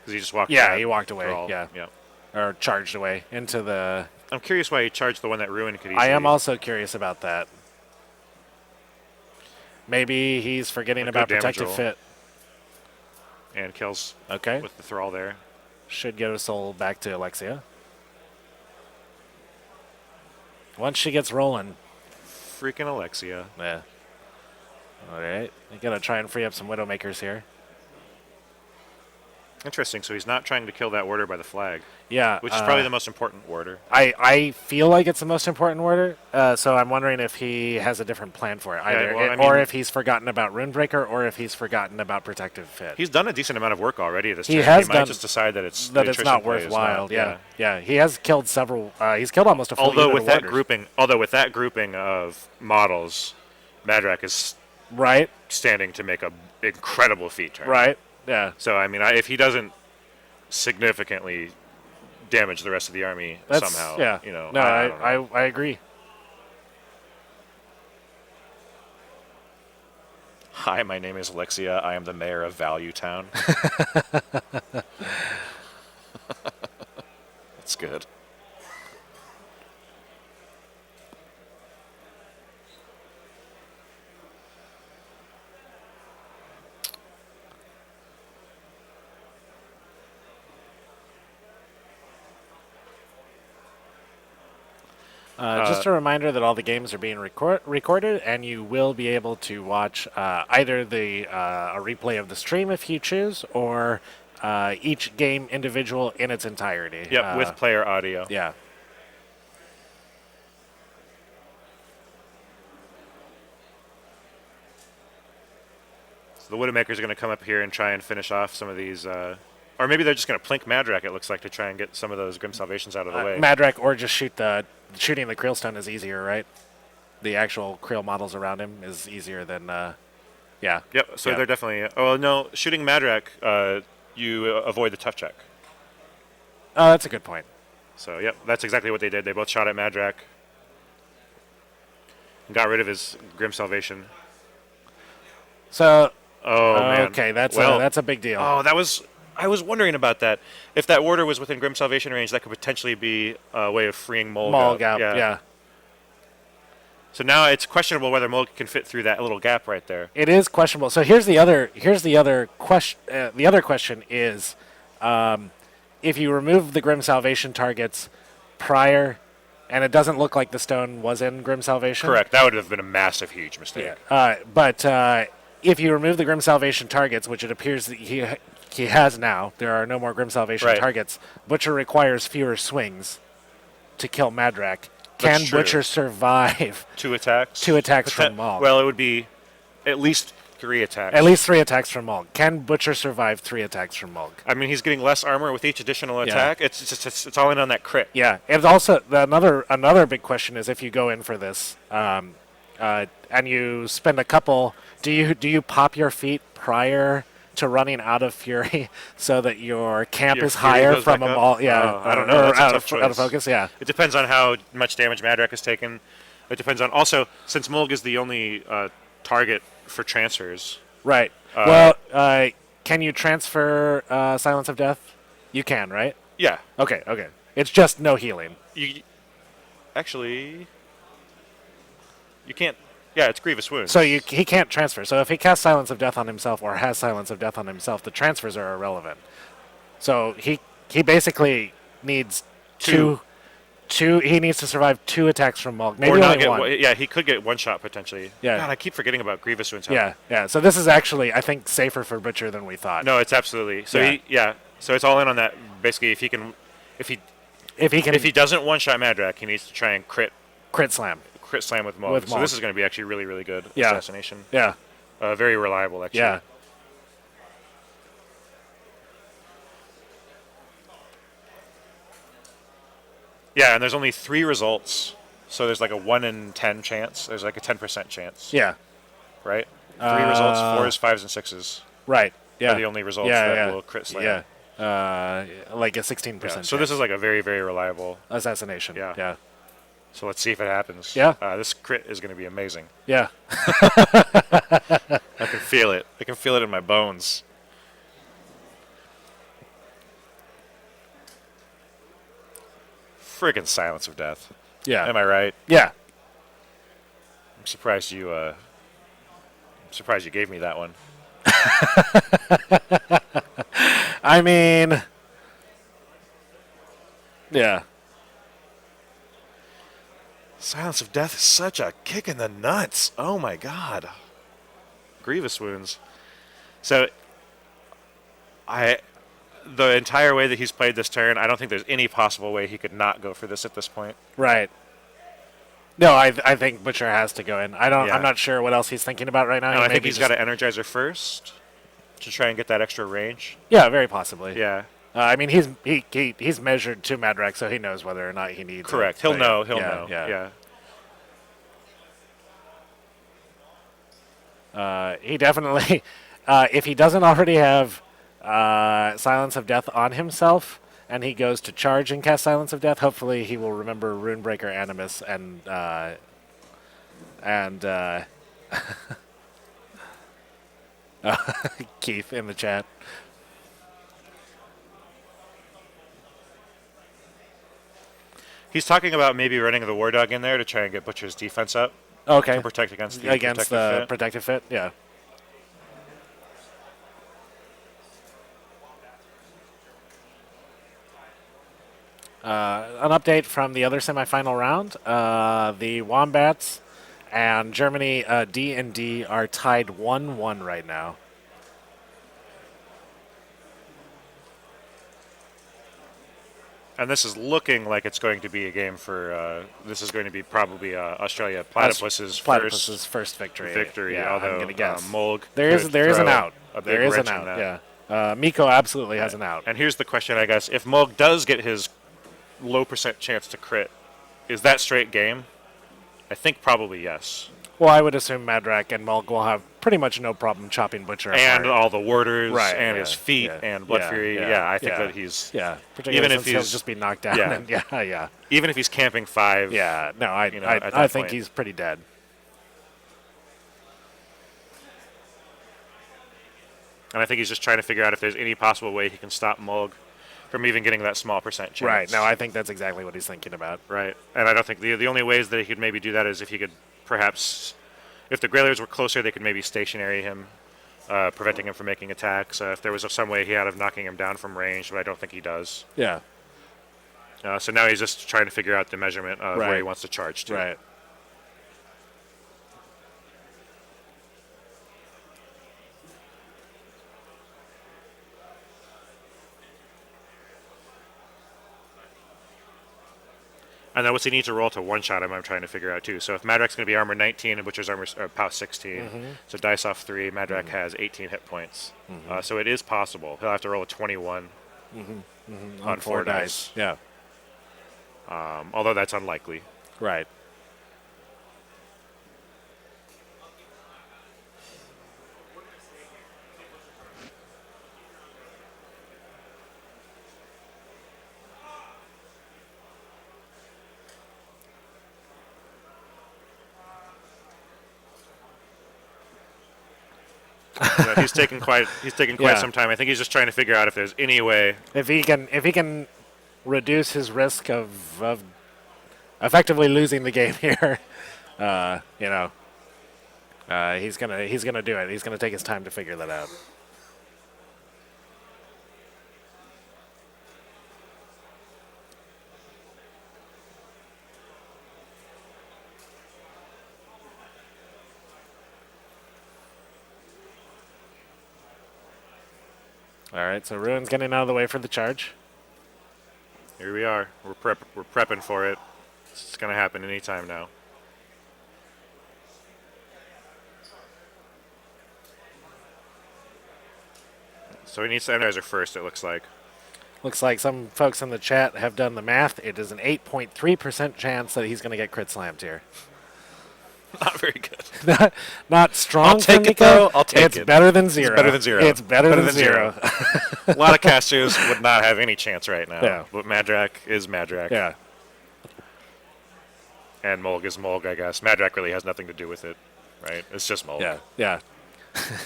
Because he just walked Yeah, that he walked away. Thrall. Yeah. Yeah. Or charged away into the... I'm curious why he charged the one that Ruin could easily. I am also curious about that. Maybe he's forgetting Good about damage protective roll. fit. And kills Okay. with the Thrall there. Should get a soul back to Alexia. Once she gets rolling. Freaking Alexia. Yeah. All right. You got to try and free up some Widowmakers here. Interesting. So he's not trying to kill that warder by the flag, Yeah. which is probably the most important warder. I feel like it's the most important warder, so I'm wondering if he has a different plan for it. Either well, I or mean- if he's forgotten about Runebreaker, or if he's forgotten about protective fit. He's done a decent amount of work already this He turn. has He done might just decide that it's that the it's attrition not play is worthwhile. not- Yeah. He has killed several. He's killed almost a full Although unit with of that warders. grouping of models, Madrak is Right. standing to make a incredible feat turn. Right. Yeah. So I mean, if he doesn't significantly damage the rest of the army That's somehow, yeah. No, I don't know. I agree. Hi, my name is Alexia. I am the mayor of Value Town. That's good. Just a reminder that all the games are being recorded, and you will be able to watch either a replay of the stream if you choose, or each game individual in its entirety. Yep, with player audio. Yeah. So the Widowmakers are going to come up here and try and finish off some of these, or maybe they're just going to plink Madrak. It looks like to try and get some of those Grim Salvations out of the way. Madrak, or just shooting the Creelstone is easier, right? The actual Creel models around him is easier than, yeah. Yep. So they're definitely. Oh no, shooting Madrak, you avoid the tough check. Oh, that's a good point. So yep, that's exactly what they did. They both shot at Madrak. Got rid of his Grim Salvation. So. Oh man. Okay, that's a big deal. Oh, I was wondering about that. If that warder was within Grim Salvation range, that could potentially be a way of freeing Mulg up. Yeah. So now it's questionable whether Mulg can fit through that little gap right there. It is questionable. So here's the other question. The other question is, if you remove the Grim Salvation targets prior, and it doesn't look like the stone was in Grim Salvation. Correct. That would have been a massive, huge mistake. Yeah. But if you remove the Grim Salvation targets, which it appears that he has now, there are no more Grim Salvation targets. Butcher requires fewer swings to kill Madrak. Can Butcher survive 2 attacks? 2 attacks from Mulg. Well, it would be at least 3 attacks. At least 3 attacks from Mulg. Can Butcher survive 3 attacks from Mulg? I mean, he's getting less armor with each additional attack. It's all in on that crit. Yeah, and also another big question is if you go in for this and you spend a couple, do you pop your feet prior to running out of Fury so that your camp is higher from a Mulg? Yeah, I don't know. That's a tough choice. Out of focus. Yeah, it depends on how much damage Madrak has taken. It depends on also since Mulg is the only target for transfers. Right. Can you transfer Silence of Death? You can, right? Yeah. Okay. It's just no healing. You can't. Yeah, it's Grievous Wounds. So he can't transfer. So if he casts Silence of Death on himself or has Silence of Death on himself, the transfers are irrelevant. So he basically needs two. He needs to survive 2 attacks from Mulg. Maybe only one. Yeah, he could get 1 shot potentially. Yeah. God, I keep forgetting about Grievous Wounds. Yeah. So this is actually, I think, safer for Butcher than we thought. No, it's absolutely. So So it's all in on that. Basically, if he doesn't 1-shot Madrak, he needs to try and crit slam with Mulg. So this is going to be actually really, really good assassination. Yeah. Very reliable, actually. Yeah. Yeah, and there's only 3 results, so there's like a 1 in 10 chance. There's like a 10% chance. Yeah. Right? 3 results, 4s, 5s, and 6s. Right. Yeah. Are the only results that will crit slam. Yeah. Like a 16%. Yeah. So this is like a very, very reliable assassination. Yeah. So let's see if it happens. Yeah. This crit is going to be amazing. Yeah. I can feel it. I can feel it in my bones. Friggin' Silence of Death. Yeah. Am I right? Yeah. I'm surprised you gave me that one. I mean, yeah. Silence of Death is such a kick in the nuts. Oh my god. Grievous Wounds. So the entire way that he's played this turn, I don't think there's any possible way he could not go for this at this point. Right. No, I think Butcher has to go in. I'm not sure what else he's thinking about right now. And I think he's got an Energizer first to try and get that extra range. Yeah, very possibly. Yeah. I mean, he's measured to Madrak, so he knows whether or not he needs. Correct. He'll know. He'll know. Yeah. He definitely, if he doesn't already have Silence of Death on himself, and he goes to charge and cast Silence of Death, hopefully he will remember Runebreaker Animus and Keith in the chat. He's talking about maybe running the War Dog in there to try and get Butcher's defense up. Okay. To protect against the protective fit. Yeah. An update from the other semifinal round. The Wombats and Germany D&D are tied 1-1 right now. And this is looking like it's going to be a game for. This is going to be probably Australia Platypus's first victory. Victory. Yeah, Although I'm gonna guess. Mulg There is an out. A big There is an wrench in out. that. Yeah. Miko absolutely has an out. And here's the question, I guess: if Mulg does get his low % chance to crit, is that straight game? I think probably yes. Well, I would assume Madrak and Mulg will have pretty much no problem chopping Butcher And apart. all the warders, Right, and yeah, his feet, yeah, and Blood yeah, Fury. yeah, Yeah, I think yeah. that he's Particularly even if since he'll he's just be knocked down. yeah. And yeah. even if he's camping 5. Yeah, no, at that I think point. he's pretty dead. And I think he's just trying to figure out if there's any possible way he can stop Mulg from even getting that small % chance. Right. No, I think that's exactly what he's thinking about. Right. And I don't think the only ways that he could maybe do that is if he could perhaps, if the Grailers were closer, they could maybe stationary him, preventing him from making attacks. If there was some way he had of knocking him down from range, but I don't think he does. Yeah. So now he's just trying to figure out the measurement of where he Right. wants to charge to. Right. And then what's he need to roll to one-shot him, I'm trying to figure out, too. So if Madrak's going to be armor 19 and Butcher's armor POW 16, so dice off 3, Madrak has 18 hit points. So it is possible. He'll have to roll a 21 on 4 dice. Yeah. Although that's unlikely. Right. He's taking quite Yeah. some time. I think he's just trying to figure out if there's any way. If he can reduce his risk of effectively losing the game here, he's gonna do it. He's gonna take his time to figure that out. All right, so Ruin's getting out of the way for the charge. Here we are. We're prepping for it. It's going to happen anytime now. So he needs to energizer first, it looks like. Looks like some folks in the chat have done the math. It is an 8.3% chance that he's going to get crit slammed here. Not very good. Not strong. I'll take for it, Miko. though. I'll take it's it. Better than zero. It's better than zero. It's better than zero. A lot of casters would not have any chance right now. Yeah. But Madrak is Madrak. Yeah. And Mulg is Mulg, I guess. Madrak really has nothing to do with it, right? It's just Mulg. Yeah. Yeah.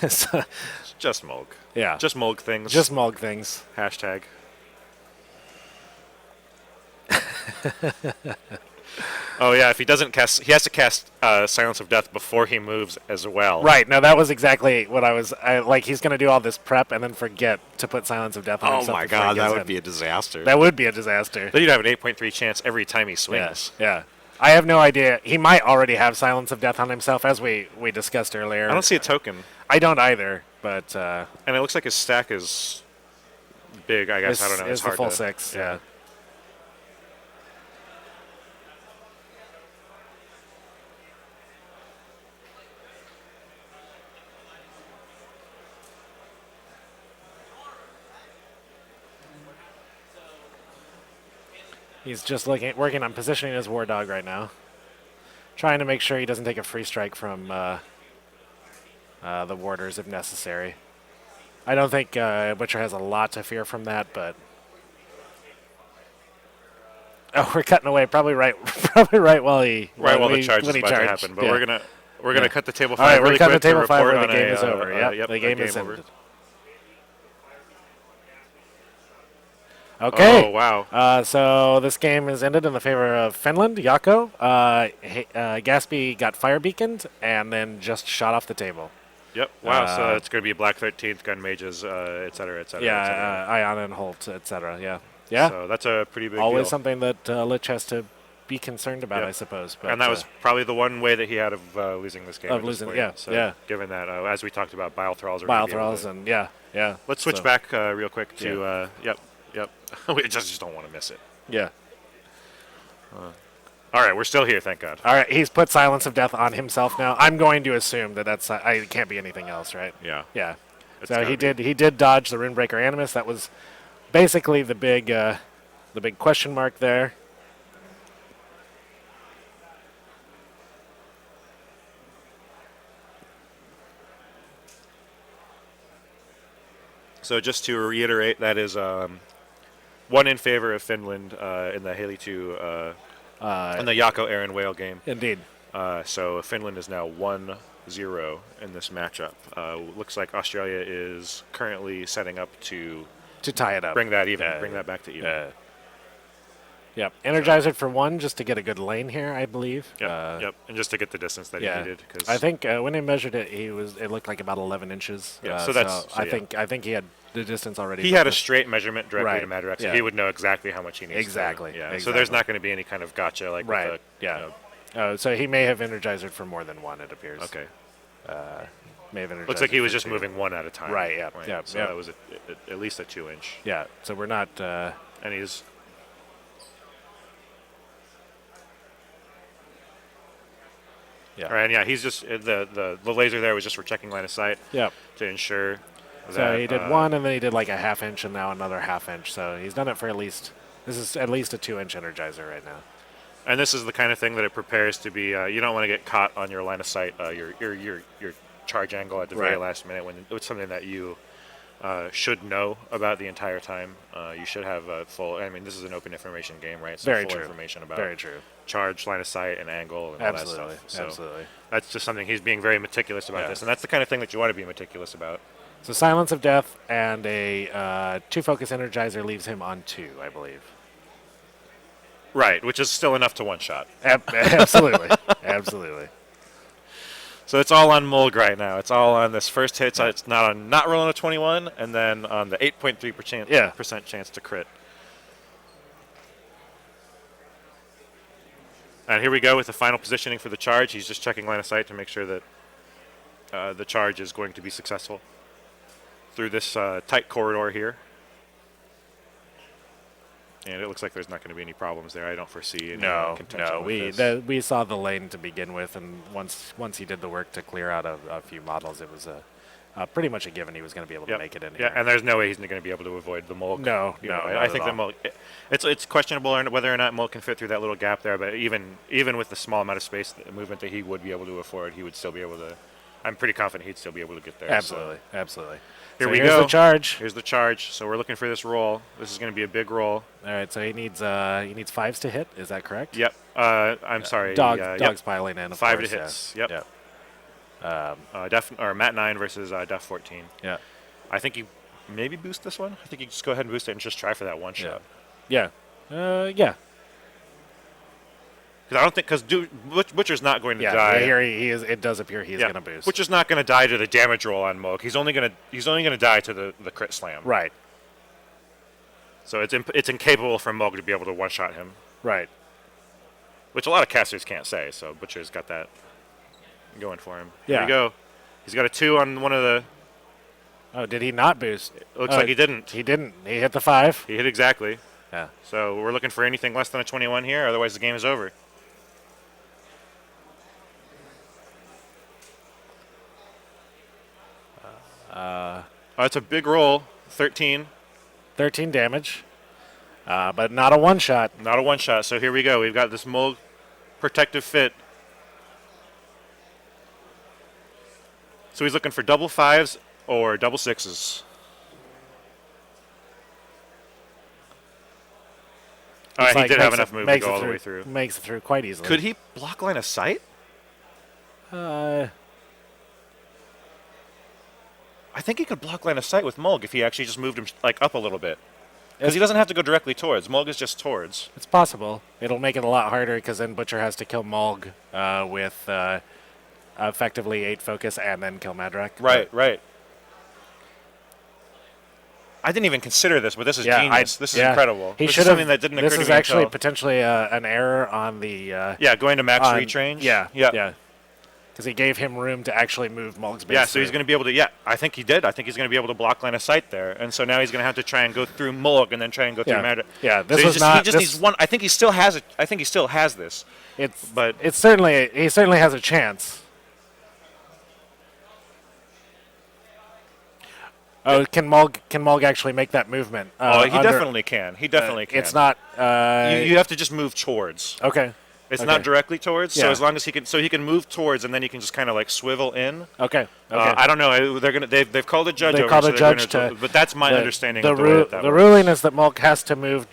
So, It's just Mulg. yeah. Just Mulg things. Just Mulg things. Hashtag. Oh, yeah, if he doesn't cast... He has to cast Silence of Death before he moves as well. Right. No, that was exactly what I was... he's going to do all this prep and then forget to put Silence of Death on Oh himself. my before he god, gets that would in. be a disaster. That would be a disaster. Then you'd have an 8.3 chance every time he Yeah. swings. Yeah. I have no idea. He might already have Silence of Death on himself, as we discussed earlier. I don't see a token. I don't either, but... And it looks like his stack is big, I guess. I don't know. It's the hard full to... 6, yeah. He's just working on positioning his War Dog right now. Trying to make sure he doesn't take a free strike from the warders if necessary. I don't think Butcher has a lot to fear from that, but... Oh, we're cutting away probably right while he... Right while the when charge is he about to charged. happen. But Yeah. we're gonna cut the table 5 All right, really we're cutting the quick to table 5 report where the on game a, is over. Yep, the game is over. ended. Okay. Oh, wow. So this game is ended in the favor of Finland, Jaakko. Gatsby got fire beaconed and then just shot off the table. Yep. Wow. So it's going to be Black 13th, Gun Mages, et cetera, et cetera. et cetera. Yeah, Ion and Holt, etc. Yeah. Yeah. So that's a pretty big Always deal. something that Lich has to be concerned about, Yep. I suppose. But, And that was probably the one way that he had of losing this game. Of at this losing, point. yeah, So yeah. Given that, as we talked about, Bile Thralls are Bile gonna be able Thralls to- and yeah. Let's switch So- back real quick to Yep. We just don't want to miss it. Yeah. All right, we're still here, thank God. All right, he's put Silence of Death on himself now. I'm going to assume that it can't be anything else, right? Yeah. Yeah. It's So he gotta be. did dodge the Runebreaker Animus. That was basically the big question mark there. So just to reiterate, that is one in favor of Finland in the Haley 2 in the Jaakko Aaron Whale game. Indeed. So Finland is now 1-0 in this matchup. Looks like Australia is currently setting up to tie it up. bring that even, bring that back to even. Yep. Energizer for 1 just to get a good lane here, I believe. Yep. And just to get the distance that he needed. Cause I think when he measured it, it looked like about 11 inches. Yeah, so that's- so I yeah. think he had the distance already. he from had a the- straight measurement directly to Right, Madrak, so yeah. he would know exactly how much he needs. Exactly, To, yeah. So exactly. there's not going to be any kind of gotcha like Right. with Yeah. So he may have Energizer for more than 1. It appears. Okay. May have Energizer. Looks like he was for just 2. moving one at a time. Right, yeah, yeah, So yeah. that was at least a 2-inch. Yeah. So we're not. And he's Yeah. all right. And yeah, he's just the laser there was just for checking line of sight Yeah. to ensure. So that, he did 1, and then he did like a ½ inch, and now another ½ inch. So he's done it for at least. This is at least a 2-inch Energizer right now. And this is the kind of thing that it prepares to be. You don't want to get caught on your line of sight, your charge angle at the very Right. last minute when it's something that you should know about the entire time. You should have full. I mean, this is an open information game, right? So Very full true. information about Very true. charge, line of sight, and angle, and all Absolutely. that stuff. So Absolutely. that's just something he's being very meticulous about Yeah. this, and that's the kind of thing that you want to be meticulous about. So Silence of Death and a 2-focus Energizer leaves him on 2, I believe. Right, which is still enough to one shot. Absolutely. Absolutely. So it's all on Mulg right now. It's all on this first hit. So it's not rolling a 21, and then on the 8.3% chance to crit. And here we go with the final positioning for the charge. He's just checking line of sight to make sure that the charge is going to be successful through this tight corridor here. And it looks like there's not going to be any problems there. I don't foresee any contention with this. We saw the lane to begin with, and once he did the work to clear out a few models, it was pretty much a given he was going to be able to make it in here. Yeah, and there's no way he's going to be able to avoid the Mulk. No, I think the Mulk. It's questionable whether or not Mulk can fit through that little gap there. But even with the small amount of space, the movement that he would be able to afford, he would still be able to. I'm pretty confident he'd still be able to get there. Absolutely, absolutely. Here So we here's go. the charge. Here's the charge. So we're looking for this roll. This is going to be a big roll. All right, so he needs 5s to hit. Is that correct? Yep. I'm sorry. Dog's yep. piling in. Of 5 course, to hits. Yeah. Yep. Yep. Or Mat 9 versus Def 14. Yeah. I think you maybe boost this one. I think you just go ahead and boost it and just try for that one shot. Yeah. Yeah. Because I don't think Butcher's not going to Yeah. die. Here he is. It does appear he's going to boost. Butcher's not going to die to the damage roll on Moog. He's only going to die to the crit slam. Right. So it's incapable for Moog to be able to one shot him, Right. which a lot of casters can't say. So Butcher's got that going for him. Yeah. Here we go. He's got a 2 on one of the. Oh, did he not boost? It looks like he didn't. He didn't. He hit the 5. He hit exactly. Yeah. So we're looking for anything less than a 21 here. Otherwise, the game is over. It's a big roll. 13. 13 damage, but not a one-shot. Not a one shot. So here we go. We've got this Moog protective fit. So he's looking for double 5s or double 6s. All right, he did have enough move to go all the way through. Makes it through quite easily. Could he block line of sight? I think he could block line of sight with Mulg if he actually just moved him up a little bit. Because he doesn't have to go directly towards. Mulg is just towards. It's possible. It'll make it a lot harder because then Butcher has to kill Mulg with effectively 8 focus and then kill Madrak. Right. I didn't even consider this, but this is genius. This is incredible. He this should is something that didn't occur to me This is actually until- potentially an error on the... going to max reach range. Yeah. because he gave him room to actually move Mulg's base. Yeah, so he's going to be able to. Yeah, I think he did. I think he's going to be able to block line of sight there, and so now he's going to have to try and go through Mulg and then try and go through Madra. Yeah, this so was not. He just needs one. I think he still has it. I think he still has this. But he certainly has a chance. Oh, can Mulg actually make that movement? He definitely can. He definitely can. It's not. You have to just move towards. Okay. It's not directly towards. So as long as he can move towards, and then you can just kind of like swivel in. Okay. I don't know. They've called a judge. They over, called so a judge but that's my understanding the of the way that the works. ruling is that Mulg has to move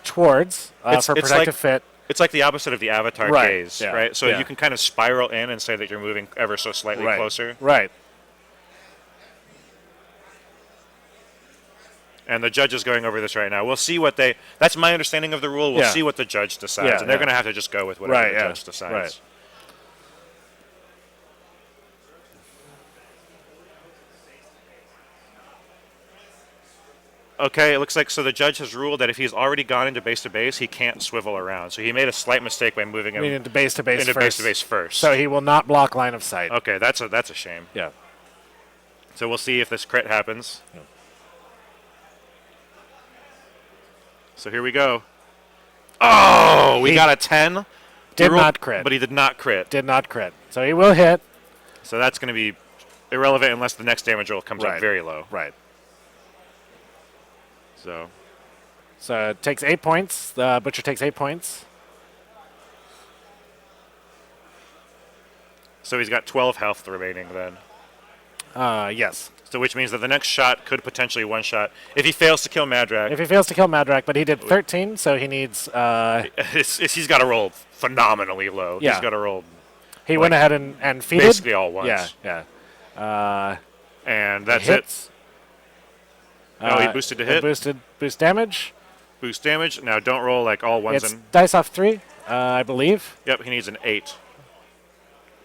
towards for protective fit. It's like the opposite of the avatar gaze, right? So yeah. you can kind of spiral in and say that you're moving ever so slightly closer. Right. And the judge is going over this right now. We'll see what they. That's my understanding of the rule. We'll see what the judge decides, and they're going to have to just go with whatever the judge decides. Right. Okay, it looks like the judge has ruled that if he's already gone into base to base, he can't swivel around. So he made a slight mistake by moving him into base to base first. So he will not block line of sight. Okay, that's a shame. Yeah. So we'll see if this crit happens. Yeah. So here we go. Oh, we got a 10. Did not crit. But he did not crit. Did not crit. So he will hit. So that's going to be irrelevant unless the next damage roll comes up very low. Right. So it takes 8 points. The Butcher takes 8 points. So he's got 12 health remaining then. Yes. So which means that the next shot could potentially one-shot if he fails to kill Madrak. If he fails to kill Madrak, but he did 13, so he needs... he's got to roll phenomenally low. Yeah. He's got to roll... He went ahead and feeded. Basically all once. Yeah. And that's hits. No, he boosted to hit. Boost damage. Boost damage. Now don't roll like all ones. It's dice off 3, I believe. Yep, he needs an 8.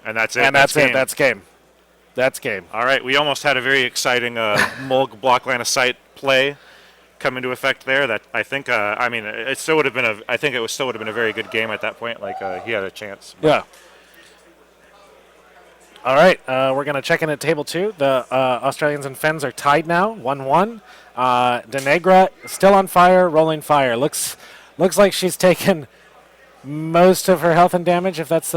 And that's it. And that's it. That's game. That's game. All right, we almost had a very exciting Mulg block line of sight play come into effect there. That I think, it still would have been I think it still would have been a very good game at that point. Like he had a chance. Yeah. All right, we're going to check in at table 2. The Australians and Finns are tied now, 1-1. Denegra still on fire, rolling fire. Looks like she's taken most of her health and damage, if that's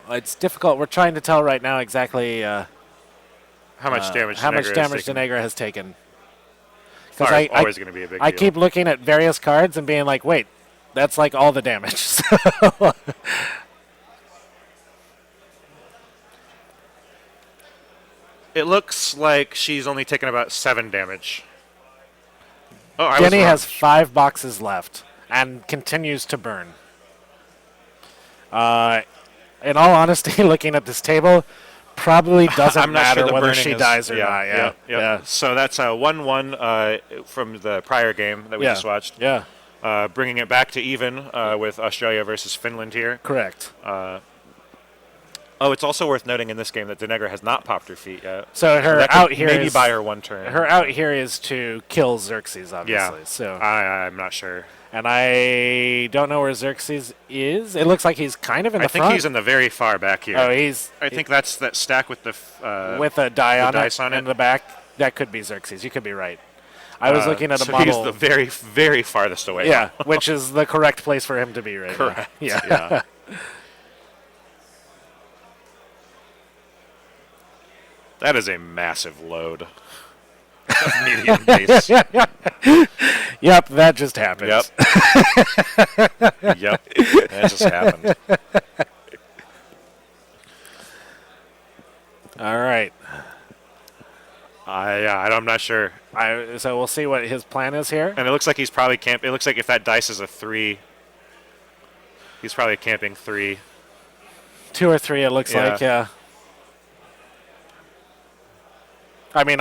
It's difficult. We're trying to tell right now exactly how much damage Denegra has taken. Because always going to be a big deal. I keep looking at various cards and being like, wait, that's like all the damage. It looks like she's only taken about 7 damage. Oh, Jenny has 5 boxes left and continues to burn. In all honesty, looking at this table, probably doesn't matter whether she dies or not. Yeah. So that's a 1-1 from the prior game that we just watched. Yeah. Bringing it back to even with Australia versus Finland here. Correct. It's also worth noting in this game that Denegra has not popped her feet yet. So her out here maybe buy her 1 turn. Her out here is to kill Xerxes, obviously. Yeah. So I'm not sure. And I don't know where Xerxes is. It looks like he's kind of in the front. I think he's in the very far back here. Oh, I think that's that stack with the with a die on dice on it in the back. That could be Xerxes. You could be right. I was looking at a model. He's the very, very farthest away. Yeah, which is the correct place for him to be right now. Correct. Yeah. That is a massive load. Medium base. Yep, that just happened. Yep. Yep, that just happened. All right. I'm not sure. So we'll see what his plan is here. And it looks like he's probably It looks like if that dice is a 3, he's probably camping 3. 2 or 3, it looks like. Yeah. I mean,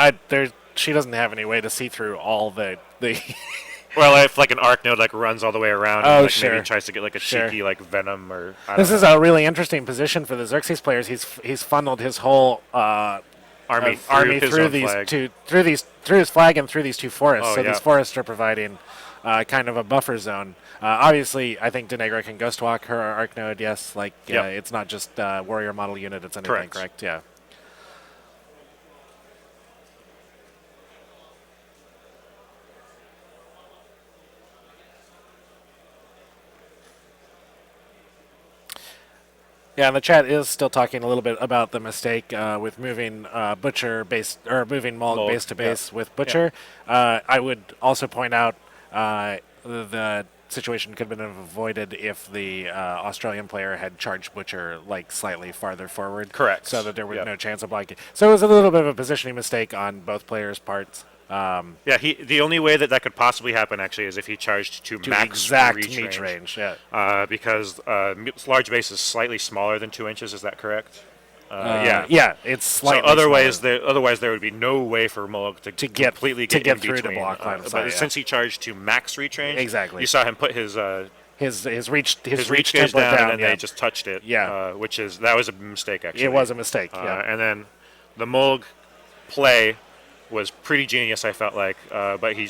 she doesn't have any way to see through all the. Well, if like an arc node runs all the way around, and maybe tries to get a cheeky venom or. This is a really interesting position for the Xerxes players. He's funneled his whole army through his flag and through these 2 forests. So these forests are providing kind of a buffer zone. Obviously, I think Denegra can Ghost Walk her Arc Node, yes. Like, it's not just warrior model unit, it's anything, correct? Yeah. Yeah, and the chat is still talking a little bit about the mistake with moving Butcher base or moving Mulg base to base with Butcher. I would also point out the situation could have been avoided if the Australian player had charged Butcher like slightly farther forward. Correct. So that there was no chance of blocking. So it was a little bit of a positioning mistake on both players' parts. The only way that could possibly happen actually is if he charged to max exact reach range. Because large base is slightly smaller than 2 inches. Is that correct? It's slightly. So otherwise there would be no way for Mulg to completely get in through between. to block line of sight. But since he charged to max reach range, exactly, you saw him put his reach gauge down, and they just touched it. Yeah, that was a mistake actually. It was a mistake. And then the Mulg play was pretty genius, I felt like, but he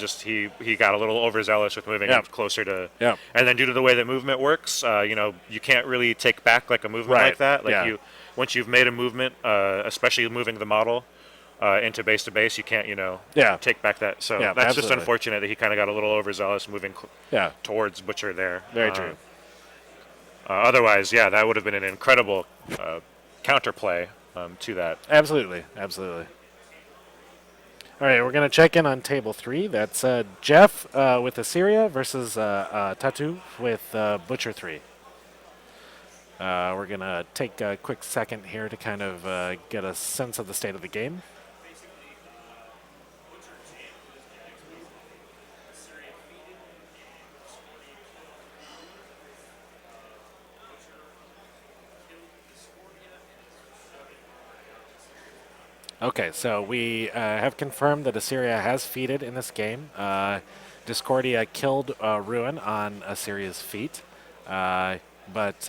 got a little overzealous with moving closer to. Yeah. And then due to the way that movement works, you can't really take back like a movement like that. Like once you've made a movement, especially moving the model into base to base, you can't take back that. So that's just unfortunate that he kind of got a little overzealous moving towards Butcher there. Very true. Otherwise, that would have been an incredible counterplay to that. Absolutely. All right, we're going to check in on table 3. That's Jeff with Assyria versus Tatu with Butcher 3. We're going to take a quick second here to kind of get a sense of the state of the game. Okay, so we have confirmed that Assyria has feated in this game. Discordia killed Ruin on Assyria's feat, but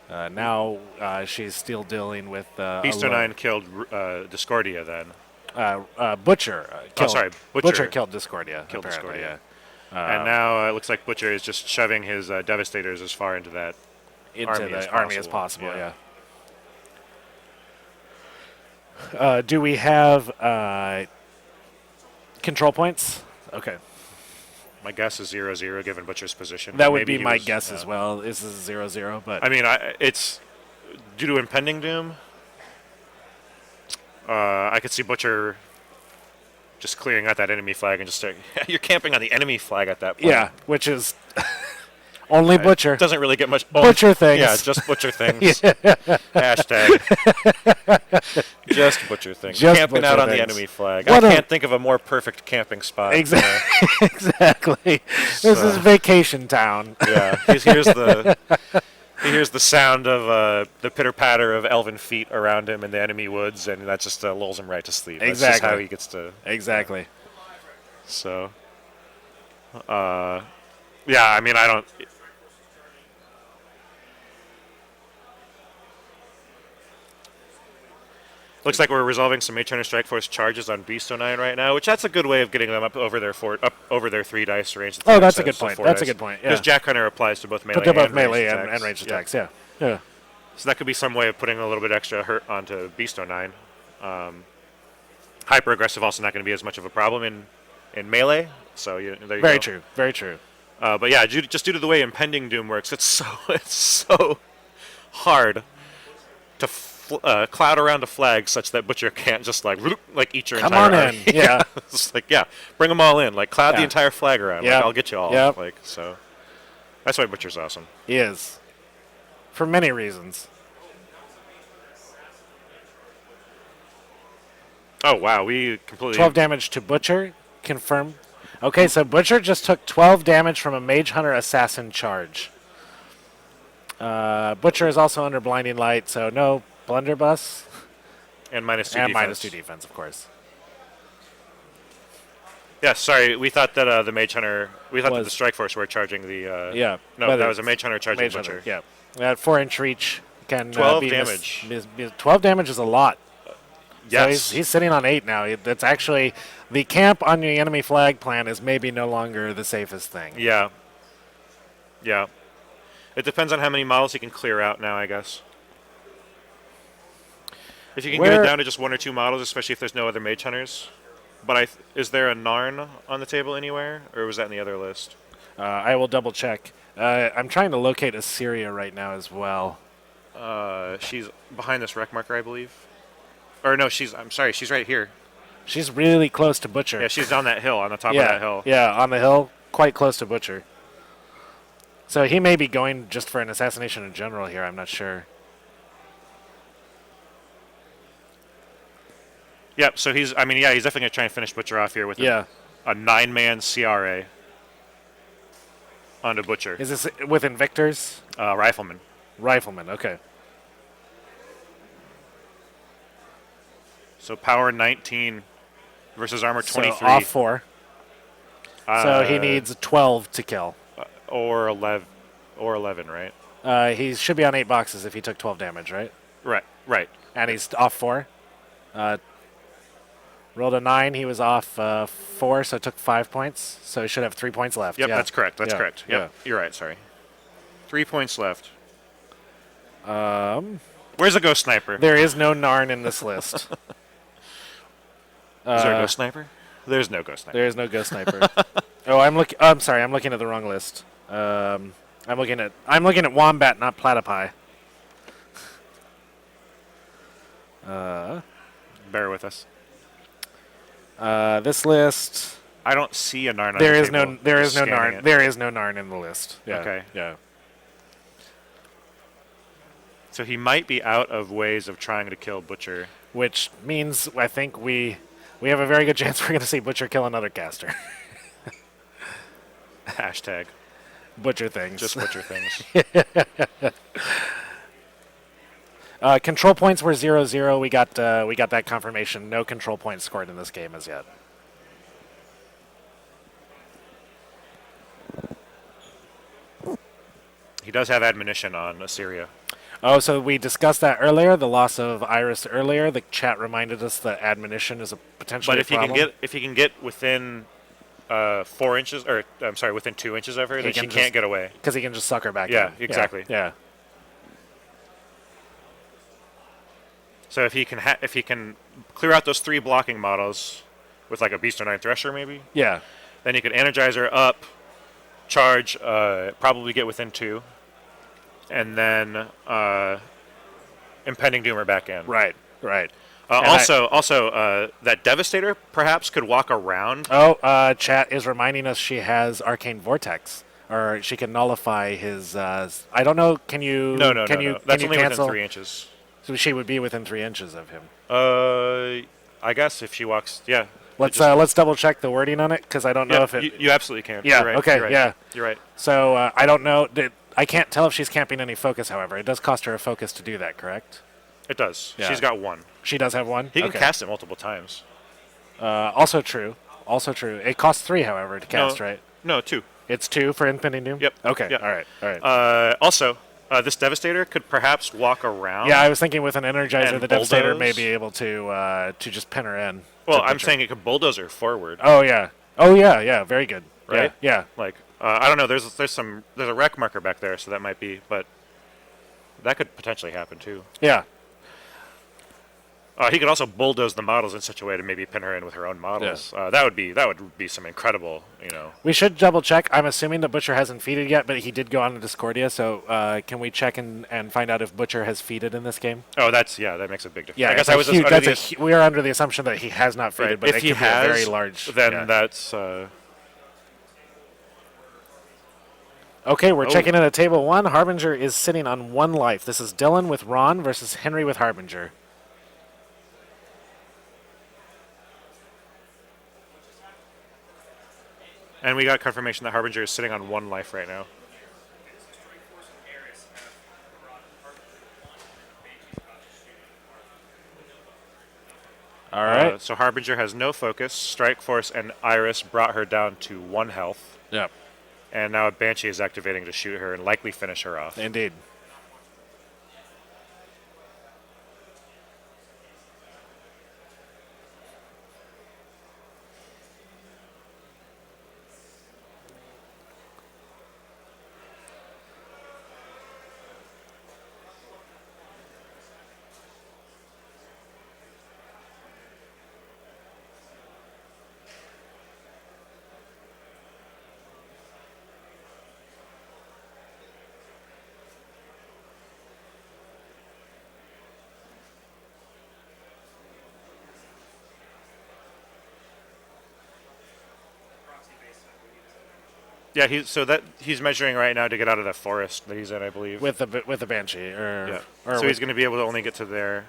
now she's still dealing with... Beast 09 killed Discordia then. Butcher killed... Butcher killed Discordia, killed apparently, Discordia. And now it looks like Butcher is just shoving his Devastators as far into the army as possible, yeah. Do we have control points? Okay. My guess is 0-0 given Butcher's position. That would be my guess as well. This is 0-0, but... I mean, it's due to Impending Doom. I could see Butcher just clearing out that enemy flag and just start... You're camping on the enemy flag at that point. Yeah, which is... Only Butcher. Doesn't really get much... Butcher things. Yeah, just Butcher things. Hashtag. Just Butcher things. Camping out on the enemy flag. I can't think of a more perfect camping spot. Exactly. This is vacation town. Yeah. He hears the sound of the pitter-patter of elven feet around him in the enemy woods, and that just lulls him right to sleep. That's just how he gets to... Exactly. So... yeah, I mean, I don't... Looks like we're resolving some Mage Hunter Strike Force charges on Beast 09 right now, which that's a good way of getting them up over their 3 dice range. Oh, that's a good point. That's a good point. Because Jack Hunter applies to both melee and ranged attacks. Yeah. So that could be some way of putting a little bit extra hurt onto Beast 09. Hyper aggressive also not going to be as much of a problem in melee. So there you go. Very true. Very true. But yeah, just due to the way Impending Doom works, it's so hard to cloud around a flag such that Butcher can't just like eat your entire army. Come on in, yeah. It's like, bring them all in, like cloud the entire flag around. Yep. Like, I'll get you all. Yep. Like, so that's why Butcher's awesome. He is, for many reasons. Oh wow, we completely 12 damage to Butcher, confirmed. Okay, so Butcher just took 12 damage from a Mage Hunter Assassin charge. Butcher is also under Blinding Light, so no Blunderbuss. And -2 defense. And -2 defense, of course. Yeah, sorry, we thought that the Mage Hunter... We thought that the Strike Force were charging the... No, that was a Mage Hunter charging Butcher. Yeah. At 4-inch reach can 12 damage. 12 damage is a lot. Yes. So he's sitting on 8 now. That's actually the camp on the enemy flag plan is maybe no longer the safest thing. Yeah. Yeah. It depends on how many models he can clear out now, I guess. If you can get it down to just 1 or 2 models, especially if there's no other mage hunters. But is there a Narn on the table anywhere, or was that in the other list? I will double check. I'm trying to locate Assyria right now as well. She's behind this wreck marker, I believe. Or no, I'm sorry, she's right here. She's really close to Butcher. Yeah, she's on that hill, on the top of that hill. Yeah, on the hill, quite close to Butcher. So he may be going just for an assassination in general here, I'm not sure. Yep, so he's definitely going to try and finish Butcher off here with a 9-man CRA onto Butcher. Is this with Invictors? Rifleman. Rifleman, okay. So power 19 versus armor 23. So off 4. So he needs 12 to kill. Or 11, right? He should be on 8 boxes if he took 12 damage, right? Right. And he's off 4. Rolled a 9. He was off 4, so it took 5 points. So he should have 3 points left. Yep, yeah. that's correct. That's correct. Yep, Yeah. you're right. Sorry. 3 points left. Where's the ghost sniper? There is no Narn in this list. Is there a ghost sniper? There's no ghost sniper. There is no ghost sniper. I'm sorry. I'm looking at the wrong list. I'm looking at Wombat, not Platypi. Bear with us. This list. I don't see a Narn. There on is the no. table. There Just is no scanning Narn. it. There is no Narn in the list. Yeah. Okay. Yeah. So he might be out of ways of trying to kill Butcher. Which means I think we have a very good chance we're going to see Butcher kill another caster. Hashtag. Butcher things. Just Butcher things. Control points were 0-0. We got that confirmation. No control points scored in this game as yet. He does have admonition on Assyria. Oh, so we discussed that earlier. The loss of Iris earlier. The chat reminded us that admonition is a potential. But if he can get within 4 inches, or I'm sorry, within 2 inches of her, then she can't get away. Because he can just suck her back. Yeah, in. exactly. Yeah. So if he can clear out those 3 blocking models with like a Beast or 9 Thresher maybe, Yeah. then he could energize her up, charge, probably get within 2, and then impending doom her back in. Right. Also, that Devastator perhaps could walk around. Oh, chat is reminding us she has Arcane Vortex, or she can nullify his. I don't know. Can you? No. That's That's only cancel? within 3 inches. So she would be within 3 inches of him. I guess if she walks, yeah. Let's double check the wording on it because I don't know if it. You absolutely can. Yeah. You're right. Okay. You're right. Yeah. You're right. So I don't know. I can't tell if she's camping any focus. However, it does cost her a focus to do that. Correct? It does. Yeah. She's got 1. She does have 1. He can Okay. cast it multiple times. Also true. It costs 3, however, to cast. Right? No, 2. It's 2 for impending doom. Yep. Okay. Yep. All right. Also, this Devastator could perhaps walk around. Yeah, I was thinking with an Energizer, And the Devastator may bulldoze? be able to just pin her in. Well, to I'm Butcher. saying it could bulldoze her forward. Oh yeah, very good. Right? Yeah. Like, I don't know. There's a wreck marker back there, so that might be, but that could potentially happen too. Yeah. He could also bulldoze the models in such a way to maybe pin her in with her own models. That would be some incredible, We should double check. I'm assuming that Butcher hasn't feeded yet, but he did go on to Discordia. So can we check and find out if Butcher has feeded in this game? Oh, that makes a big difference. Yeah, I guess I was we are under the assumption that he has not feeded, right. but If it he could be has, a very large. then that's. Okay, we're checking in at table 1. Harbinger is sitting on 1 life. This is Dylan with Ron versus Henry with Harbinger. And we got confirmation that Harbinger is sitting on 1 life right now. All right. So Harbinger has no focus. Strike Force and Iris brought her down to 1 health. Yep. And now a Banshee is activating to shoot her and likely finish her off. Indeed. Yeah, he's measuring right now to get out of the forest that he's in, I believe. with the banshee, Yeah. or So with, he's going to be able to only get to there.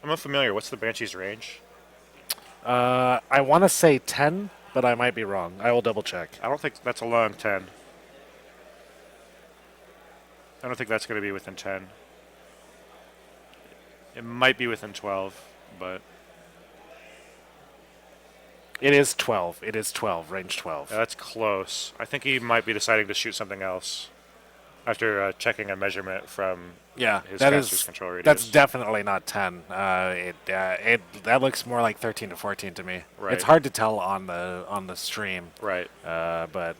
I'm unfamiliar. What's the banshee's range? I want to say 10, but I might be wrong. I will double check. I don't think that's a long 10. I don't think that's going to be within 10. It might be within 12, but It is 12. It is 12. Range 12. that's close. I think he might be deciding to shoot something else after checking a measurement from Yeah, his that caster's is control radius. that's definitely not 10. That looks more like 13 to 14 to me. Right. It's hard to tell on the stream, Right. but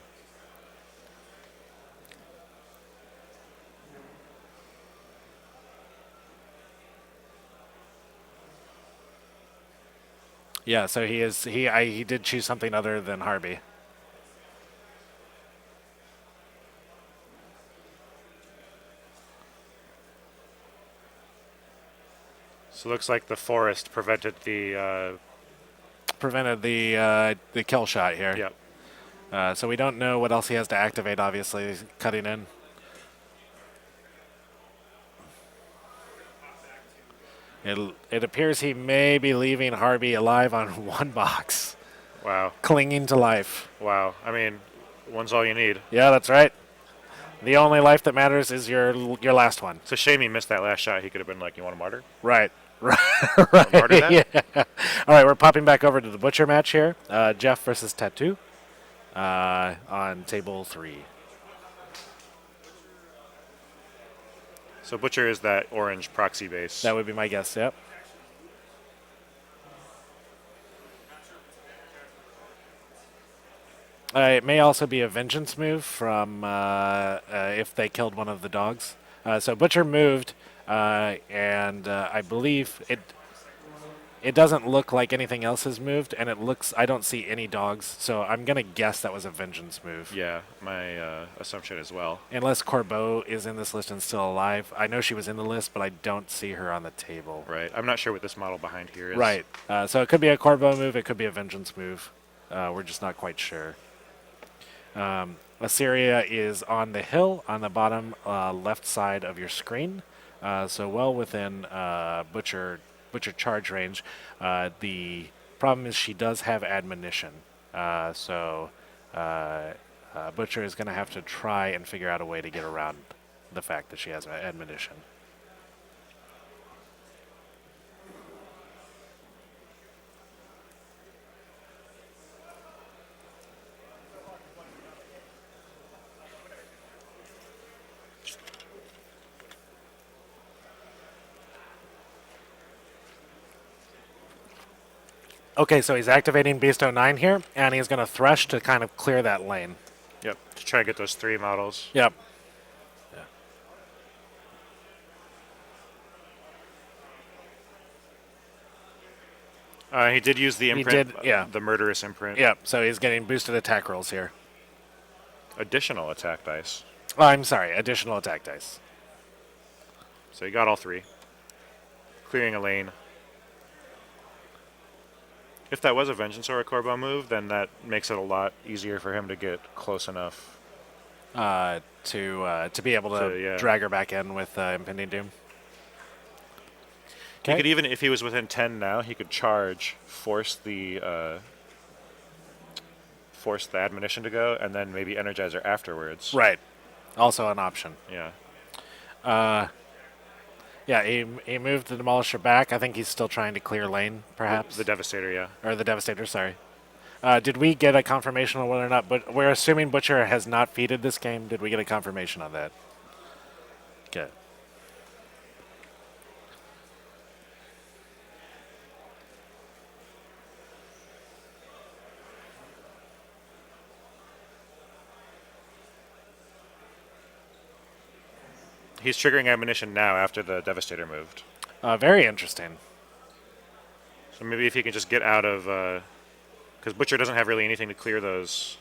yeah. So he did choose something other than Harvey. So it looks like the forest prevented the. Prevented the kill shot here. Yep. So we don't know what else he has to activate. Obviously, he's cutting in. It appears he may be leaving Harvey alive on one box, Wow. clinging to life. Wow. I mean, one's all you need. Yeah, that's right. The only life that matters is your last one. It's a shame he missed that last shot. He could have been like, "You want a martyr?" Right. Right. Martyr that? Yeah. All right, we're popping back over to the butcher match here. Jeff versus Tattoo on table 3. So Butcher is that orange proxy base. That would be my guess. Yep. It may also be a vengeance move from if they killed one of the dogs. So Butcher moved, and I believe it doesn't look like anything else has moved, and I don't see any dogs, so I'm gonna guess that was a vengeance move. Yeah, my assumption as well. Unless Corbeau is in this list and still alive. I know she was in the list, but I don't see her on the table. Right. I'm not sure what this model behind here is. Right. So it could be a Corbeau move, it could be a vengeance move. We're just not quite sure. Assyria is on the hill on the bottom left side of your screen, so well within Butcher charge range. The problem is she does have admonition, so Butcher is going to have to try and figure out a way to get around the fact that she has admonition. Okay, so he's activating Beast 09 here, and he's going to Thresh to kind of clear that lane. Yep. To try and get those 3 models. Yep. He did use the imprint. did, yeah. The murderous imprint. Yep, so he's getting boosted attack rolls here. Additional attack dice. Oh, I'm sorry, additional attack dice. So he got all 3. Clearing a lane. If that was a Vengeance or a Corbeau move, then that makes it a lot easier for him to get close enough. To be able to drag her back in with Impending Doom. He could even, if he was within 10 now, he could charge, force the admonition to go, and then maybe energize her afterwards. Right. Also an option. Yeah. Yeah, he moved the Demolisher back. I think he's still trying to clear lane, perhaps. The Devastator, yeah. Or the Devastator, sorry. Did we get a confirmation on whether or not, but we're assuming Butcher has not feeded this game. Did we get a confirmation on that? Okay. He's triggering ammunition now after the Devastator moved. Very interesting. So maybe if he can just get out of... Because Butcher doesn't have really anything to clear those.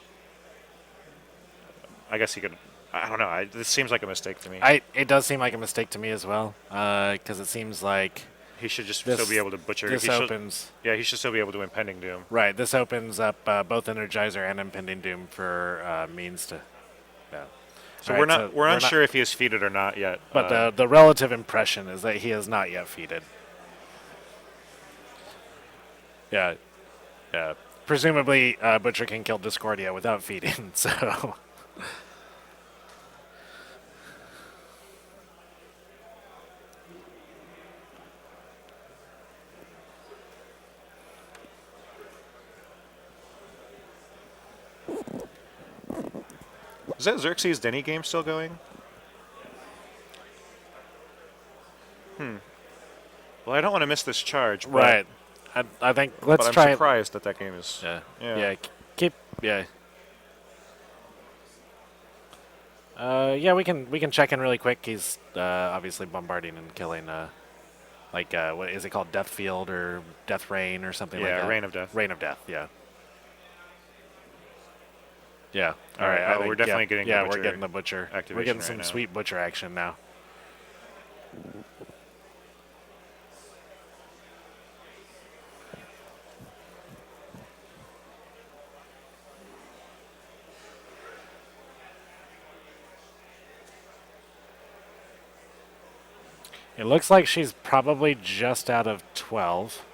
I guess he could I don't know. This seems like a mistake to me. It does seem like a mistake to me as well, because it seems like He should just this, still be able to butcher. this He should, opens. yeah, he should still be able to Impending Doom. Right, this opens up both Energizer and Impending Doom for means to. Yeah. So All we're right, not we're unsure if he is feated or not yet. But the relative impression is that he is not yet feated. Yeah. Yeah. Presumably, Butcher can kill Discordia without feeding, so. Is that Xerxes Denny game still going? Well, I don't want to miss this charge. But, Right. I think let's but I'm try. surprised that game is. Yeah. Yeah. Yeah. Keep. Yeah. Yeah, we can check in really quick. He's obviously bombarding and killing. What is it called? Death Field or Death Rain or something like Yeah, that. Reign of Death. Reign of Death. Yeah. Yeah. All right. I think, We're definitely getting. Yeah, the we're butcher getting the butcher. We're activation getting right some now. sweet butcher action now. It looks like she's probably just out of 12.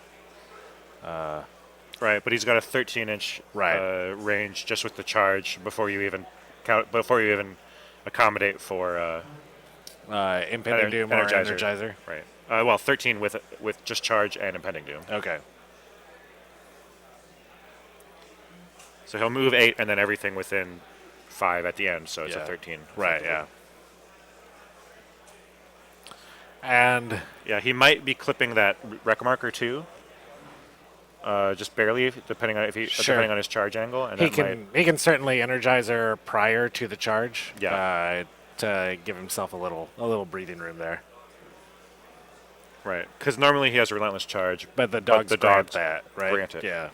Right, but he's got a 13-inch Right. range just with the charge before you even accommodate for Impending Doom or Energizer. Energizer. right. Well, 13 with just charge and Impending Doom. Okay. So he'll move 8 and then everything within 5 at the end. So it's Yeah. a 13. Right, yeah. And Yeah, he might be clipping that wreck marker too. Just barely, depending on depending on his charge angle, and he that might, can certainly energize her prior to the charge. Yeah. To give himself a little breathing room there. right, because normally he has a relentless charge, But the dogs the grant dogs that, right? grant it. Yeah.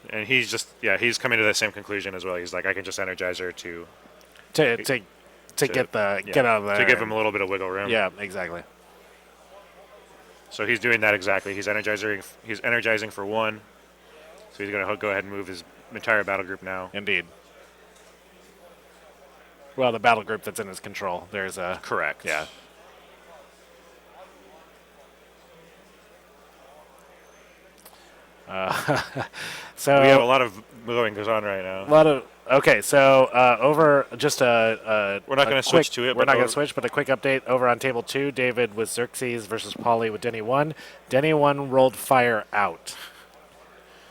and he's coming to the same conclusion as well. He's like, I can just energize her to To get get out of there. to give him a little bit of wiggle room. Yeah, exactly. So he's doing that exactly. He's energizing for 1. So he's going to go ahead and move his entire battle group now. Indeed. Well, the battle group that's in his control. There's a Correct. Yeah. So We have a lot of going goes on right now. a lot of okay. So over just We're not going to switch to it. We're but not going over- to switch, but a quick update over on table 2. David with Xerxes versus Polly with Denny 1. Denny 1 rolled fire out.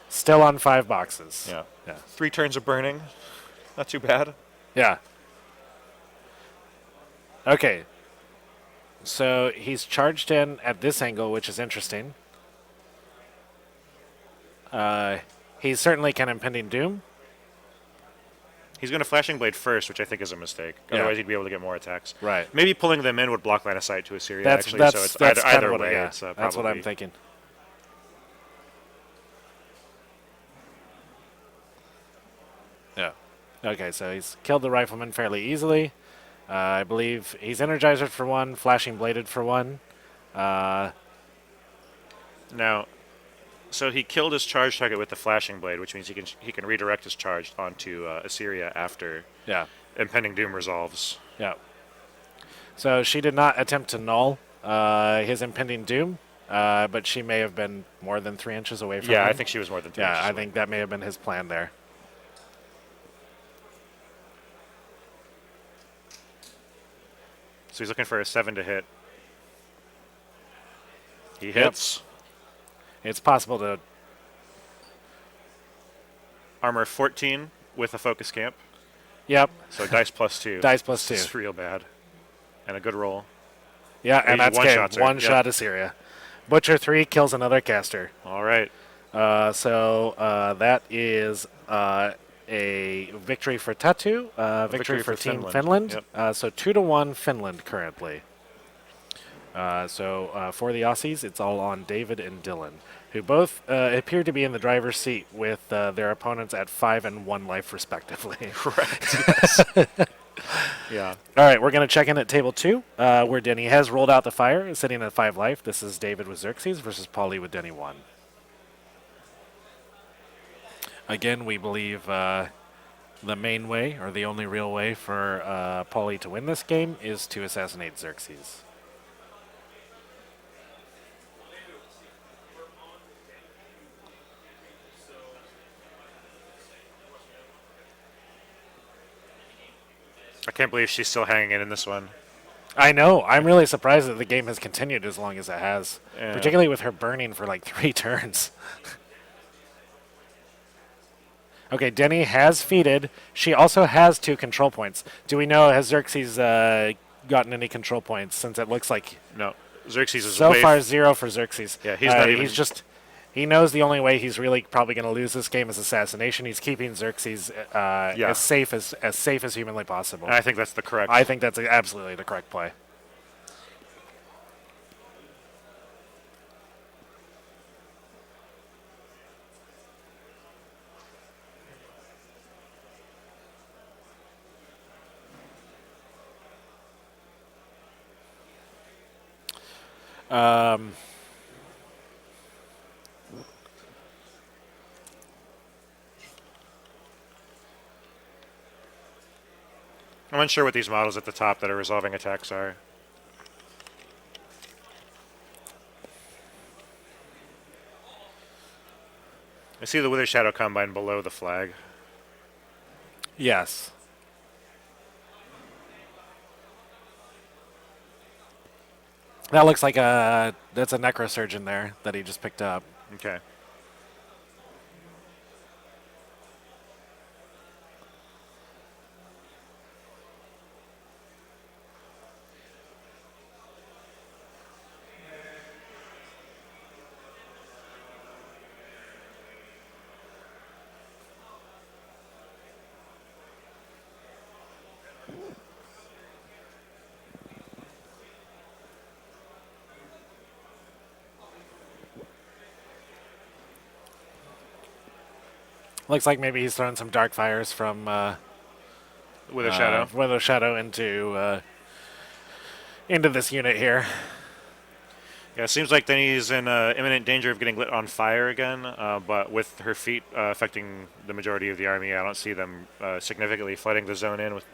Still on 5 boxes. Yeah. Yeah. 3 turns of burning. Not too bad. Yeah. Okay. So he's charged in at this angle, which is interesting. He certainly can Impending Doom. He's going to Flashing Blade first, which I think is a mistake. Yeah. Otherwise, he'd be able to get more attacks. Right. Maybe pulling them in would block line of sight to Assyria, That's actually. that's So it's that's kind either of what way, yeah, it's that's probably what I'm thinking. Yeah. Okay, so he's killed the rifleman fairly easily. I believe he's energized for 1, flashing bladed for 1. Now, so he killed his charge target with the Flashing Blade, which means he can redirect his charge onto Assyria after Yeah. Impending Doom resolves. Yeah. So she did not attempt to null his Impending Doom, but she may have been more than 3 inches away from him. Yeah, I think she was more than 3 Yeah, inches I away. think that may have been his plan there. So he's looking for a 7 to hit. He hits. It's possible to. Armor 14 with a focus camp. Yep. So dice plus 2. Dice plus 2. It's real bad. And a good roll. Yeah, and He that's one-shots game. her. One Yep. shot Assyria. Butcher 3 kills another caster. All right. So that is a victory for Tatu, victory for Team Finland. Yep. So 2-1 Finland currently. So for the Aussies, it's all on David and Dylan, who both appear to be in the driver's seat with their opponents at 5 and 1 life, respectively. Correct. Yes. Yeah. All right, we're going to check in at table 2, where Denny has rolled out the fire, sitting at 5 life. This is David with Xerxes versus Paulie with Denny 1. Again, we believe the main way, or the only real way for Paulie to win this game, is to assassinate Xerxes. I can't believe she's still hanging in this one. I know. I'm really surprised that the game has continued as long as it has, Yeah. particularly with her burning for like 3 turns. Okay, Denny has feeded. She also has 2 control points. Do we know, has Xerxes gotten any control points, since it looks like No. Xerxes is so way far 0 for Xerxes. Yeah, he's not even- He's just... He knows the only way he's really probably going to lose this game is assassination. He's keeping Xerxes as safe as humanly possible. And I think that's the correct. I think that's absolutely the correct play. I'm unsure what these models at the top that are resolving attacks are. I see the Wither Shadow Combine below the flag. Yes. That looks like that's a Necrosurgeon there that he just picked up. Okay. Looks like maybe he's throwing some Dark Fires from Wither Shadow. Wither Shadow into this unit here. Yeah, it seems like Denny's in imminent danger of getting lit on fire again, but with her feet affecting the majority of the army, I don't see them significantly flooding the zone in with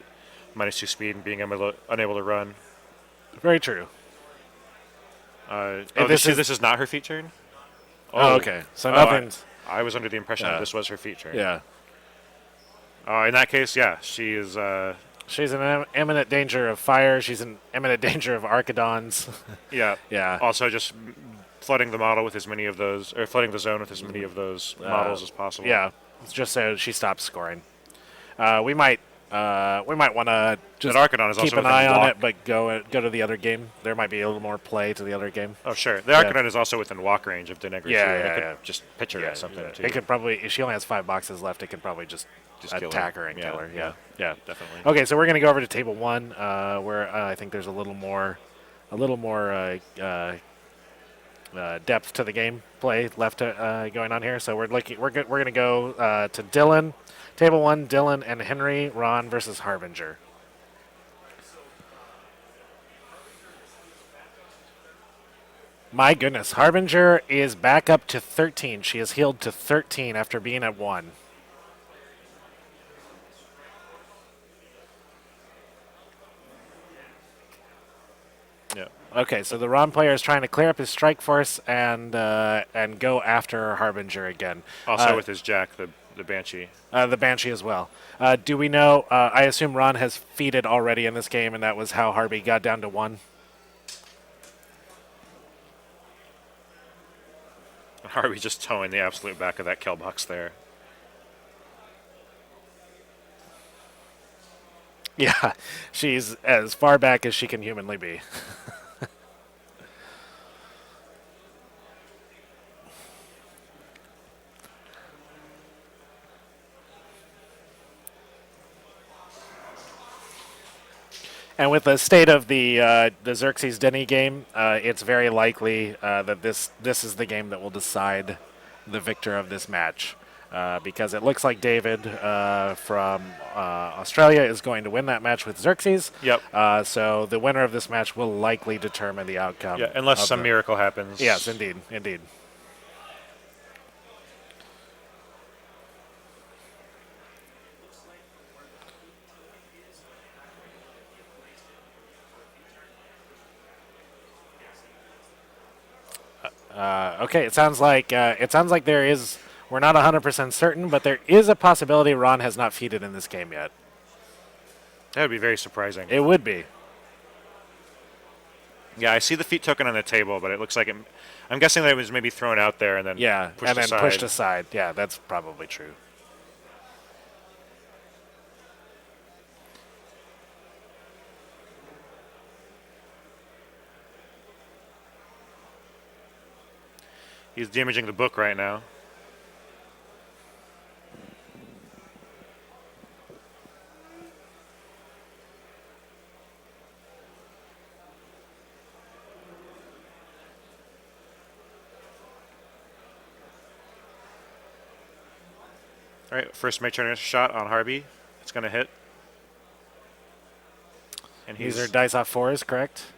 -2 speed and being unable to run. Very true. This is not her feat turn? Oh, okay. So nothing's... I was under the impression that this was her feat turn. Yeah. In that case, yeah, she is... She's in imminent danger of fire. She's in imminent danger of Archidons. yeah. Yeah. Also just flooding the model with as many of those, or flooding the zone with as many of those models as possible. Yeah. It's just so she stops scoring. We might want to just That Archidon is keep also an within eye on walk. it, but go to the other game. There might be a little more play to the other game. Oh, sure. The Archidon is also within walk range of Denegri, Yeah, too. yeah, and it could yeah. just pitch her at something, too. It could probably, if she only has 5 boxes left, it can probably just kill attack her and Yeah, kill her. yeah. Yeah. Definitely. Okay, so we're going to go over to table 1, where I think there's a little more depth to the game play left going on here. So we're going to go to Dylan, table 1, Dylan and Henry, Ron versus Harbinger. My goodness, Harbinger is back up to 13. She is healed to 13 after being at 1. Yeah. Okay, so the Ron player is trying to clear up his strike force and go after Harbinger again. Also with his Jack, the Banshee. The Banshee as well. Do we know? I assume Ron has feeded already in this game, and that was how Harby got down to 1. Harvey just towing the absolute back of that kill box there. Yeah, she's as far back as she can humanly be. And with the state of the Xerxes Denny game, it's very likely that this is the game that will decide the victor of this match, because it looks like David from Australia is going to win that match with Xerxes. Yep. So the winner of this match will likely determine the outcome. Yeah, unless of some miracle happens. Yes, indeed, indeed. Okay, it sounds like there is. We're not 100% certain, but there is a possibility Ron has not feeded in this game yet. That would be very surprising. It would be. Yeah, I see the feat token on the table, but it looks like I'm guessing that it was maybe thrown out there and then pushed aside. Yeah, that's probably true. He's damaging the book right now. All right, first Mage Turner shot on Harvey. It's going to hit. And These are dice off 4s, correct?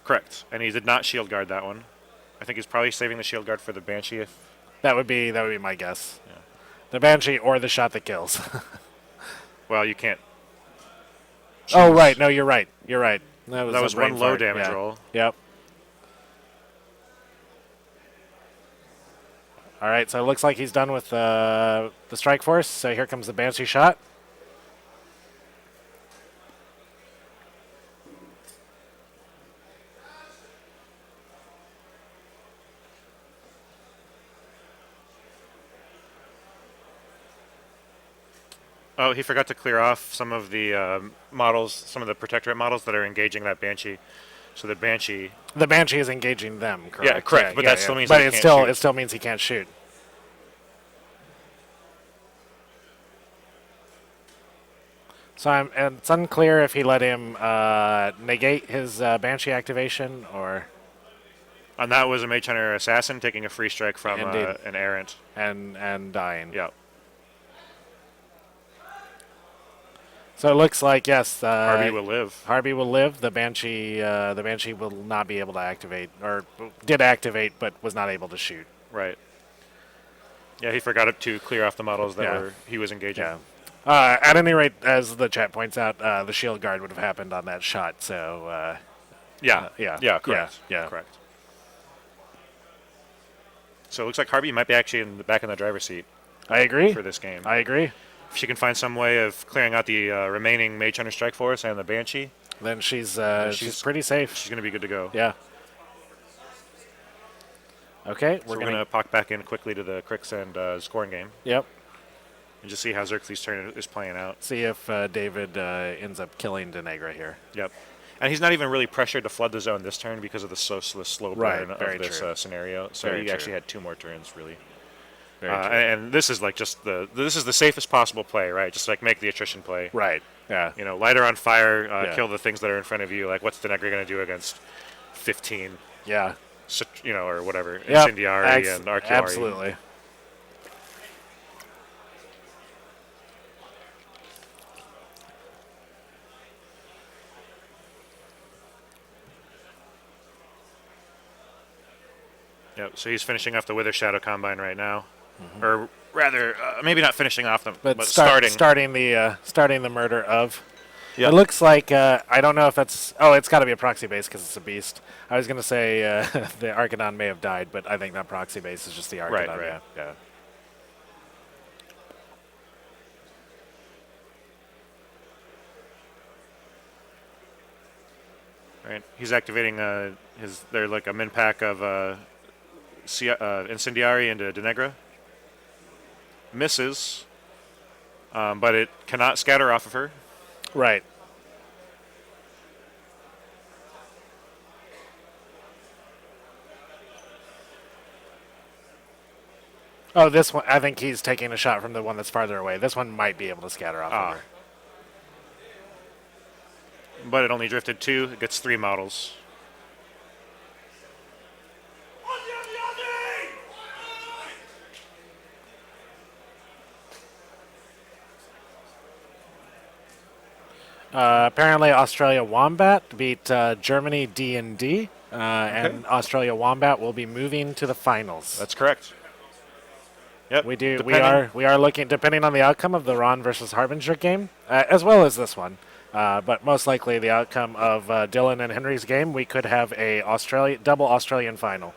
Correct. And he did not shield guard that one. I think he's probably saving the shield guard for the Banshee. That would be my guess. Yeah. The Banshee or the shot that kills. Well, you can't. Oh, right. No, you're right. You're right. That was one low damage roll. Yep. All right, so it looks like he's done with the strike force. So here comes the Banshee shot. Oh, he forgot to clear off some of the models, some of the Protectorate models that are engaging that Banshee. So the Banshee is engaging them, correct? Yeah, correct. But that still means it still means he can't shoot. So it's unclear if he let him negate his Banshee activation or. And that was a Mage Hunter Assassin taking a free strike from an Errant and dying. Yeah. So it looks like, yes, Harvey will live. Harvey will live. The Banshee will not be able to activate, or did activate, but was not able to shoot. Right. Yeah, he forgot to clear off the models that he was engaging. Yeah. At any rate, as the chat points out, the shield guard would have happened on that shot. So. Yeah. Correct. Yeah. Correct. So it looks like Harvey might be actually back in the driver's seat. I agree. For this game. I agree. If she can find some way of clearing out the remaining Mage Hunter Strike Force and the Banshee, then she's pretty safe. She's going to be good to go. Yeah. Okay, we're going to pop back in quickly to the Crix and scoring game. Yep. And just see how Xerxes' turn is playing out. See if David ends up killing Denegra here. Yep. And he's not even really pressured to flood the zone this turn because of the slow burn of this scenario. So he actually had 2 more turns, really. And this is like this is the safest possible play, right? Just like make the attrition play. Right. Yeah. You know, light her on fire, kill the things that are in front of you. Like, what's Denegra going to do against 15? Yeah. You know, or whatever. Incendiary and Arcuari. Absolutely. Yep. So he's finishing off the Wither Shadow Combine right now. Or rather, maybe not finishing off them, but starting the murder of. Yep. It looks like I don't know if that's. Oh, it's got to be a proxy base because it's a beast. I was going to say the Archidon may have died, but I think that proxy base is just the Archidon. Right. Yeah. Right. He's activating they're like a min pack of Incendiary into Denegra. Misses, but it cannot scatter off of her. Right. Oh, this one, I think he's taking a shot from the one that's farther away. This one might be able to scatter off of her. but it only drifted 2. It gets 3 models. Apparently, Australia Wombat beat Germany D&D, and Australia Wombat will be moving to the finals. That's correct. Yep. We do. We are looking, depending on the outcome of the Ron versus Harbinger game, as well as this one. But most likely, the outcome of Dylan and Henry's game, we could have a double Australian final.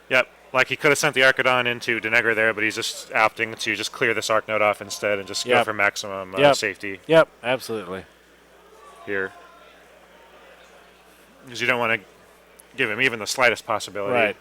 Yep. Like he could have sent the Archidon into Denegra there, but he's just opting to just clear this Arc Node off instead and just go for maximum safety. Yep, absolutely. Here. Because you don't want to give him even the slightest possibility. Right.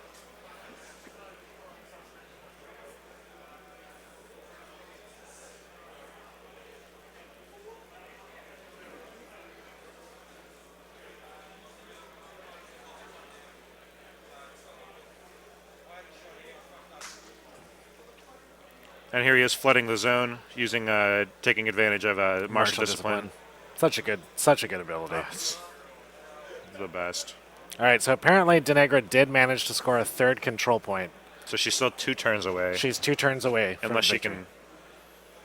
And here he is flooding the zone using taking advantage of martial discipline. Such a good ability. Oh, it's the best. All right, so apparently Denegra did manage to score a 3rd control point. So she's still 2 turns away. She's 2 turns away. Unless she victory.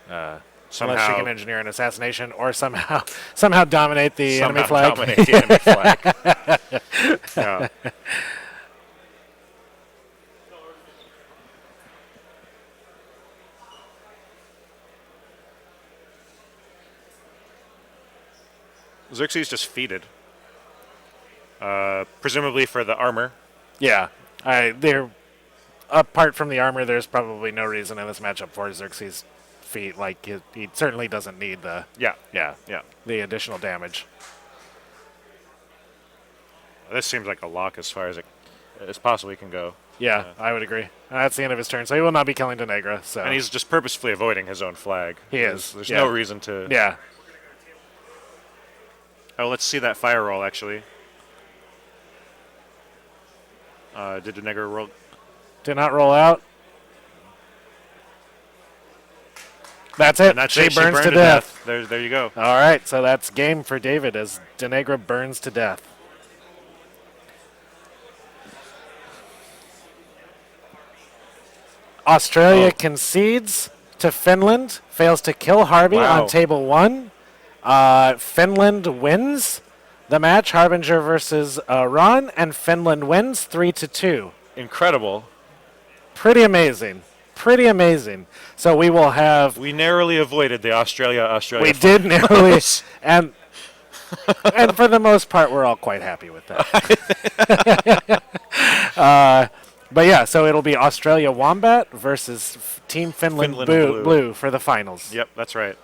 can Unless she can engineer an assassination or somehow dominate the enemy flag. Dominate the enemy flag. Yeah. Xerxes just feeded. Presumably for the armor. Yeah. Apart from the armor, there's probably no reason in this matchup for Xerxes' feat. Like, he certainly doesn't need the the additional damage. This seems like a lock as far as it possibly can go. Yeah, I would agree. That's the end of his turn, so he will not be killing Denegra. So. And he's just purposefully avoiding his own flag. He is. There's no reason to... Yeah. Oh, let's see that fire roll, actually. Did Denegra roll? Did not roll out. That's it. And that's she it. burns She burned to death. There you go. All right, so that's game for David as Denegra burns to death. Australia concedes to Finland, fails to kill Harvey on table 1. Finland wins the match, Harbinger versus Ron, and Finland wins 3-2. Incredible. Pretty amazing. Pretty amazing. So we will have... We narrowly avoided the Australia We did narrowly. And for the most part, we're all quite happy with that. But yeah, so it'll be Australia Wombat versus Team Finland Blue for the finals. Yep, that's right.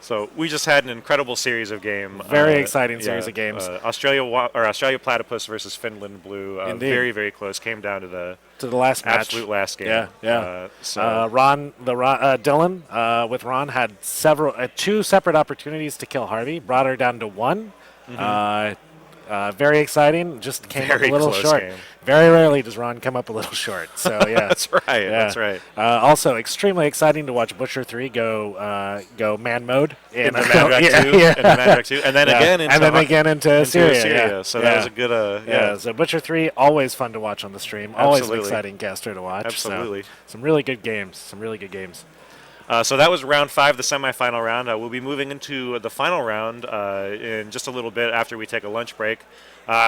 So we just had an incredible series of games. Very exciting series of games. Australia Platypus versus Finland Blue. Very, very close. Came down to the last match. Absolute last game. Yeah. Dylan with Ron had 2 separate opportunities to kill Harvey. Brought her down to 1. Very exciting. Just came up a little short. Game. Very rarely does Ron come up a little short. So yeah, that's right. Yeah. That's right. Also, extremely exciting to watch Butcher 3 go man mode in the Mandrake 2, and then again into Syria. So that was a good. So Butcher 3 always fun to watch on the stream. Always an exciting caster to watch. Absolutely. So, some really good games. So that was round 5, the semifinal round. We'll be moving into the final round in just a little bit after we take a lunch break.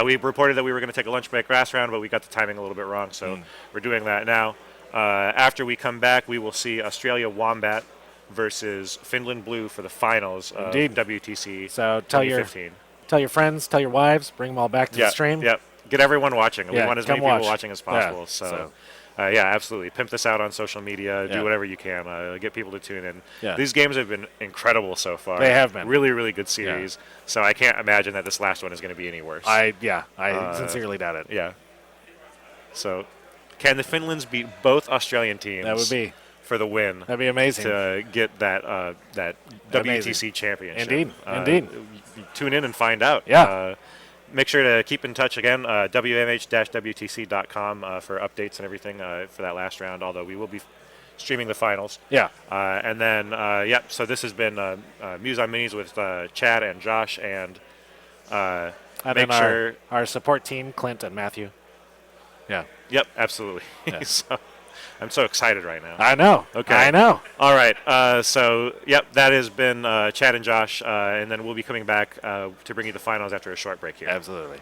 We reported that we were going to take a lunch break last round, but we got the timing a little bit wrong, so we're doing that now. After we come back, we will see Australia Wombat versus Finland Blue for the finals of WTC. So tell your friends, tell your wives, bring them all back to the stream. Yep. Get everyone watching. We want as many people watching as possible. Absolutely. Pimp this out on social media. Do whatever you can. Get people to tune in. Yeah. These games have been incredible so far. They have been. Really, really good series. Yeah. So I can't imagine that this last one is going to be any worse. I sincerely doubt it. Yeah. So can the Finlands beat both Australian teams? That would be for the win. That'd be amazing. To get that that Amazing. WTC championship. Indeed. Tune in and find out. Yeah. Make sure to keep in touch again, wmh-wtc.com for updates and everything for that last round, although we will be streaming the finals. Yeah. And then, so this has been Muse on Minis with Chad and Josh, and make sure... Our support team, Clint and Matthew. Yeah. Yep, absolutely. Yeah. So, I'm so excited right now. I know. Okay. I know. All right. That has been Chad and Josh, and then we'll be coming back to bring you the finals after a short break here. Absolutely.